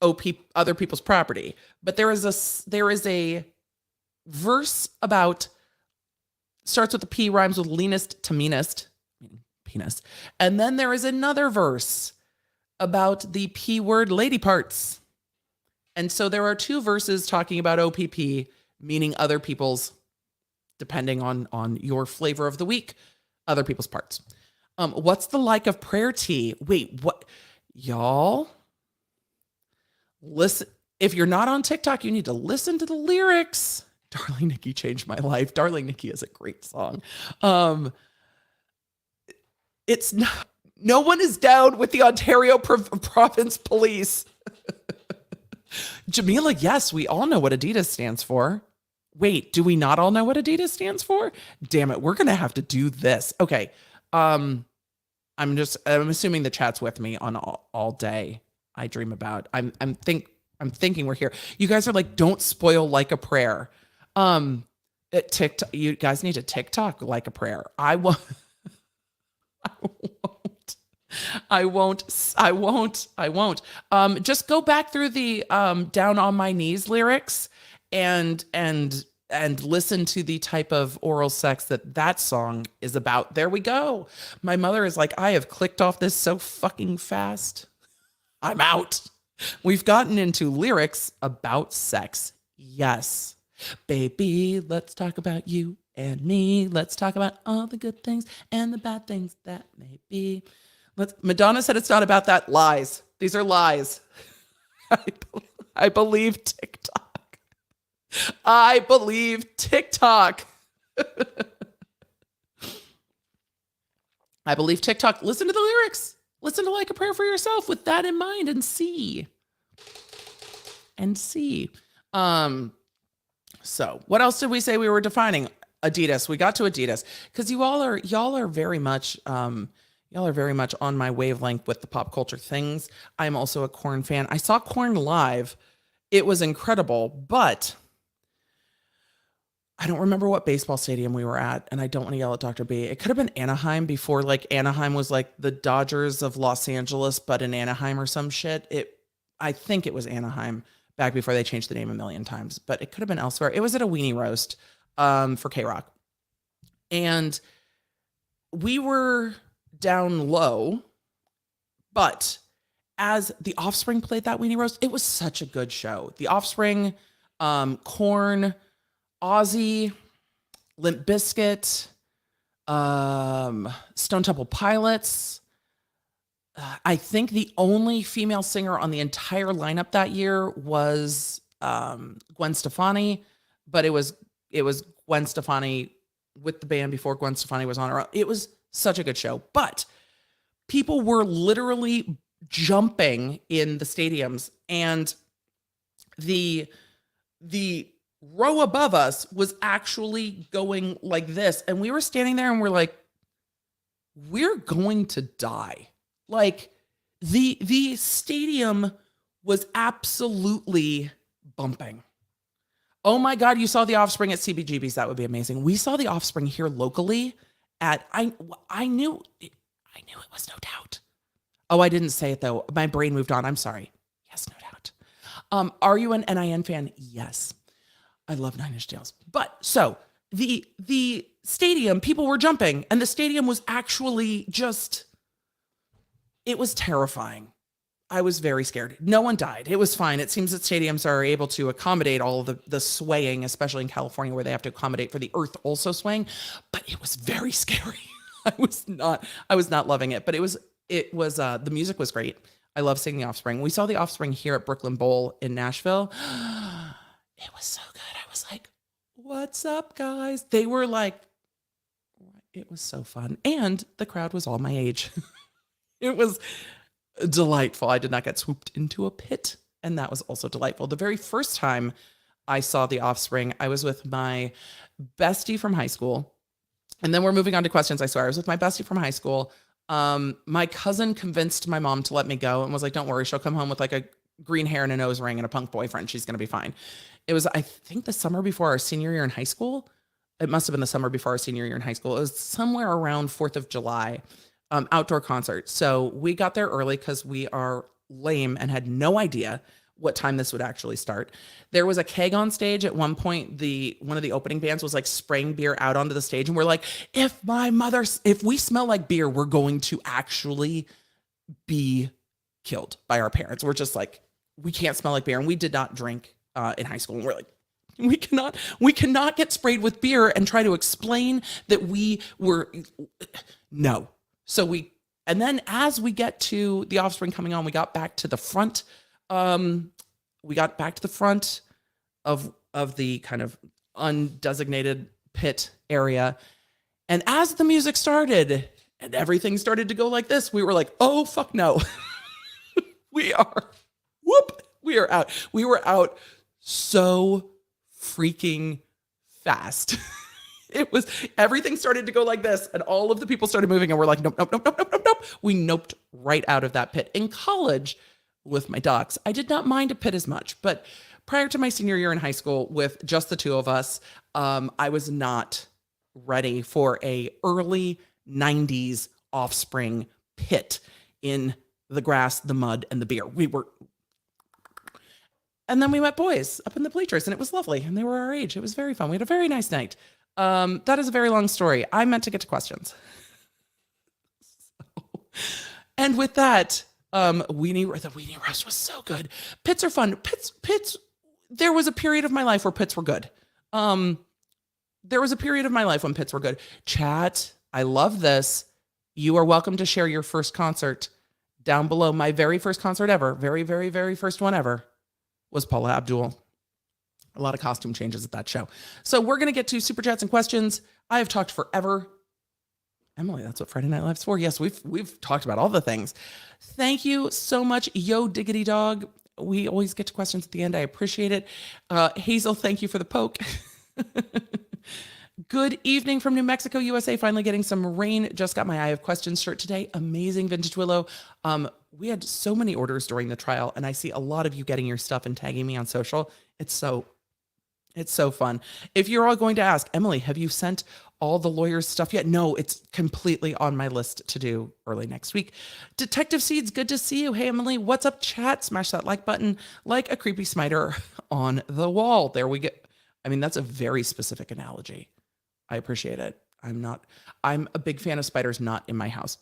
other people's property, but there is a verse about, starts with the P, rhymes with leanest to meanest, meaning penis. And then there is another verse about the P word, lady parts. And so there are two verses talking about OPP, meaning other people's, depending on your flavor of the week, other people's parts. What's the Like of Prayer tea? Wait, what? Y'all, listen. If you're not on TikTok, you need to listen to the lyrics. Darling Nikki changed my life. Darling Nikki is a great song. It's not, no one is down with the Ontario Province Police. Jamila, yes, we all know what Adidas stands for. Wait, do we not all know what Adidas stands for? Damn it, we're gonna have to do this. Okay. I'm assuming the chat's with me on all day. I dream about. I'm thinking we're here. You guys are like, don't spoil Like a Prayer. TikTok, you guys need to TikTok Like a Prayer. I won't. Just go back through the Down on My Knees lyrics and listen to the type of oral sex that song is about. There we go. My mother is like, I have clicked off this so fucking fast. I'm out. We've gotten into lyrics about sex. Yes. Baby, let's talk about you and me. Let's talk about all the good things and the bad things that may be. Madonna said it's not about that. Lies. These are lies. I believe TikTok. I believe TikTok. I believe TikTok. Listen to the lyrics. Listen to Like a Prayer for yourself with that in mind and see. So what else did we say we were defining? Adidas. We got to Adidas because y'all are very much on my wavelength with the pop culture things. I'm also a Korn fan. I saw Korn live. It was incredible, but I don't remember what baseball stadium we were at, and I don't want to yell at Dr. B. It could have been Anaheim before, like, Anaheim was like the Dodgers of Los Angeles, but in Anaheim or some shit. I think it was Anaheim back before they changed the name a million times, but it could have been elsewhere. It was at a weenie roast for K-Rock. And we were down low, but as The Offspring played that weenie roast, it was such a good show. The Offspring, Korn, Ozzy, Limp Bizkit, Stone Temple Pilots. I think the only female singer on the entire lineup that year was Gwen Stefani, but it was Gwen Stefani with the band before Gwen Stefani was on her own. It was such a good show, but people were literally jumping in the stadiums, and the row above us was actually going like this, and we were standing there and we're like, we're going to die. Like, the stadium was absolutely bumping. Oh my God, you saw The Offspring at CBGB's. That would be amazing. We saw The Offspring here locally at, I knew it was No Doubt. Oh, I didn't say it though. My brain moved on. I'm sorry. Yes, No Doubt. Are you an NIN fan? Yes. I love Nine Inch Nails. But so the stadium, people were jumping, and the stadium was actually just, it was terrifying. I was very scared. No one died. It was fine. It seems that stadiums are able to accommodate all of the swaying, especially in California, where they have to accommodate for the earth also swaying. But it was very scary. I was not loving it. But it was the music was great. I love seeing The Offspring. We saw The Offspring here at Brooklyn Bowl in Nashville. It was so good. I was like, what's up, guys? They were like, it was so fun. And the crowd was all my age. It was delightful. I did not get swooped into a pit, and that was also delightful. The very first time I saw The Offspring, I was with my bestie from high school. And then we're moving on to questions, I swear. I was with my bestie from high school. My cousin convinced my mom to let me go and was like, don't worry, she'll come home with like a green hair and a nose ring and a punk boyfriend. She's going to be fine. It was, I think, the summer before our senior year in high school. It must have been the summer before our senior year in high school. It was somewhere around 4th of July, outdoor concert. So we got there early because we are lame and had no idea what time this would actually start. There was a keg on stage at one point. One of the opening bands was like spraying beer out onto the stage. And we're like, if we smell like beer, we're going to actually be killed by our parents. We're just like, we can't smell like beer. And we did not drink in high school. And we're like, we cannot get sprayed with beer and try to explain that we were, no. So and then as we get to The Offspring coming on, we got back to the front. We got back to the front of the kind of undesignated pit area. And as the music started and everything started to go like this, we were like, oh, fuck no. We are out. We were out so freaking fast. Everything started to go like this, and all of the people started moving, and we're like, nope. We noped right out of that pit. In college, with my docs, I did not mind a pit as much, but prior to my senior year in high school, with just the two of us, I was not ready for a early 90s Offspring pit in the grass, the mud, and the beer. And then we met boys up in the bleachers, and it was lovely, and they were our age. It was very fun. We had a very nice night. That is a very long story. I meant to get to questions. And with that, the weenie roast was so good. Pits are fun. Pits. There was a period of my life where pits were good. There was a period of my life when pits were good. Chat, I love this. You are welcome to share your first concert down below. My very first concert ever, very, very, very first one ever, was Paula Abdul. A lot of costume changes at that show. So we're going to get to super chats and questions. I have talked forever. Emily, that's what Friday Night Live's for. Yes, we've talked about all the things. Thank you so much, Yo Diggity Dog. We always get to questions at the end. I appreciate it. Hazel, thank you for the poke. Good evening from New Mexico, USA. Finally getting some rain. Just got my Eye of Questions shirt today. Amazing vintage willow. We had so many orders during the trial, and I see a lot of you getting your stuff and tagging me on social. It's so It's so fun. If you're all going to ask, Emily, have you sent all the lawyers' stuff yet? No, it's completely on my list to do early next week. Detective Seeds, good to see you. Hey, Emily, what's up, chat? Smash that like button like a creepy smiter on the wall. There we go. I mean, that's a very specific analogy. I appreciate it. I'm a big fan of spiders not in my house.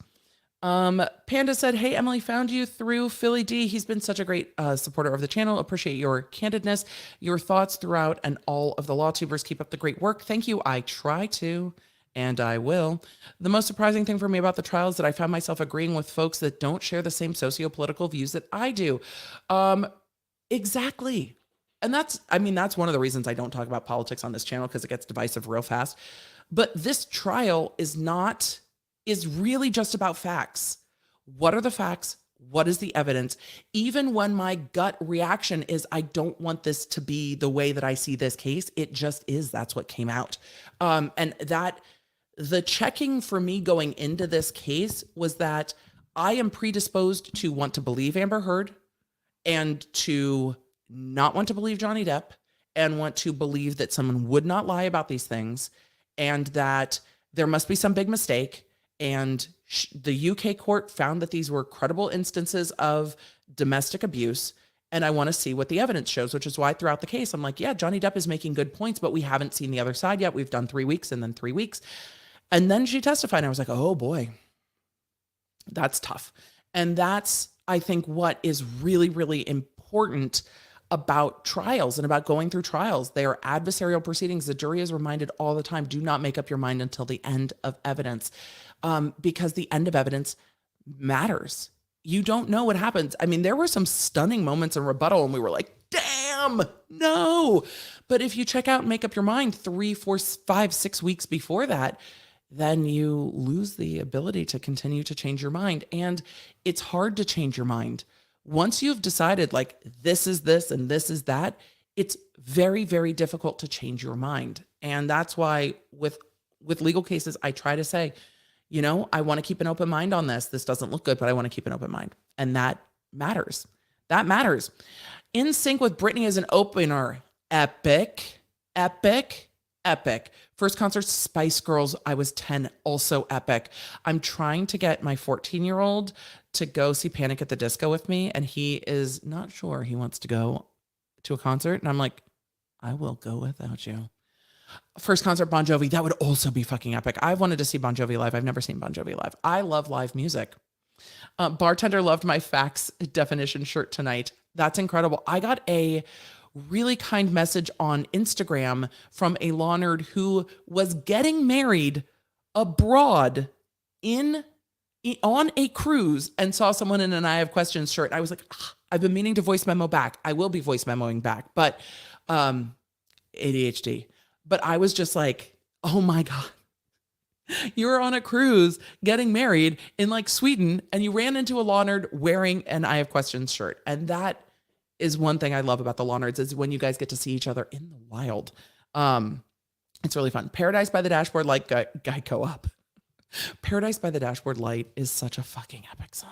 Panda said, hey, Emily, found you through Philly D. He's been such a great supporter of the channel. Appreciate your candidness, your thoughts throughout, and all of the LawTubers. Keep up the great work. Thank you. I try to, and I will. The most surprising thing for me about the trial is that I found myself agreeing with folks that don't share the same socio-political views that I do. Exactly. And that's one of the reasons I don't talk about politics on this channel, because it gets divisive real fast. But this trial is really just about facts. What are the facts? What is the evidence? Even when my gut reaction is, I don't want this to be the way that I see this case, it just is. That's what came out. And that the checking for me going into this case was that I am predisposed to want to believe Amber Heard and to not want to believe Johnny Depp and want to believe that someone would not lie about these things and that there must be some big mistake. And the UK court found that these were credible instances of domestic abuse. And I want to see what the evidence shows, which is why throughout the case, I'm like, yeah, Johnny Depp is making good points, but we haven't seen the other side yet. We've done 3 weeks and then 3 weeks. And then she testified and I was like, oh boy, that's tough. And that's, I think, what is really, really important about trials and about going through trials. They are adversarial proceedings. The jury is reminded all the time, do not make up your mind until the end of evidence, because the end of evidence matters. You don't know what happens. I mean, there were some stunning moments in rebuttal and we were like, damn, no. But if you check out and make up your mind 3, 4, 5, 6 weeks before that, then you lose the ability to continue to change your mind. And it's hard to change your mind. Once you've decided like this is this and this is that, it's very, very difficult to change your mind. And that's why with legal cases, I try to say, you know, I want to keep an open mind on this. This doesn't look good, but I want to keep an open mind. And that matters. That matters. In Sync with Britney as an opener. Epic, epic, epic. First concert, Spice Girls. I was 10, also epic. I'm trying to get my 14-year-old to go see Panic at the Disco with me, and he is not sure he wants to go to a concert. And I'm like, I will go without you. First concert, Bon Jovi. That would also be fucking epic. I wanted to see Bon Jovi live. I've never seen Bon Jovi live. I love live music. Bartender loved my facts definition shirt tonight. That's incredible. I got a really kind message on Instagram from a law nerd who was getting married abroad on a cruise and saw someone in an I Have Questions shirt. I was like, I've been meaning to voice memo back. I will be voice memoing back, but ADHD. But I was just like, oh my God, you're on a cruise getting married in like Sweden and you ran into a law nerd wearing an I Have Questions shirt. And that is one thing I love about the law nerds is when you guys get to see each other in the wild. It's really fun. Paradise by the Dashboard Light Guy Co-op. Paradise by the Dashboard Light is such a fucking epic song.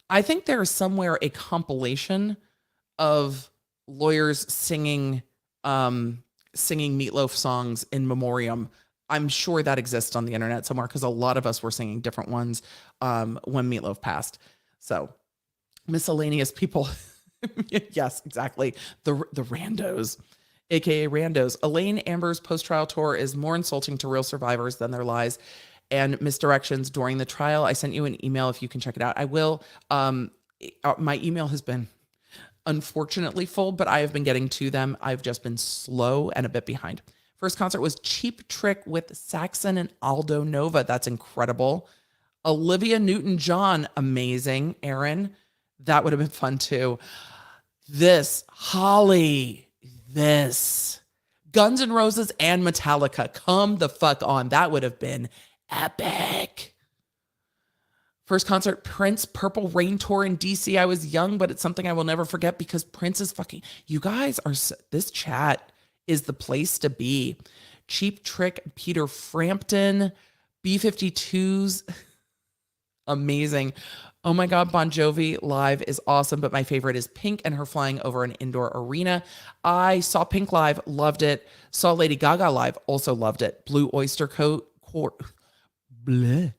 I think there is somewhere a compilation of lawyers singing Meatloaf songs in memoriam. I'm sure that exists on the internet somewhere because a lot of us were singing different ones when Meatloaf passed. So miscellaneous people. Yes, exactly. The randos, aka randos. Elaine Amber's post-trial tour is more insulting to real survivors than their lies and misdirections during the trial. I sent you an email if you can check it out. I will. My email has been unfortunately full, but I have been getting to them. I've just been slow and a bit behind. First concert was Cheap Trick with Saxon and Aldo Nova. That's incredible. Olivia Newton-John, amazing. Aaron, that would have been fun too. Holly, Guns N' Roses and Metallica, come the fuck on. That would have been epic. First concert, Prince Purple Rain Tour in DC. I was young, but it's something I will never forget because Prince is fucking, you guys are, this chat is the place to be. Cheap Trick, Peter Frampton, B-52s, Amazing. Oh my God, Bon Jovi live is awesome, but my favorite is Pink and her flying over an indoor arena. I saw Pink live, loved it. Saw Lady Gaga live, also loved it. Blue Oyster Cult and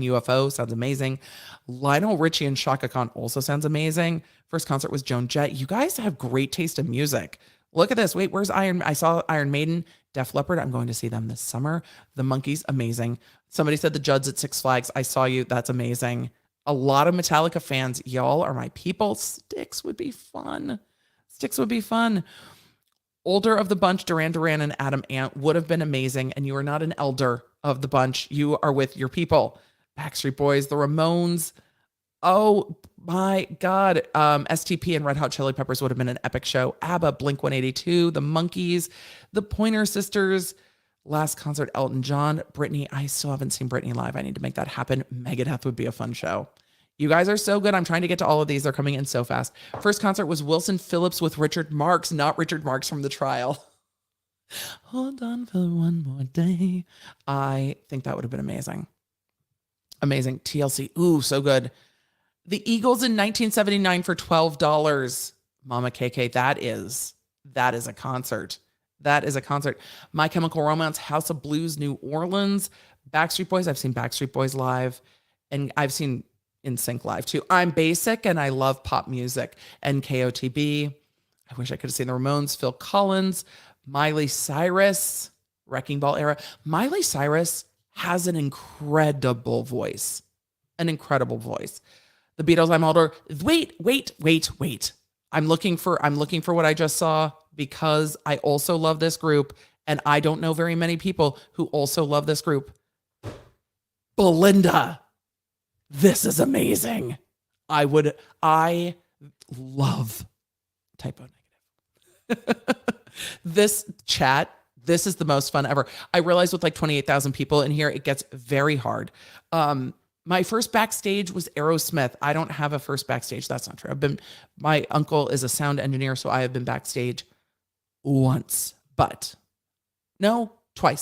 UFO sounds amazing. Lionel Richie and Shaka Khan also sounds amazing. First concert was Joan Jett. You guys have great taste in music. Look at this. Wait, where's Iron? I saw Iron Maiden, Def Leppard. I'm going to see them this summer. The Monkees, amazing. Somebody said the Judds at Six Flags. I saw you. That's amazing. A lot of Metallica fans. Y'all are my people. Styx would be fun. Older of the bunch, Duran Duran and Adam Ant would have been amazing. And you are not an elder of the bunch. You are with your people. Backstreet Boys, the Ramones. Oh my God. STP and Red Hot Chili Peppers would have been an epic show. ABBA, Blink-182, the Monkees, the Pointer Sisters. Last concert, Elton John, Britney. I still haven't seen Britney live. I need to make that happen. Megadeth would be a fun show. You guys are so good. I'm trying to get to all of these. They're coming in so fast. First concert was Wilson Phillips with Richard Marx, not Richard Marx from The Trial. Hold on for one more day. I think that would have been amazing. Amazing. TLC. Ooh, so good. The Eagles in 1979 for $12. Mama KK, that is a concert. That is a concert. My Chemical Romance, House of Blues, New Orleans. Backstreet Boys. I've seen Backstreet Boys live. And I've seen NSYNC live too. I'm basic and I love pop music. And KOTB. I wish I could have seen the Ramones. Phil Collins. Miley Cyrus. Wrecking Ball era. Miley Cyrus has an incredible voice. An incredible voice. The Beatles, I'm older. Wait. I'm looking for what I just saw because I also love this group and I don't know very many people who also love this group. Belinda. This is amazing. I love typo negative. This is the most fun ever. I realize with like 28,000 people in here, it gets very hard. My first backstage was Aerosmith. I don't have a first backstage. That's not true. My uncle is a sound engineer, so I have been backstage once, twice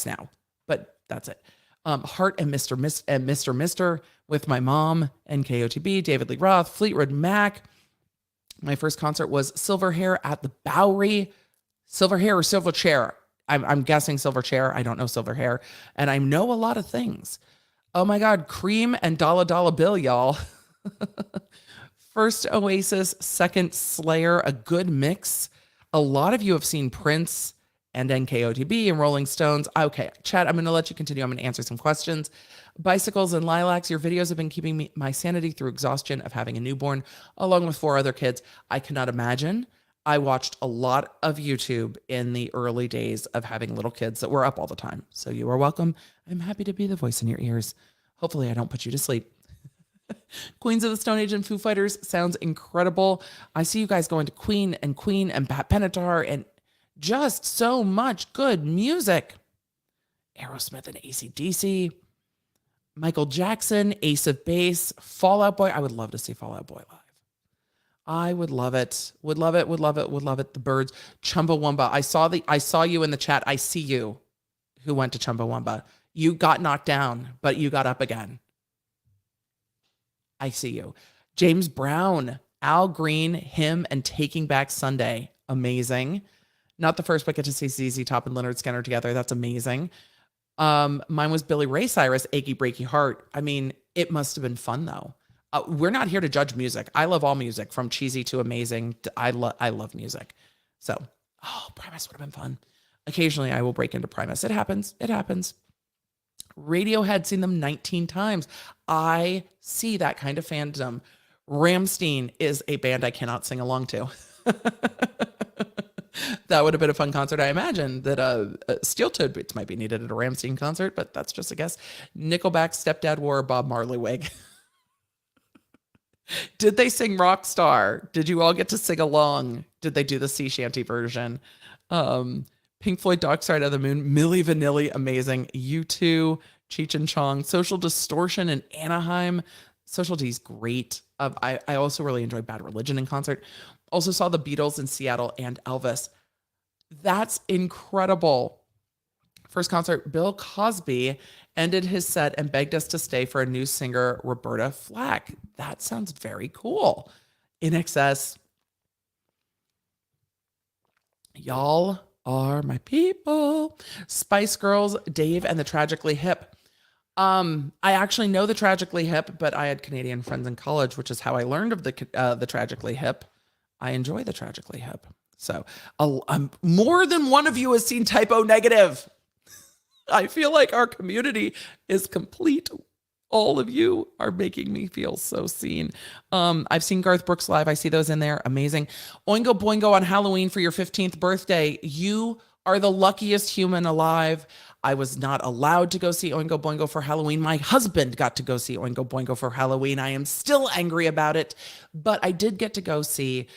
now, but that's it. Heart and Mr. with my mom and KOTB, David Lee Roth, Fleetwood Mac. My first concert was Silver Hair at the Bowery. Silver Hair or Silver Chair? I'm guessing Silver Chair. I don't know Silver Hair. And I know a lot of things. Oh my God, Cream and Dollar Dollar Bill, y'all. First Oasis, second Slayer, a good mix. A lot of you have seen Prince and NKOTB and Rolling Stones. Okay, chat, I'm going to let you continue. I'm going to answer some questions. Bicycles and Lilacs, your videos have been keeping my sanity through exhaustion of having a newborn, along with 4 other kids. I cannot imagine. I watched a lot of YouTube in the early days of having little kids that were up all the time. So you are welcome. I'm happy to be the voice in your ears. Hopefully I don't put you to sleep. Queens of the Stone Age and Foo Fighters sounds incredible. I see you guys going to Queen and Pat Benatar and just so much good music. Aerosmith and AC/DC. Michael Jackson, Ace of Base, Fall Out Boy. I would love to see Fall Out Boy live. I would love it. Would love it. The Birds. Chumbawamba. I saw you in the chat. I see you who went to Chumbawamba. You got knocked down, but you got up again. I see you. James Brown, Al Green, him, and Taking Back Sunday. Amazing. Not the first, but get to see ZZ Top and Leonard Skinner together. That's amazing. Mine was Billy Ray Cyrus, Achy Breaky Heart. I mean, it must have been fun though. We're not here to judge music. I love all music, from cheesy to amazing. I love music. So, Primus would have been fun. Occasionally I will break into Primus. It happens. Radiohead, seen them 19 times. I see that kind of fandom. Rammstein is a band I cannot sing along to. That would have been a fun concert. I imagine that Steel Toed Boots might be needed at a Rammstein concert, but that's just a guess. Nickelback's Stepdad wore a Bob Marley wig. Did they sing Rockstar? Did you all get to sing along? Did they do the sea shanty version? Pink Floyd, Dark Side of the Moon, Milli Vanilli, amazing. U2, Cheech and Chong, Social Distortion in Anaheim. Social D's great. I also really enjoyed Bad Religion in concert. Also saw the Beatles in Seattle and Elvis. That's incredible. First concert, Bill Cosby ended his set and begged us to stay for a new singer, Roberta Flack. That sounds very cool. In excess. Y'all are my people. Spice Girls, Dave and the Tragically Hip. I actually know the Tragically Hip, but I had Canadian friends in college, which is how I learned of the Tragically Hip. I enjoy the Tragically Hip. So more than one of you has seen Typo Negative. I feel like our community is complete. All of you are making me feel so seen. I've seen Garth Brooks live. I see those in there. Amazing. Oingo Boingo on Halloween for your 15th birthday. You are the luckiest human alive. I was not allowed to go see Oingo Boingo for Halloween. My husband got to go see Oingo Boingo for Halloween. I am still angry about it, but I did get to go see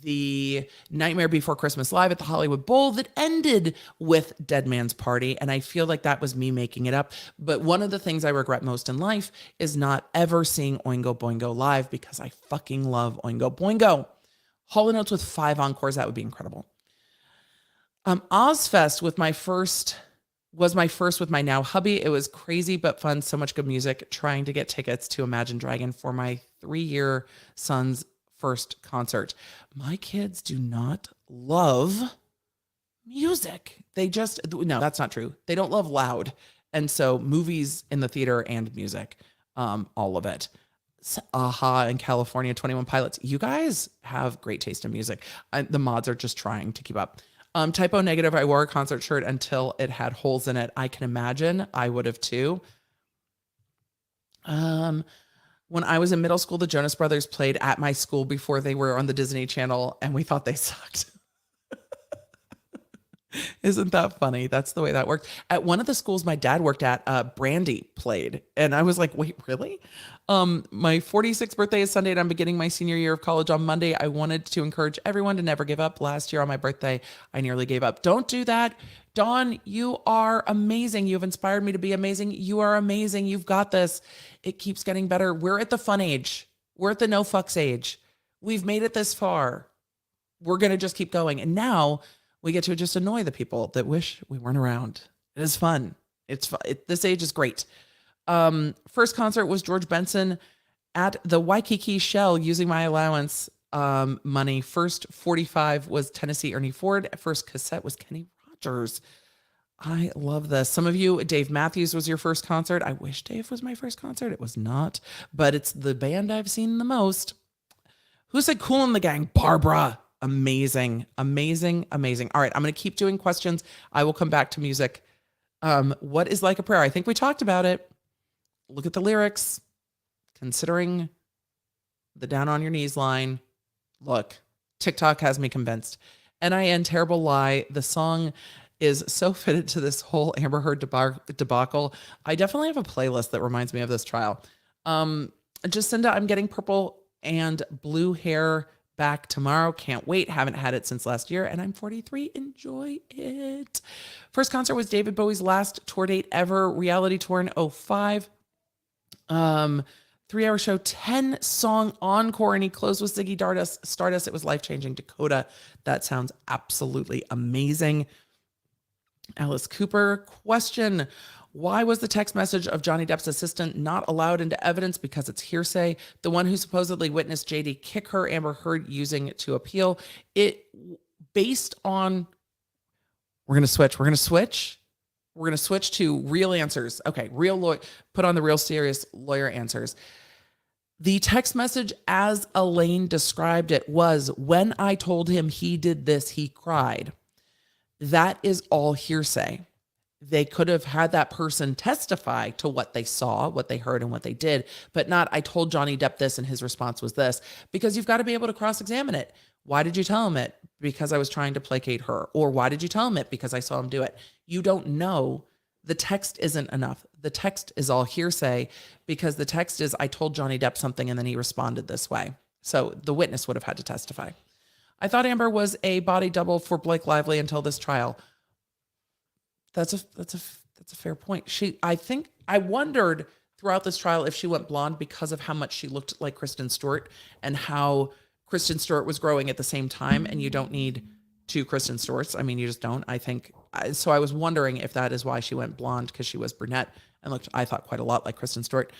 the Nightmare Before Christmas live at the Hollywood Bowl that ended with Dead Man's Party. And I feel like that was me making it up. But one of the things I regret most in life is not ever seeing Oingo Boingo live, because I fucking love Oingo Boingo. Hall & Oates with 5 encores, that would be incredible. Ozfest was my first with my now hubby. It was crazy but fun. So much good music. Trying to get tickets to Imagine Dragon for my 3-year son's first concert. My kids do not love music. No, that's not true. They don't love loud. And so movies in the theater and music, all of it. Aha in California, 21 Pilots. You guys have great taste in music. The mods are just trying to keep up. Typo Negative, I wore a concert shirt until it had holes in it. I can imagine I would have too. When I was in middle school, the Jonas Brothers played at my school before they were on the Disney Channel, and we thought they sucked. Isn't that funny? That's the way that worked. At one of the schools my dad worked at, Brandy played. And I was like, wait, really? My 46th birthday is Sunday, and I'm beginning my senior year of college on Monday. I wanted to encourage everyone to never give up. Last year on my birthday, I nearly gave up. Don't do that. Dawn, you are amazing. You've inspired me to be amazing. You are amazing. You've got this. It keeps getting better. We're at the fun age. We're at the no fucks age. We've made it this far. We're going to just keep going. And now we get to just annoy the people that wish we weren't around. It is fun. It's fun. This age is great. First concert was George Benson at the Waikiki Shell using my allowance money. First 45 was Tennessee Ernie Ford. First cassette was Kenny Rogers. I love this. Some of you, Dave Matthews was your first concert. I wish Dave was my first concert. It was not, but it's the band I've seen the most. Who said Cool in the Gang? Barbara. Amazing, amazing, amazing. All right, I'm going to keep doing questions. I will come back to music. What is Like a Prayer? I think we talked about it. Look at the lyrics. Considering the down on your knees line. Look, TikTok has me convinced. NIN Terrible Lie. The song is so fitted to this whole Amber Heard debacle. I definitely have a playlist that reminds me of this trial. Jacinda, I'm getting purple and blue hair back tomorrow. Can't wait. Haven't had it since last year, and I'm 43. Enjoy it. First concert was David Bowie's last tour date ever. Reality tour in 2005. 3-hour show, 10-song encore, and he closed with Ziggy Stardust. It was life-changing. Dakota, that sounds absolutely amazing. Alice Cooper, question: why was the text message of Johnny Depp's assistant not allowed into evidence? Because it's hearsay. The one who supposedly witnessed JD kick her, Amber Heard, using it to appeal. It based on, we're going to switch to real answers. Okay, put on the real serious lawyer answers. The text message, as Elaine described it, was, when I told him he did this, he cried. That is all hearsay. They could have had that person testify to what they saw, what they heard, and what they did, but not, I told Johnny Depp this and his response was this, because you've got to be able to cross-examine it. Why did you tell him it? Because I was trying to placate her. Or why did you tell him it? Because I saw him do it. You don't know. The text isn't enough. The text is all hearsay, because the text is, I told Johnny Depp something and then he responded this way. So the witness would have had to testify. I thought Amber was a body double for Blake Lively until this trial. That's a fair point. I wondered throughout this trial if she went blonde because of how much she looked like Kristen Stewart and how Kristen Stewart was growing at the same time. And you don't need two Kristen Stewarts. I mean, you just don't. I think So I was wondering if that is why she went blonde, because she was brunette and looked, I thought, quite a lot like Kristen Stewart.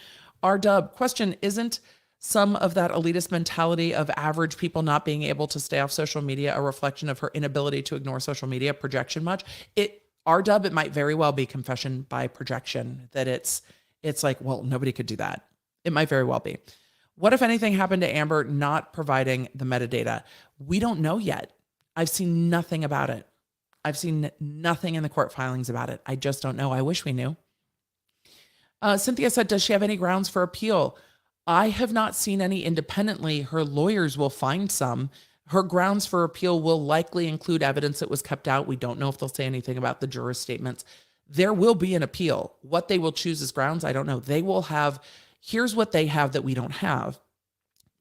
R-Dub, question, isn't some of that elitist mentality of average people not being able to stay off social media a reflection of her inability to ignore social media projection much? R-Dub, it might very well be confession by projection, that it's like, well, nobody could do that. It might very well be. What, if anything, happened to Amber not providing the metadata? We don't know yet. I've seen nothing about it. I've seen nothing in the court filings about it. I just don't know. I wish we knew. Cynthia said, does she have any grounds for appeal? I have not seen any independently. Her lawyers will find some. Her grounds for appeal will likely include evidence that was kept out. We don't know if they'll say anything about the jurors' statements. There will be an appeal. What they will choose as grounds, I don't know. They will have, here's what they have that we don't have,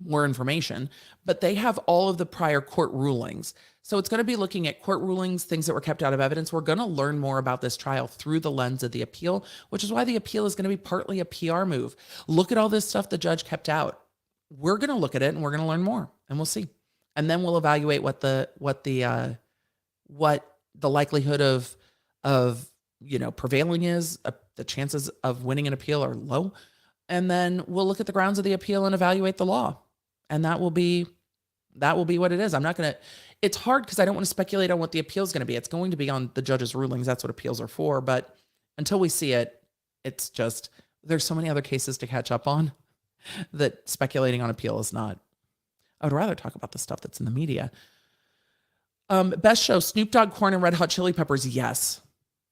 more information, but they have all of the prior court rulings. So it's going to be looking at court rulings, things that were kept out of evidence. We're going to learn more about this trial through the lens of the appeal, which is why the appeal is going to be partly a PR move. Look at all this stuff the judge kept out. We're going to look at it and we're going to learn more, and we'll see. And then we'll evaluate what the likelihood of prevailing is. The chances of winning an appeal are low. And then we'll look at the grounds of the appeal and evaluate the law. And that will be what it is. It's hard because I don't want to speculate on what the appeal is going to be. It's going to be on the judge's rulings. That's what appeals are for. But until we see it, it's just, there's so many other cases to catch up on that speculating on appeal is not. I would rather talk about the stuff that's in the media. Best show, Snoop Dogg, Corn, and Red Hot Chili Peppers. Yes,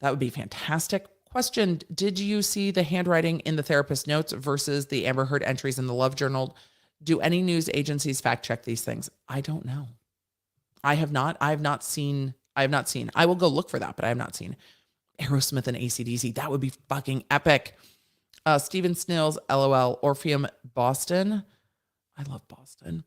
that would be fantastic. Question, did you see the handwriting in the therapist notes versus the Amber Heard entries in the Love Journal? Do any news agencies fact check these things? I don't know. I have not seen. I will go look for that, but I have not seen Aerosmith and AC/DC. That would be fucking epic. Steven Snills, LOL, Orpheum, Boston. I love Boston.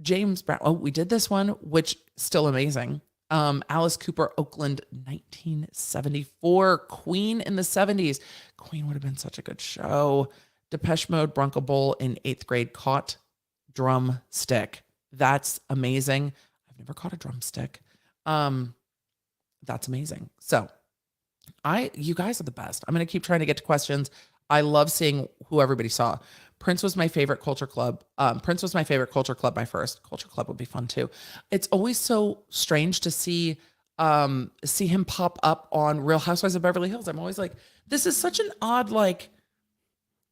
James Brown. Oh, we did this one, which still amazing. Alice Cooper, Oakland, 1974. Queen in the 70s. Queen would have been such a good show. Depeche Mode, Bronco Bull in 8th grade, caught drumstick. That's amazing. I've never caught a drumstick. That's amazing. So you guys are the best. I'm going to keep trying to get to questions. I love seeing who everybody saw. Prince was my favorite culture club. My first culture club would be fun too. It's always so strange to see him pop up on Real Housewives of Beverly Hills. I'm always like, this is such an odd, like,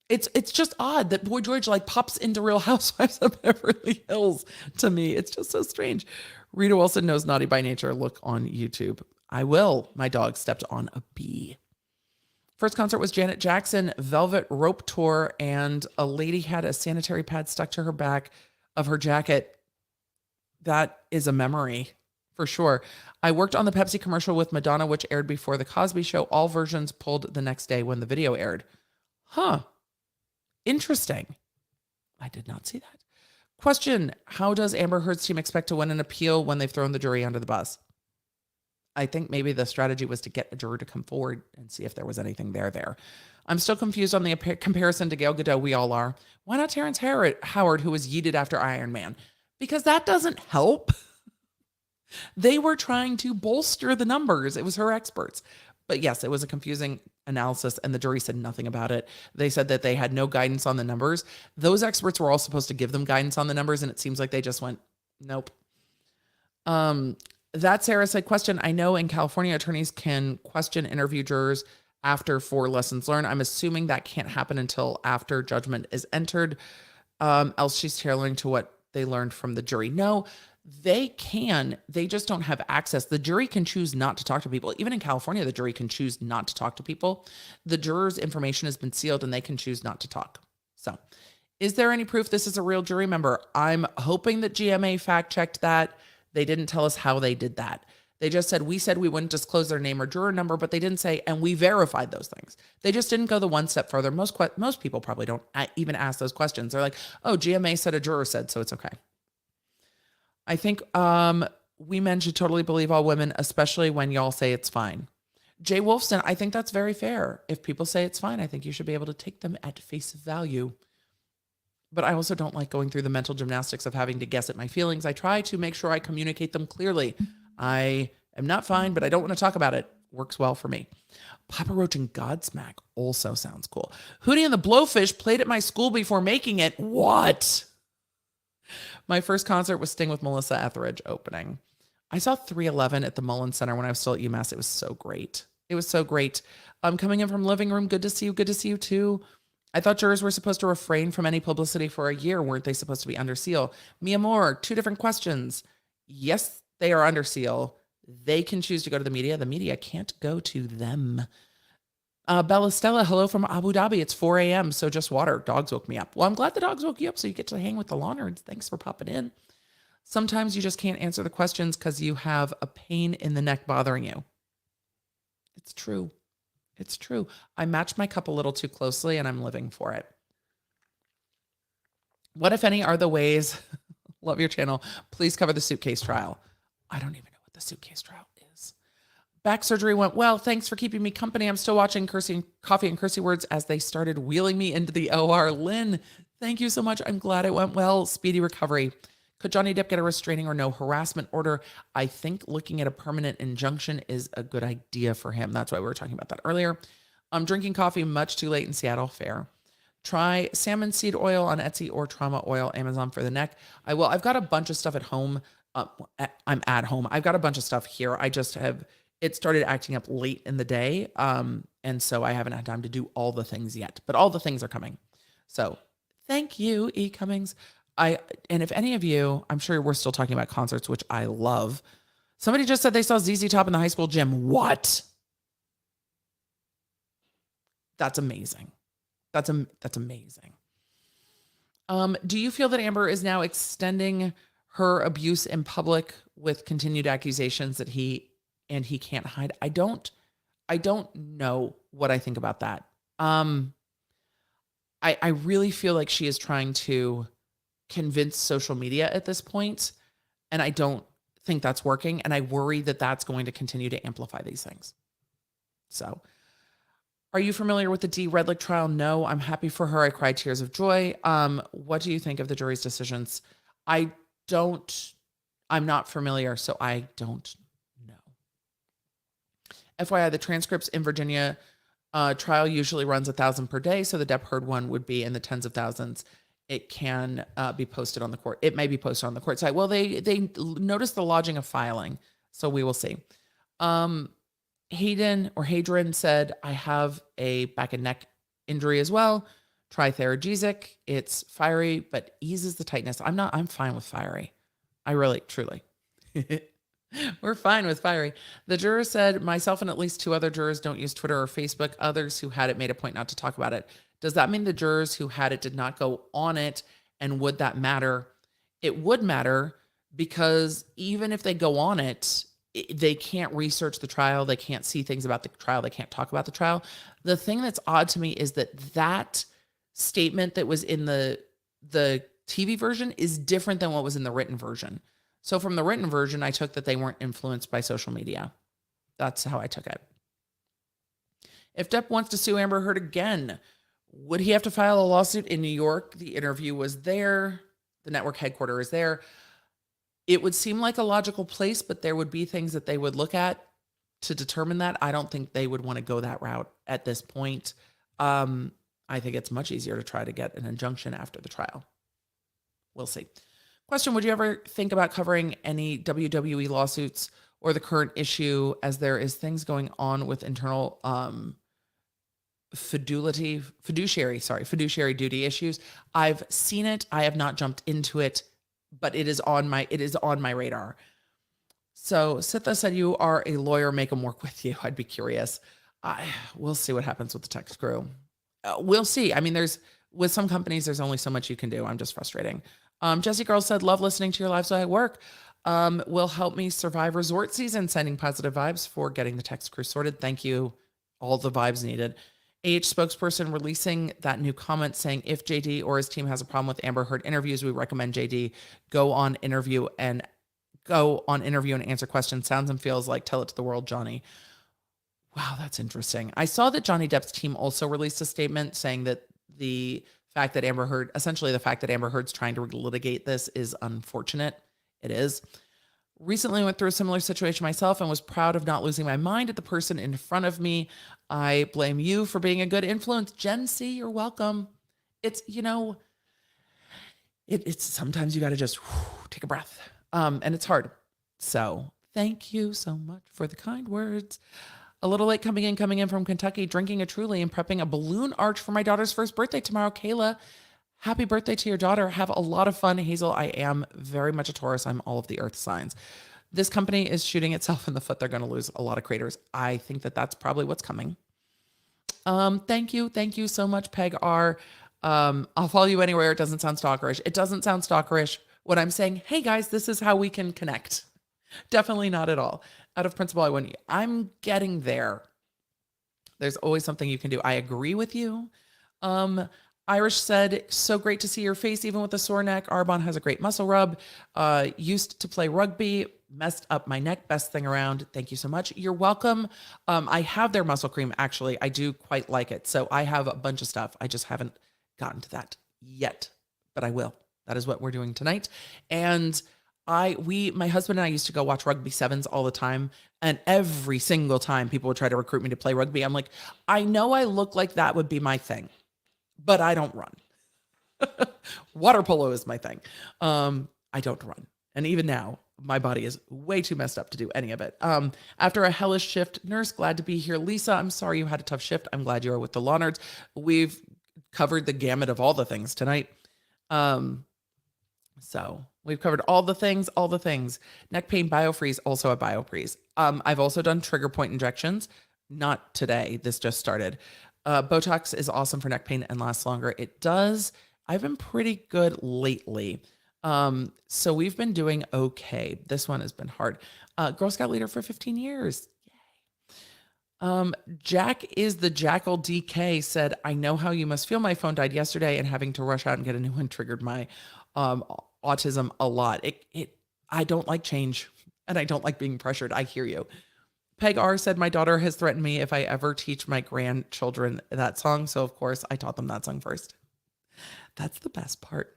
it's just odd that Boy George like pops into Real Housewives of Beverly Hills to me. It's just so strange. Rita Wilson knows Naughty by Nature. Look on YouTube. I will. My dog stepped on a bee. First concert was Janet Jackson, Velvet Rope Tour, and a lady had a sanitary pad stuck to her back of her jacket. That is a memory for sure. I worked on the Pepsi commercial with Madonna, which aired before The Cosby Show. All versions pulled the next day when the video aired. Huh. Interesting. I did not see that. Question, how does Amber Heard's team expect to win an appeal when they've thrown the jury under the bus? I think maybe the strategy was to get a juror to come forward and see if there was anything there. I'm still confused on the comparison to Gal Gadot. We all are. Why not Terrence Howard, who was yeeted after Iron Man? Because that doesn't help. They were trying to bolster the numbers. It was her experts. But yes, it was a confusing analysis, and the jury said nothing about it. They said that they had no guidance on the numbers. Those experts were all supposed to give them guidance on the numbers, and it seems like they just went, nope. That Sarah said, question, I know in California attorneys can question interview jurors after 4 lessons learned. I'm assuming that can't happen until after judgment is entered. Else she's tailoring to what they learned from the jury. No, they can. They just don't have access. The jury can choose not to talk to people. Even in California, the jury can choose not to talk to people. The jurors' information has been sealed and they can choose not to talk. So is there any proof this is a real jury member? I'm hoping that GMA fact-checked that. They didn't tell us how they did that. They just said we wouldn't disclose their name or juror number, but they didn't say, and we verified those things. They just didn't go the one step further. Most people probably don't even ask those questions. They're like, oh, GMA said a juror said, so it's okay. I think we men should totally believe all women, especially when y'all say it's fine. Jay Wolfson, I think that's very fair. If people say it's fine, I think you should be able to take them at face value. But I also don't like going through the mental gymnastics of having to guess at my feelings. I try to make sure I communicate them clearly. I am not fine, but I don't want to talk about it. works well for me. Papa Roach and Godsmack also sounds cool. Hootie and the Blowfish played at my school before making it. What? My first concert was Sting with Melissa Etheridge opening. I saw 311 at the Mullen Center when I was still at UMass. It was so great. It was so great. Coming in from living room. Good to see you. Good to see you too. I thought jurors were supposed to refrain from any publicity for a year. Weren't they supposed to be under seal? Mia Moore, 2 different questions. Yes, they are under seal. They can choose to go to the media. The media can't go to them. Bella Stella, hello from Abu Dhabi. It's 4 a.m., so just water. Dogs woke me up. Well, I'm glad the dogs woke you up so you get to hang with the Lawnards. Thanks for popping in. Sometimes you just can't answer the questions because you have a pain in the neck bothering you. It's true. It's true. I matched my cup a little too closely and I'm living for it. What, if any, are the ways, love your channel, please cover the suitcase trial. I don't even know what the suitcase trial is. Back surgery went well. Thanks for keeping me company. I'm still watching Coffee and Cursey Words as they started wheeling me into the OR. Lynn, thank you so much. I'm glad it went well. Speedy recovery. Could Johnny Depp get a restraining or no harassment order? I think looking at a permanent injunction is a good idea for him. That's why we were talking about that earlier. I'm drinking coffee much too late in Seattle. Fair. Try salmon seed oil on Etsy or trauma oil, Amazon for the neck. I will. I've got a bunch of stuff at home. I'm at home. I've got a bunch of stuff here. I just have, it started acting up late in the day. And so I haven't had time to do all the things yet, but all the things are coming. So thank you, E. Cummings. And if any of you, I'm sure we're still talking about concerts, which I love. Somebody just said they saw ZZ Top in the high school gym. What? That's amazing. That's amazing. Do you feel that Amber is now extending her abuse in public with continued accusations that he can't hide? I don't know what I think about that. I really feel like she is trying to convince social media at this point, and I don't think that's working, and I worry that that's going to continue to amplify these things. So, are you familiar with the Dee Redlick trial? No, I'm happy for her. I cried tears of joy. What do you think of the jury's decisions? I'm not familiar, so I don't know. FYI, the transcripts in Virginia trial usually runs 1,000 per day, so the Depp heard one would be in the tens of thousands. It can be posted on the court. It may be posted on the court site. Well, they noticed the lodging of filing, so we will see. Hadrian said, I have a back and neck injury as well. Try Theragesic. It's fiery, but eases the tightness. I'm fine with fiery. I really, truly. We're fine with fiery. The juror said, myself and at least 2 other jurors don't use Twitter or Facebook. Others who had it made a point not to talk about it. Does that mean the jurors who had it did not go on it? And would that matter? It would matter, because even if they go on it, they can't research the trial. They can't see things about the trial. They can't talk about the trial. The thing that's odd to me is that statement that was in the TV version is different than what was in the written version. So from the written version, I took that they weren't influenced by social media. That's how I took it. If Depp wants to sue Amber Heard again, would he have to file a lawsuit in New York? The interview was there. The network headquarters is there. It would seem like a logical place, but there would be things that they would look at to determine that. I don't think they would want to go that route at this point. I think it's much easier to try to get an injunction after the trial. We'll see. Question, would you ever think about covering any WWE lawsuits or the current issue, as there is things going on with internal fiduciary duty issues? I've seen it. I have not jumped into it, but it is on my radar. So Sitha said, you are a lawyer, make them work with you. I'd be curious. We'll see what happens with the text crew. We'll see. I mean, with some companies, there's only so much you can do. I'm just frustrating. Jessie Girl said, love listening to your lives at work. Will help me survive resort season. Sending positive vibes for getting the text crew sorted. Thank you. All the vibes needed. spokesperson releasing that new comment saying, if JD or his team has a problem with Amber Heard interviews, we recommend JD go on interview and answer questions. Sounds and feels like tell it to the world, Johnny. Wow, that's interesting. I saw that Johnny Depp's team also released a statement saying that the fact that Amber Heard's trying to litigate this is unfortunate. It is. Recently went through a similar situation myself and was proud of not losing my mind at the person in front of me. I blame you for being a good influence. Jen C, you're welcome. It's, it's sometimes you got to just take a breath. And it's hard. So thank you so much for the kind words. A little late coming in from Kentucky, drinking a Truly and prepping a balloon arch for my daughter's first birthday tomorrow. Kayla, happy birthday to your daughter. Have a lot of fun. Hazel, I am very much a Taurus. I'm all of the earth signs. This company is shooting itself in the foot. They're going to lose a lot of creators. I think that that's probably what's coming. Thank you. Thank you so much, Peg R. I'll follow you anywhere. It doesn't sound stalkerish. It doesn't sound stalkerish when I'm saying, hey guys, this is how we can connect. Definitely not at all. Out of principle, I wouldn't. I'm getting there. There's always something you can do. I agree with you. Irish said, so great to see your face, even with a sore neck. Arbonne has a great muscle rub. Used to play rugby, messed up my neck. Best thing around. Thank you so much. You're welcome. I have their muscle cream, actually. I do quite like it. So I have a bunch of stuff. I just haven't gotten to that yet, but I will. That is what we're doing tonight. And my husband and I used to go watch rugby sevens all the time. And every single time people would try to recruit me to play rugby, I'm like, I know I look like that would be my thing, but I don't run. Water polo is my thing. I don't run. And even now, my body is way too messed up to do any of it. After a hellish shift, nurse, glad to be here. Lisa, I'm sorry you had a tough shift. I'm glad you are with the Lawnards. We've covered the gamut of all the things tonight. So we've covered all the things. Neck pain, BioFreeze, also a BioFreeze. I've also done trigger point injections. Not today. This just started. Botox is awesome for neck pain and lasts longer. It does. I've been pretty good lately. So we've been doing okay. This one has been hard. Girl Scout leader for 15 years. Yay. Jack is the Jackal DK said, I know how you must feel. My phone died yesterday and having to rush out and get a new one triggered my autism a lot. I don't like change and I don't like being pressured. I hear you. Peg R said, my daughter has threatened me if I ever teach my grandchildren that song. So of course I taught them that song first. That's the best part.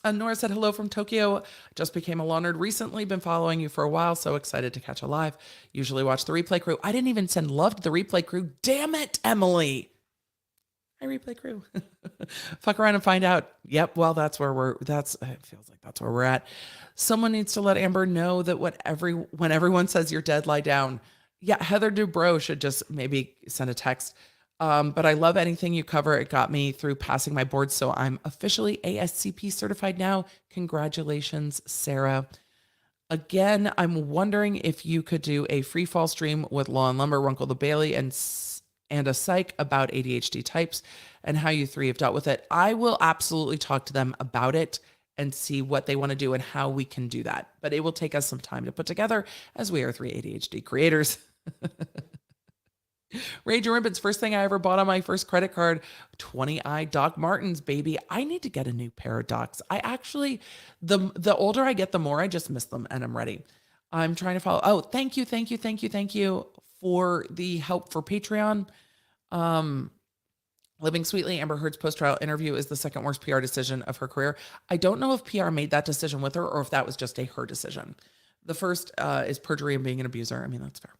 Nora said, hello from Tokyo. Just became a Lawnard recently. Been following you for a while. So excited to catch a live. Usually watch the replay crew. I didn't even send love to the replay crew. Damn it, Emily. Hi, replay crew. Fuck around and find out. Yep. Well, it feels like that's where we're at. Someone needs to let Amber know that when everyone says you're dead, lie down. Yeah. Heather Dubrow should just maybe send a text. But I love anything you cover. It got me through passing my board. So I'm officially ASCP certified now. Congratulations, Sarah. Again, I'm wondering if you could do a free fall stream with Law and Lumber, Runkle the Bailey, and a psych about ADHD types and how you three have dealt with it. I will absolutely talk to them about it and see what they want to do and how we can do that. But it will take us some time to put together as we are three ADHD creators. Rage and Ribbons, first thing I ever bought on my first credit card, 20i Doc Martens, baby. I need to get a new pair of Docs. I actually, the older I get, the more I just miss them and I'm ready. I'm trying to follow. Oh, thank you for the help for Patreon. Living Sweetly, Amber Heard's post-trial interview is the second worst PR decision of her career. I don't know if PR made that decision with her or if that was just her decision. The first is perjury and being an abuser. I mean, that's fair.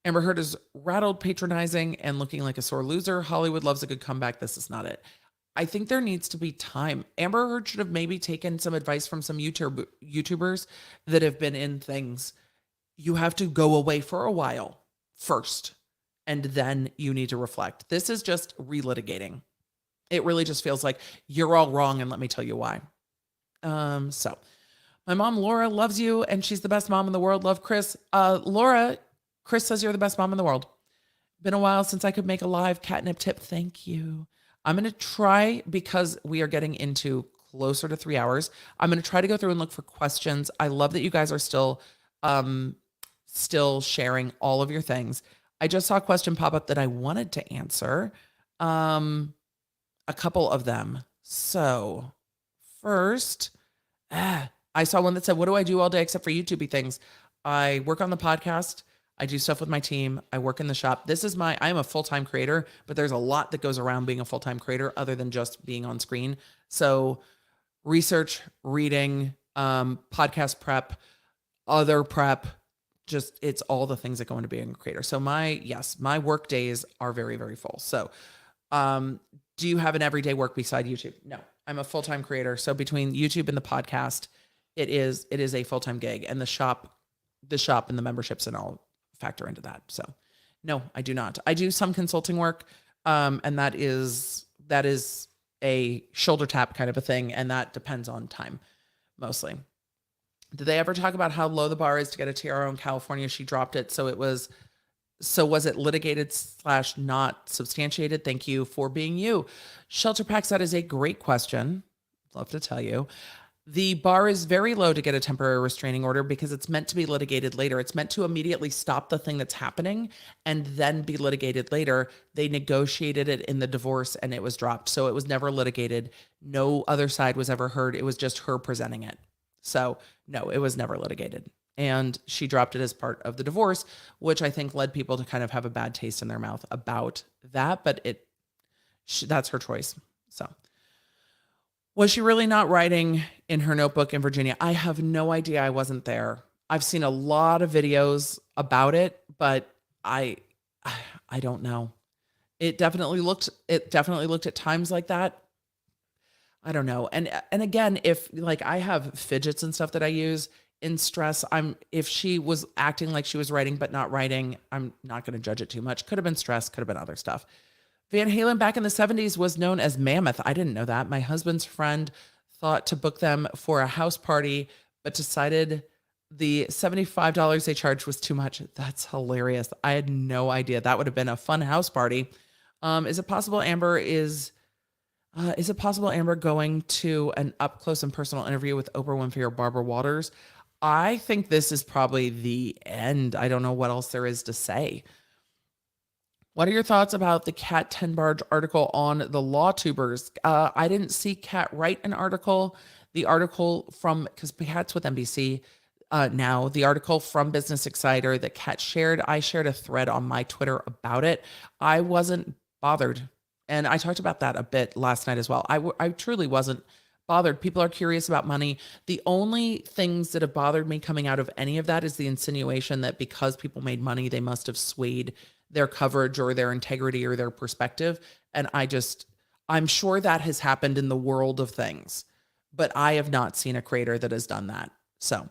Amber Heard is rattled, patronizing, and looking like a sore loser. Hollywood loves a good comeback. This is not it. I think there needs to be time. Amber Heard should have maybe taken some advice from some YouTubers that have been in things. You have to go away for a while first, and then you need to reflect. This is just relitigating. It really just feels like you're all wrong, and let me tell you why. So my mom, Laura, loves you, and she's the best mom in the world. Love, Chris. Laura, Chris says you're the best mom in the world. Been a while since I could make a live catnip tip. Thank you. I'm going to try, because we are getting into closer to 3 hours. I'm going to try to go through and look for questions. I love that you guys are still sharing all of your things. I just saw a question pop up that I wanted to answer. A couple of them. So first, I saw one that said, what do I do all day except for YouTubey things? I work on the podcast. I do stuff with my team. I work in the shop. I'm a full-time creator, but there's a lot that goes around being a full-time creator other than just being on screen. So research, reading, podcast prep, other prep, just it's all the things that go into being a creator. So my work days are very, very full. So do you have an everyday work beside YouTube? No, I'm a full-time creator. So between YouTube and the podcast, it is a full-time gig, and the shop and the memberships and all factor into that. So no, I do not. I do some consulting work. And that is a shoulder tap kind of a thing. And that depends on time mostly. Did they ever talk about how low the bar is to get a TRO in California? She dropped it. So was it litigated / not substantiated? Thank you for being you. Shelter Packs, that is a great question. Love to tell you. The bar is very low to get a temporary restraining order because it's meant to be litigated later. It's meant to immediately stop the thing that's happening and then be litigated later. They negotiated it in the divorce and it was dropped. So it was never litigated. No other side was ever heard. It was just her presenting it. So no, it was never litigated. And she dropped it as part of the divorce, which I think led people to kind of have a bad taste in their mouth about that. But that's her choice. So was she really not writing in her notebook in Virginia? I have no idea. I wasn't there. I've seen a lot of videos about it, but I don't know. It definitely looked at times like that. I don't know. And again, if like I have fidgets and stuff that I use in stress, if she was acting like she was writing but not writing, I'm not going to judge it too much. Could have been stress, could have been other stuff. Van Halen back in the 70s was known as Mammoth. I didn't know that. My husband's friend thought to book them for a house party, but decided the $75 they charged was too much. That's hilarious. I had no idea. That would have been a fun house party. Is it possible Amber going to an up close and personal interview with Oprah Winfrey or Barbara Walters? I think this is probably the end. I don't know what else there is to say. What are your thoughts about the Kat Tenbarge article on the law tubers? I didn't see Kat write an article. The article because Kat's with NBC now, the article from Business Insider that Kat shared, I shared a thread on my Twitter about it. I wasn't bothered. And I talked about that a bit last night as well. I truly wasn't bothered. People are curious about money. The only things that have bothered me coming out of any of that is the insinuation that because people made money, they must have swayed their coverage or their integrity or their perspective. And I'm sure that has happened in the world of things, but I have not seen a creator that has done that. So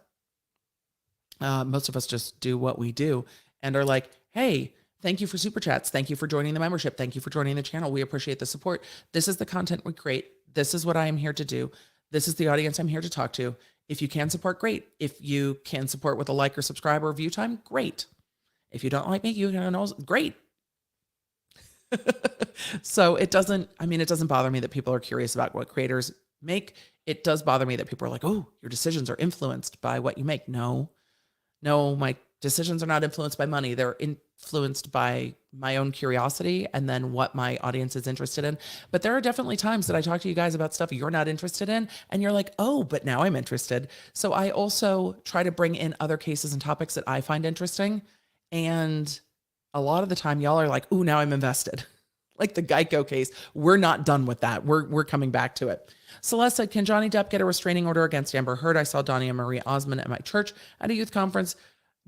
most of us just do what we do and are like, hey, thank you for super chats. Thank you for joining the membership. Thank you for joining the channel. We appreciate the support. This is the content we create. This is what I am here to do. This is the audience I'm here to talk to. If you can support, great. If you can support with a like or subscribe or view time, great. If you don't like me, you know, great. So it doesn't bother me that people are curious about what creators make. It does bother me that people are like, oh, your decisions are influenced by what you make. No, my decisions are not influenced by money. They're influenced by my own curiosity and then what my audience is interested in. But there are definitely times that I talk to you guys about stuff you're not interested in and you're like, oh, but now I'm interested. So I also try to bring in other cases and topics that I find interesting. And a lot of the time y'all are like, ooh, now I'm invested. Like the Geico case. We're not done with that. We're coming back to it. Celeste said, can Johnny Depp get a restraining order against Amber Heard? I saw Donnie and Marie Osmond at my church at a youth conference.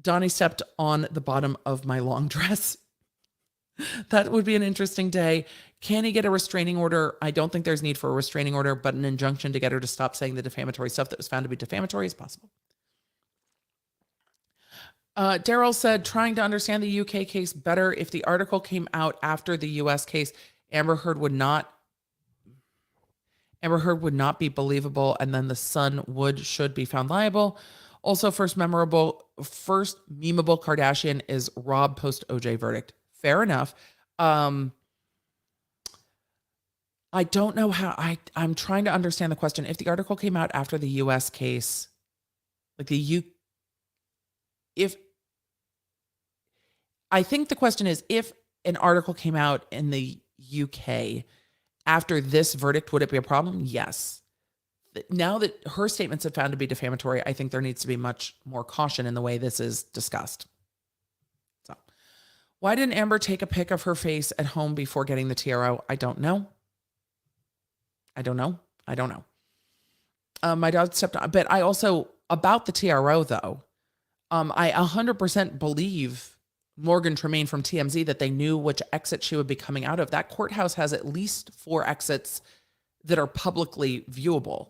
Donnie stepped on the bottom of my long dress. That would be an interesting day. Can he get a restraining order? I don't think there's need for a restraining order, but an injunction to get her to stop saying the defamatory stuff that was found to be defamatory is possible. Daryl said, trying to understand the UK case better. If the article came out after the US case, Amber Heard would not be believable, and then the Sun should be found liable. Also, first memeable Kardashian is Rob post OJ verdict. Fair enough. I don't know how. I'm trying to understand the question. If the article came out after the US case, like I think the question is, if an article came out in the UK after this verdict, would it be a problem? Yes. Now that her statements have found to be defamatory, I think there needs to be much more caution in the way this is discussed. So, why didn't Amber take a pic of her face at home before getting the TRO? I don't know. My dog stepped on, but I also, about the TRO though, I 100% believe Morgan Tremaine from TMZ that they knew which exit she would be coming out of. That courthouse has at least 4 exits that are publicly viewable.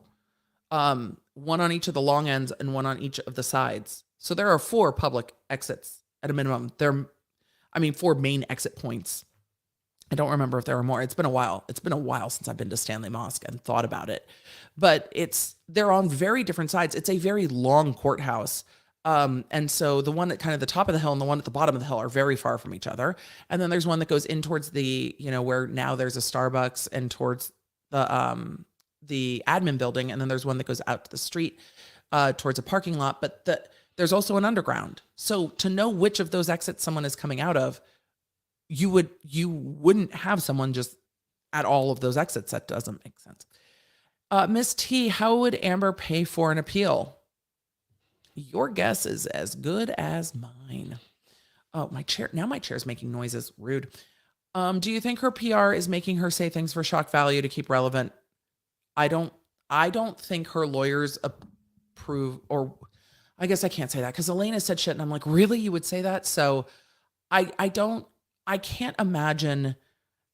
One on each of the long ends and one on each of the sides. So there are 4 public exits at a minimum. 4 main exit points. I don't remember if there were more. It's been a while. It's been a while since I've been to Stanley Mosque and thought about it. But they're on very different sides. It's a very long courthouse. And so the one at kind of the top of the hill and the one at the bottom of the hill are very far from each other. And then there's one that goes in towards the, where now there's a Starbucks and towards the admin building. And then there's one that goes out to the street, towards a parking lot. But there's also an underground. So to know which of those exits someone is coming out of, you wouldn't have someone just at all of those exits. That doesn't make sense. Miss T, how would Amber pay for an appeal? Your guess is as good as mine. Oh, my chair's making noises. Rude. Do you think her PR is making her say things for shock value to keep relevant? I don't think her lawyers approve, or I guess I can't say that because Elena said shit and I'm like, really? You would say that? So I can't imagine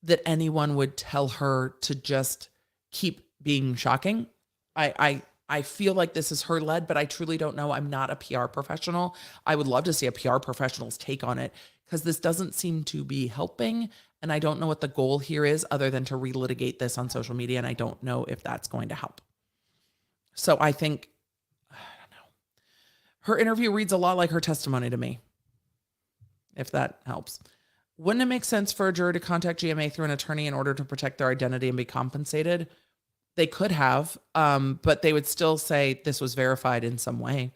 that anyone would tell her to just keep being shocking. I feel like this is her led, but I truly don't know. I'm not a PR professional. I would love to see a PR professional's take on it because this doesn't seem to be helping. And I don't know what the goal here is other than to relitigate this on social media. And I don't know if that's going to help. So I don't know. Her interview reads a lot like her testimony to me, if that helps. Wouldn't it make sense for a juror to contact GMA through an attorney in order to protect their identity and be compensated? They could have, but they would still say this was verified in some way.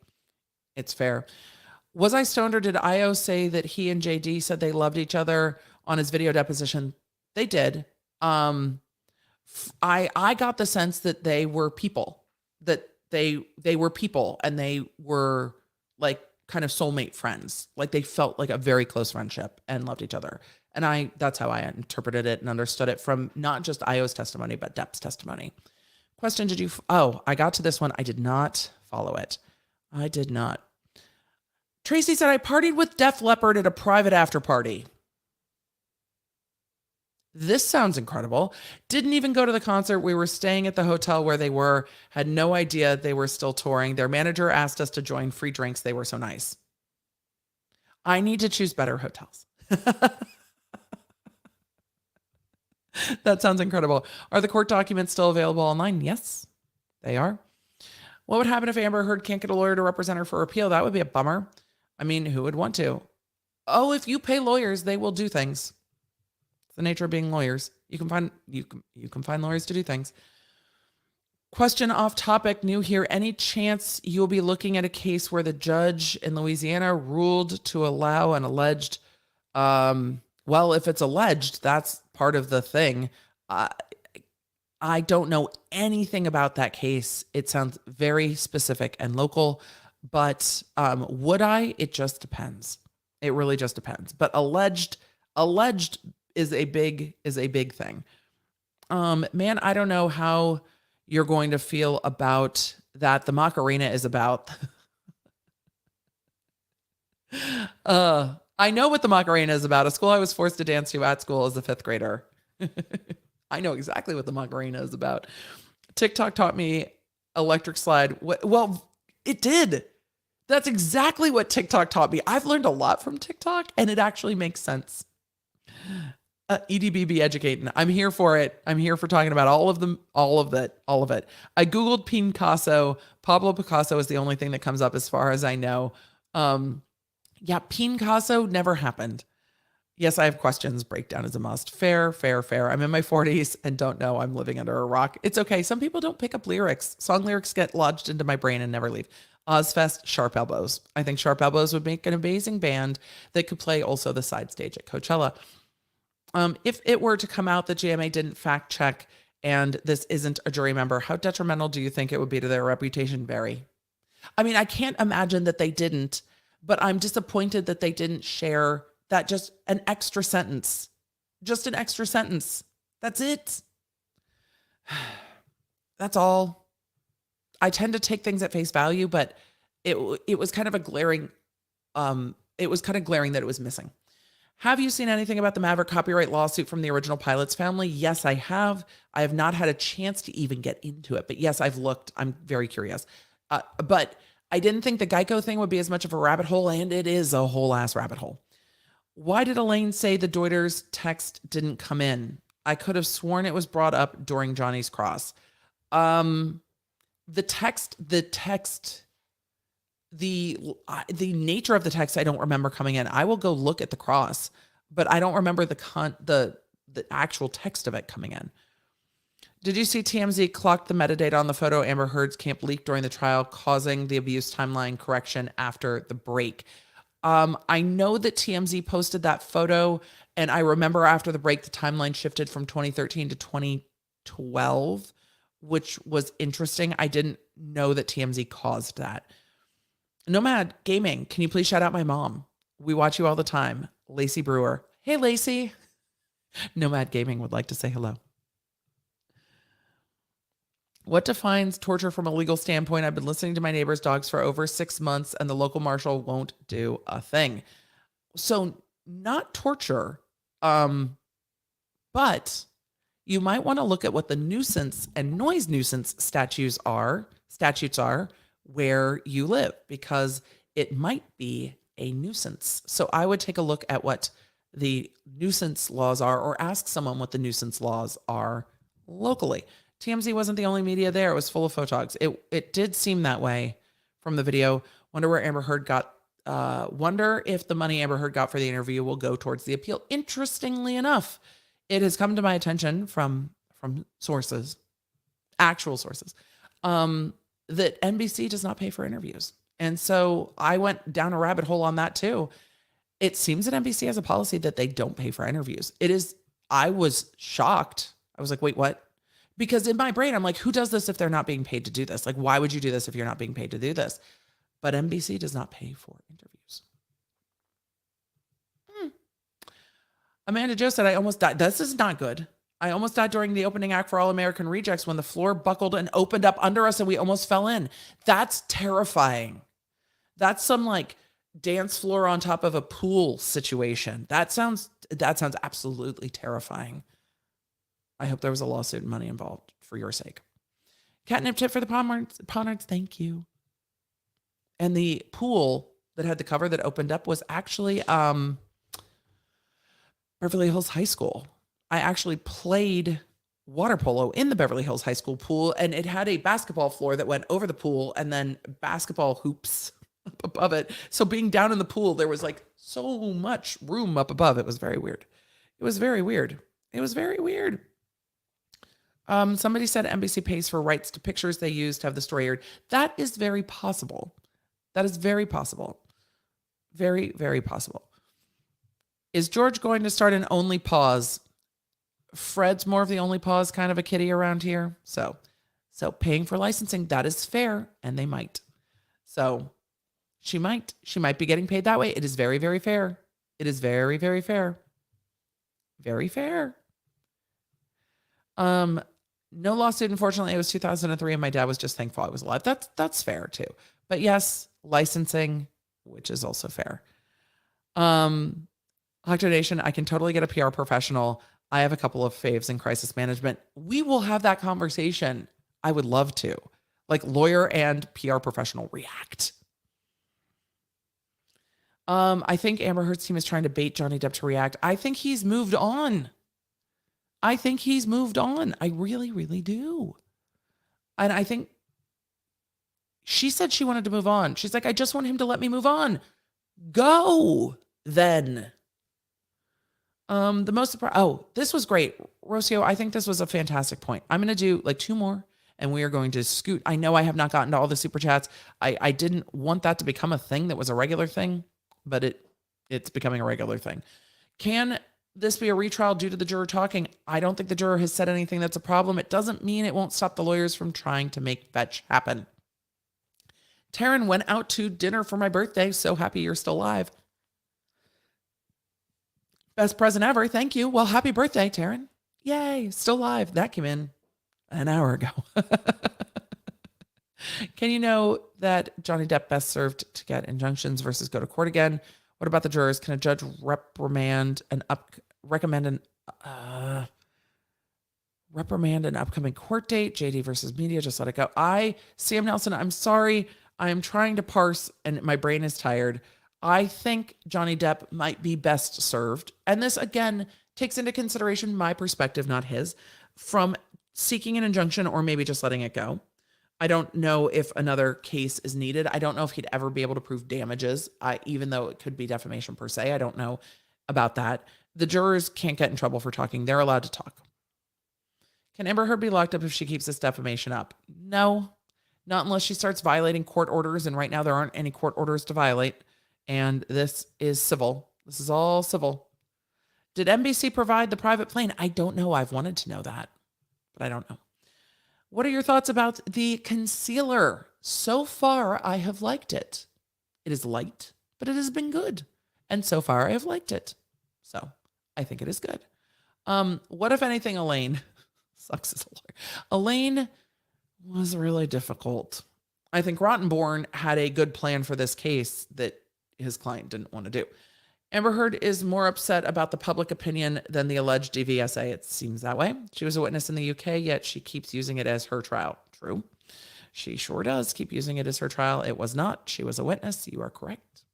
It's fair. Was I stoned or did Io say that he and JD said they loved each other on his video deposition? They did. I got the sense that they were people, that they were people and they were like kind of soulmate friends. Like they felt like a very close friendship and loved each other. And that's how I interpreted it and understood it from not just Io's testimony, but Depp's testimony. Question, I got to this one. I did not follow it. I did not. Tracy said, I partied with Def Leppard at a private after party. This sounds incredible. Didn't even go to the concert. We were staying at the hotel where they were. Had no idea they were still touring. Their manager asked us to join free drinks. They were so nice. I need to choose better hotels. That sounds incredible. Are the court documents still available online? Yes, they are. What would happen if Amber Heard can't get a lawyer to represent her for appeal? That would be a bummer. I mean, who would want to? Oh, if you pay lawyers, they will do things. It's the nature of being lawyers. You can find lawyers to do things. Question off topic, new here. Any chance you'll be looking at a case where the judge in Louisiana ruled to allow an alleged, well, if it's alleged, that's part of the thing. I don't know anything about that case. It sounds very specific and local, but would I? It just depends. It really just depends. But alleged is a big thing. Man, I don't know how you're going to feel about that. The Macarena is about. I know what the Macarena is about. A school I was forced to dance to at school as a 5th grader. I know exactly what the Macarena is about. TikTok taught me electric slide. Well, it did. That's exactly what TikTok taught me. I've learned a lot from TikTok, and it actually makes sense. EDBB educating. I'm here for it. I'm here for talking about all of them, all of it. I Googled Picasso. Pablo Picasso is the only thing that comes up as far as I know. Yeah, Picasso never happened. Yes, I have questions. Breakdown is a must. Fair. I'm in my 40s and don't know. I'm living under a rock. It's okay. Some people don't pick up lyrics. Song lyrics get lodged into my brain and never leave. Ozfest, Sharp Elbows. I think Sharp Elbows would make an amazing band that could play also the side stage at Coachella. If it were to come out that GMA didn't fact check and this isn't a jury member, how detrimental do you think it would be to their reputation, Barry? I mean, I can't imagine that they didn't, but I'm disappointed that they didn't share that just an extra sentence. Just an extra sentence. That's it. That's all. I tend to take things at face value, but it was kind of a glaring it was kind of glaring that it was missing. Have you seen anything about the Maverick copyright lawsuit from the original pilot's family? Yes, I have. I have not had a chance to even get into it, but yes, I've looked. I'm very curious. But I didn't think the Geico thing would be as much of a rabbit hole, and it is a whole ass rabbit hole. Why did Elaine say the Deuters text didn't come in? I could have sworn it was brought up during Johnny's cross. The nature of the text I don't remember coming in. I will go look at the cross, but I don't remember the actual text of it coming in. Did you see TMZ clocked the metadata on the photo Amber Heard's camp leaked during the trial, causing the abuse timeline correction after the break? I know that TMZ posted that photo, and I remember after the break, the timeline shifted from 2013 to 2012, which was interesting. I didn't know that TMZ caused that. Nomad Gaming, can you please shout out my mom? We watch you all the time. Lacey Brewer. Hey, Lacey. Nomad Gaming would like to say hello. What defines torture from a legal standpoint? I've been listening to my neighbor's dogs for over 6 months, and the local marshal won't do a thing. So not torture, but you might want to look at what the nuisance and noise nuisance statutes are where you live, because it might be a nuisance. So I would take a look at what the nuisance laws are, or ask someone what the nuisance laws are locally. TMZ wasn't the only media there. It was full of photogs. It did seem that way from the video. Wonder where Amber Heard got, wonder if the money Amber Heard got for the interview will go towards the appeal. Interestingly enough, it has come to my attention from sources, actual sources, that NBC does not pay for interviews. And so I went down a rabbit hole on that too. It seems that NBC has a policy that they don't pay for interviews. I was shocked. I was like, wait, what? Because in my brain, I'm like, who does this if they're not being paid to do this? Like, why would you do this if you're not being paid to do this? But NBC does not pay for interviews. Amanda Jo said, I almost died. This is not good. I almost died during the opening act for All American Rejects when the floor buckled and opened up under us and we almost fell in. That's terrifying. That's some like dance floor on top of a pool situation. That sounds absolutely terrifying. I hope there was a lawsuit and money involved for your sake. Catnip tip for the Ponards. Thank you. And the pool that had the cover that opened up was actually Beverly Hills High School. I actually played water polo in the Beverly Hills High School pool, and it had a basketball floor that went over the pool and then basketball hoops up above it. So being down in the pool, there was like so much room up above. It was very weird. Somebody said NBC pays for rights to pictures they use to have the story aired. That is very possible. Very, very possible. Is George going to start an Only Pause? Fred's more of the Only Pause kind of a kitty around here. So paying for licensing, that is fair, and they might. So she might be getting paid that way. It is very, very fair. It is very, very fair. Very fair. No lawsuit, unfortunately. It was 2003, and my dad was just thankful I was alive. That's fair too. But yes, licensing, which is also fair. Hector Nation, I can totally get a PR professional. I have a couple of faves in crisis management. We will have that conversation. I would love to. Like lawyer and PR professional react. I think Amber Heard's team is trying to bait Johnny Depp to react. I think he's moved on. I really, really do. And I think she said she wanted to move on. She's like, I just want him to let me move on. Go then. This was great. Rocio, I think this was a fantastic point. I'm going to do like 2 more and we are going to scoot. I know I have not gotten to all the super chats. I didn't want that to become a thing that was a regular thing, but it's becoming a regular thing. Can this be a retrial due to the juror talking? I don't think the juror has said anything that's a problem. It doesn't mean it won't stop the lawyers from trying to make fetch happen. Taryn went out to dinner for my birthday. So happy you're still alive. Best present ever. Thank you. Well, happy birthday, Taryn. Yay, still alive. That came in an hour ago. Can you know that Johnny Depp best served to get injunctions versus go to court again? What about the jurors? Can a judge reprimand an upcoming court date? JD versus media, just let it go. Sam Nelson, I'm sorry. I'm trying to parse and my brain is tired. I think Johnny Depp might be best served. And this, again, takes into consideration my perspective, not his, from seeking an injunction or maybe just letting it go. I don't know if another case is needed. I don't know if he'd ever be able to prove damages, even though it could be defamation per se. I don't know about that. The jurors can't get in trouble for talking. They're allowed to talk. Can Amber Heard be locked up if she keeps this defamation up? No, not unless she starts violating court orders. And right now there aren't any court orders to violate. And this is civil. This is all civil. Did NBC provide the private plane? I don't know. I've wanted to know that, but I don't know. What are your thoughts about the concealer? So far, I have liked it. It is light, but it has been good. And so far, I have liked it. So I think it is good. What, if anything, Elaine? Sucks as a lawyer. Elaine was really difficult. I think Rottenborn had a good plan for this case that his client didn't want to do. Amber Heard is more upset about the public opinion than the alleged DVSA. It seems that way. She was a witness in the UK, yet she keeps using it as her trial. True. She sure does keep using it as her trial. It was not. She was a witness. You are correct.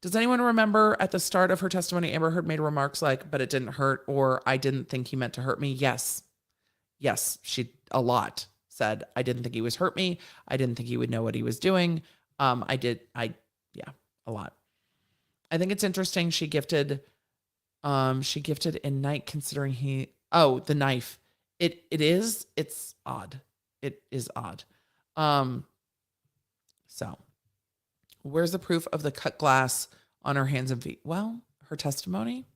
Does anyone remember at the start of her testimony, Amber Heard made remarks like, but it didn't hurt, or I didn't think he meant to hurt me? Yes. Yes, she a lot said, I didn't think he was hurt me. I didn't think he would know what he was doing. Yeah, a lot. I think it's interesting. She gifted in night considering the knife. It's odd. It is odd. So where's the proof of the cut glass on her hands and feet? Well, her testimony.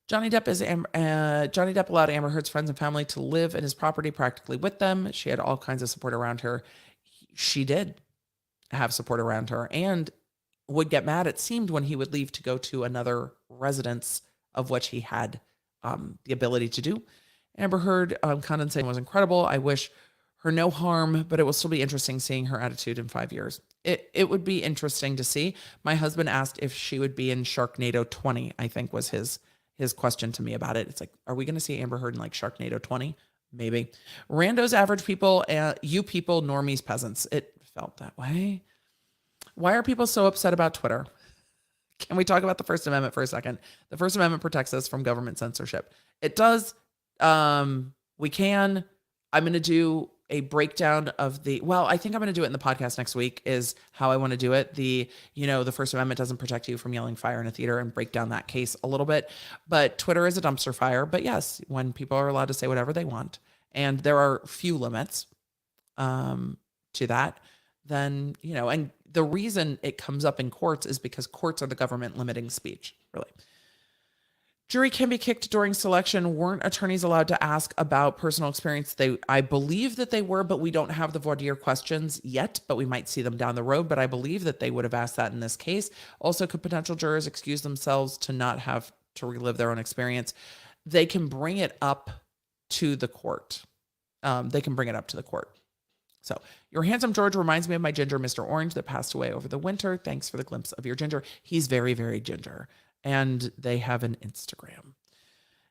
Johnny Depp allowed Amber Heard's friends and family to live in his property practically with them. She had all kinds of support around her. She did have support around her and would get mad, it seemed, when he would leave to go to another residence, of which he had the ability to do. Amber Heard condensing was incredible. I wish her no harm, but it will still be interesting seeing her attitude in 5 years. It would be interesting to see. My husband asked if she would be in Sharknado 20, I think was his question to me about it. It's like, are we going to see Amber Heard in like Sharknado 20? Maybe. Randos, average people, you people, normies, peasants. It felt that way. Why are people so upset about Twitter? Can we talk about the First Amendment for a second? The First Amendment protects us from government censorship. It does. We can. I'm going to do a breakdown of I think I'm going to do it in the podcast next week, is how I want to do it. The First Amendment doesn't protect you from yelling fire in a theater, and break down that case a little bit. But Twitter is a dumpster fire. But yes, when people are allowed to say whatever they want, and there are few limits to that, then, and the reason it comes up in courts is because courts are the government limiting speech, really. Jury can be kicked during selection. Weren't attorneys allowed to ask about personal experience? I believe that they were, but we don't have the voir dire questions yet, but we might see them down the road. But I believe that they would have asked that in this case. Also, could potential jurors excuse themselves to not have to relive their own experience? They can bring it up to the court. So, your handsome George reminds me of my ginger, Mr. Orange, that passed away over the winter. Thanks for the glimpse of your ginger. He's very, very ginger. And they have an Instagram.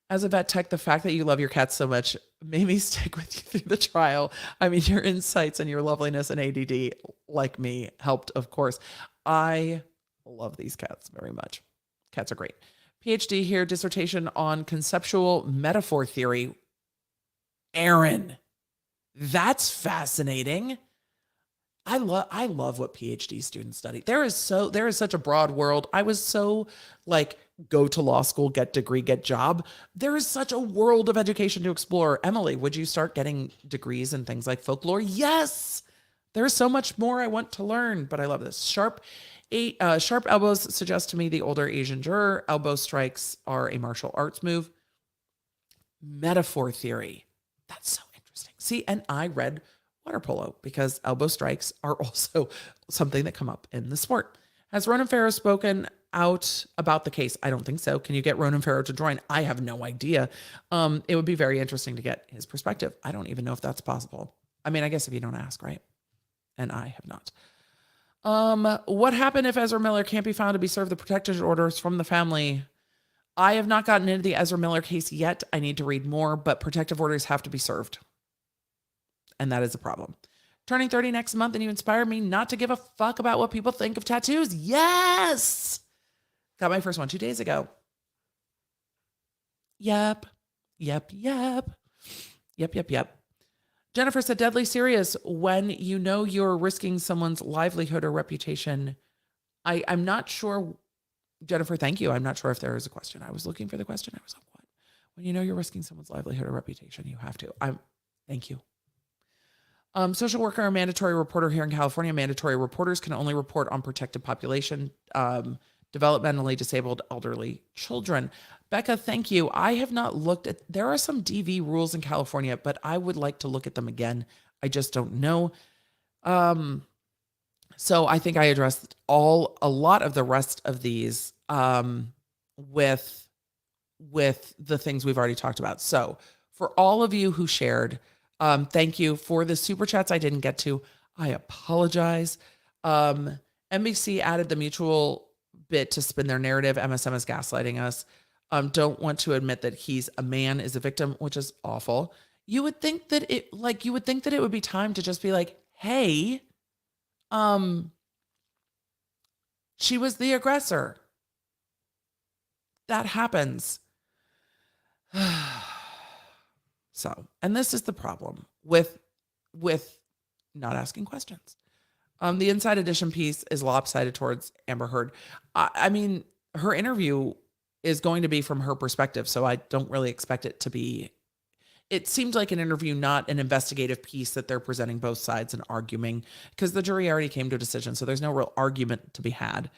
As a vet tech, the fact that you love your cats so much made me stick with you through the trial. I mean, your insights and your loveliness and ADD, like me, helped, of course. I love these cats very much. Cats are great. PhD here, dissertation on conceptual metaphor theory. Aaron. That's fascinating. I love what PhD students study. There is such a broad world. I was so go to law school, get degree, get job. There is such a world of education to explore. Emily, would you start getting degrees in things like folklore? Yes. There's so much more I want to learn, but I love this. Sharp elbows suggest to me the older Asian juror. Elbow strikes are a martial arts move. Metaphor theory. That's so interesting. See, and I read water polo because elbow strikes are also something that come up in the sport. Has Ronan Farrow spoken out about the case? I don't think so. Can you get Ronan Farrow to join? I have no idea. It would be very interesting to get his perspective. I don't even know if that's possible. I mean, I guess if you don't ask, right? And I have not. What happened if Ezra Miller can't be found to be served the protective orders from the family? I have not gotten into the Ezra Miller case yet. I need to read more, but protective orders have to be served. And that is a problem. Turning 30 next month, and you inspired me not to give a fuck about what people think of tattoos. Yes! Got my first one 2 days ago. Yep. Jennifer said, deadly serious when you know you're risking someone's livelihood or reputation. I'm not sure, Jennifer, thank you. I'm not sure if there is a question. I was looking for the question. I was like, what? When you know you're risking someone's livelihood or reputation, you have to. Thank you. Social worker or mandatory reporter here in California. Mandatory reporters can only report on protected population, developmentally disabled elderly children. Becca, thank you. I have not looked at, there are some DV rules in California, but I would like to look at them again. I just don't know. So I think I addressed a lot of the rest of these with the things we've already talked about. So for all of you who shared, thank you. For the super chats I didn't get to, I apologize. NBC added the mutual bit to spin their narrative. MSM is gaslighting us. Don't want to admit that he's a man is a victim, which is awful. You would think that it would be time to just be like, hey, she was the aggressor. That happens. So, and this is the problem with not asking questions. The Inside Edition piece is lopsided towards Amber Heard. I mean, her interview is going to be from her perspective, so I don't really expect it to be. It seemed like an interview, not an investigative piece that they're presenting both sides and arguing, because the jury already came to a decision, so there's no real argument to be had.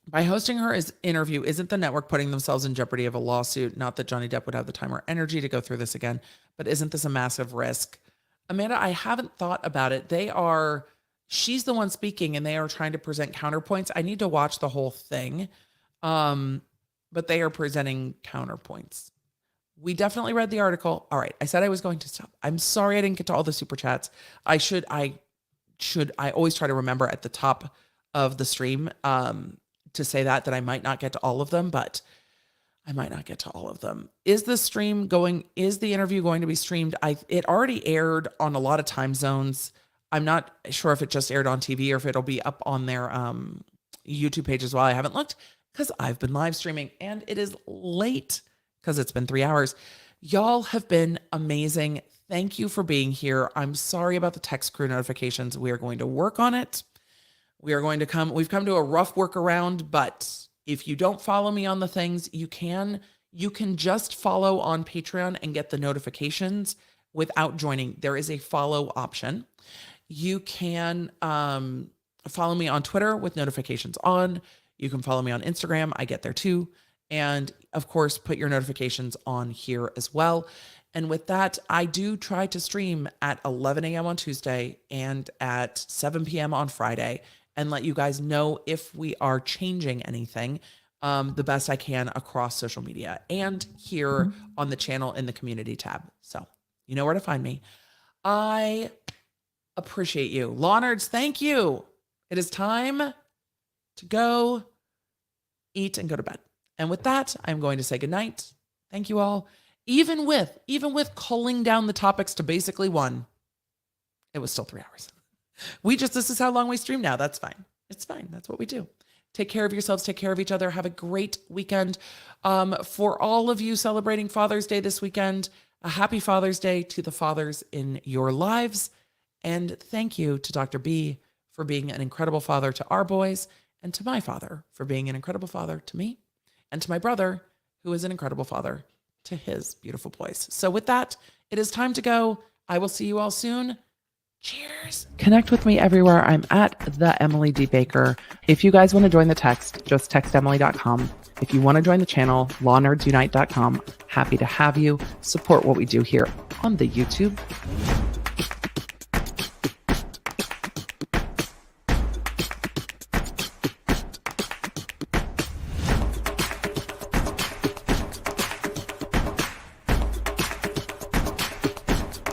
By hosting her interview, isn't the network putting themselves in jeopardy of a lawsuit? Not that Johnny Depp would have the time or energy to go through this again, but isn't this a massive risk? Amanda, I haven't thought about it. She's the one speaking, and they are trying to present counterpoints. I need to watch the whole thing, but they are presenting counterpoints. We definitely read the article. All right, I said I was going to stop. I'm sorry I didn't get to all the super chats. I always try to remember at the top of the stream to say that I might not get to all of them, but I might not get to all of them. Is the interview going to be streamed? It already aired on a lot of time zones. I'm not sure if it just aired on TV or if it'll be up on their YouTube page as well. I haven't looked because I've been live streaming and it is late because it's been 3 hours. Y'all have been amazing. Thank you for being here. I'm sorry about the text crew notifications. We are going to work on it. We've come to a rough workaround, but if you don't follow me on the things, you can just follow on Patreon and get the notifications without joining. There is a follow option. You can follow me on Twitter with notifications on. You can follow me on Instagram. I get there too. And of course, put your notifications on here as well. And with that, I do try to stream at 11 a.m. on Tuesday and at 7 p.m. on Friday and let you guys know if we are changing anything the best I can across social media and here on the channel in the community tab. So you know where to find me. I appreciate you. Law nerds, thank you. It is time to go eat and go to bed. And with that, I'm going to say goodnight. Thank you all. Even with culling down the topics to basically one, it was still 3 hours. This is how long we stream now. That's fine. It's fine. That's what we do. Take care of yourselves. Take care of each other. Have a great weekend. For all of you celebrating Father's Day this weekend, a happy Father's Day to the fathers in your lives. And thank you to Dr. B for being an incredible father to our boys, and to my father for being an incredible father to me, and to my brother, who is an incredible father to his beautiful boys. So with that, it is time to go. I will see you all soon. Cheers. Connect with me everywhere. I'm at the Emily D. Baker. If you guys want to join the text, just text Emily.com. If you want to join the channel, lawnerdsunite.com. Happy to have you. Support what we do here on the YouTube.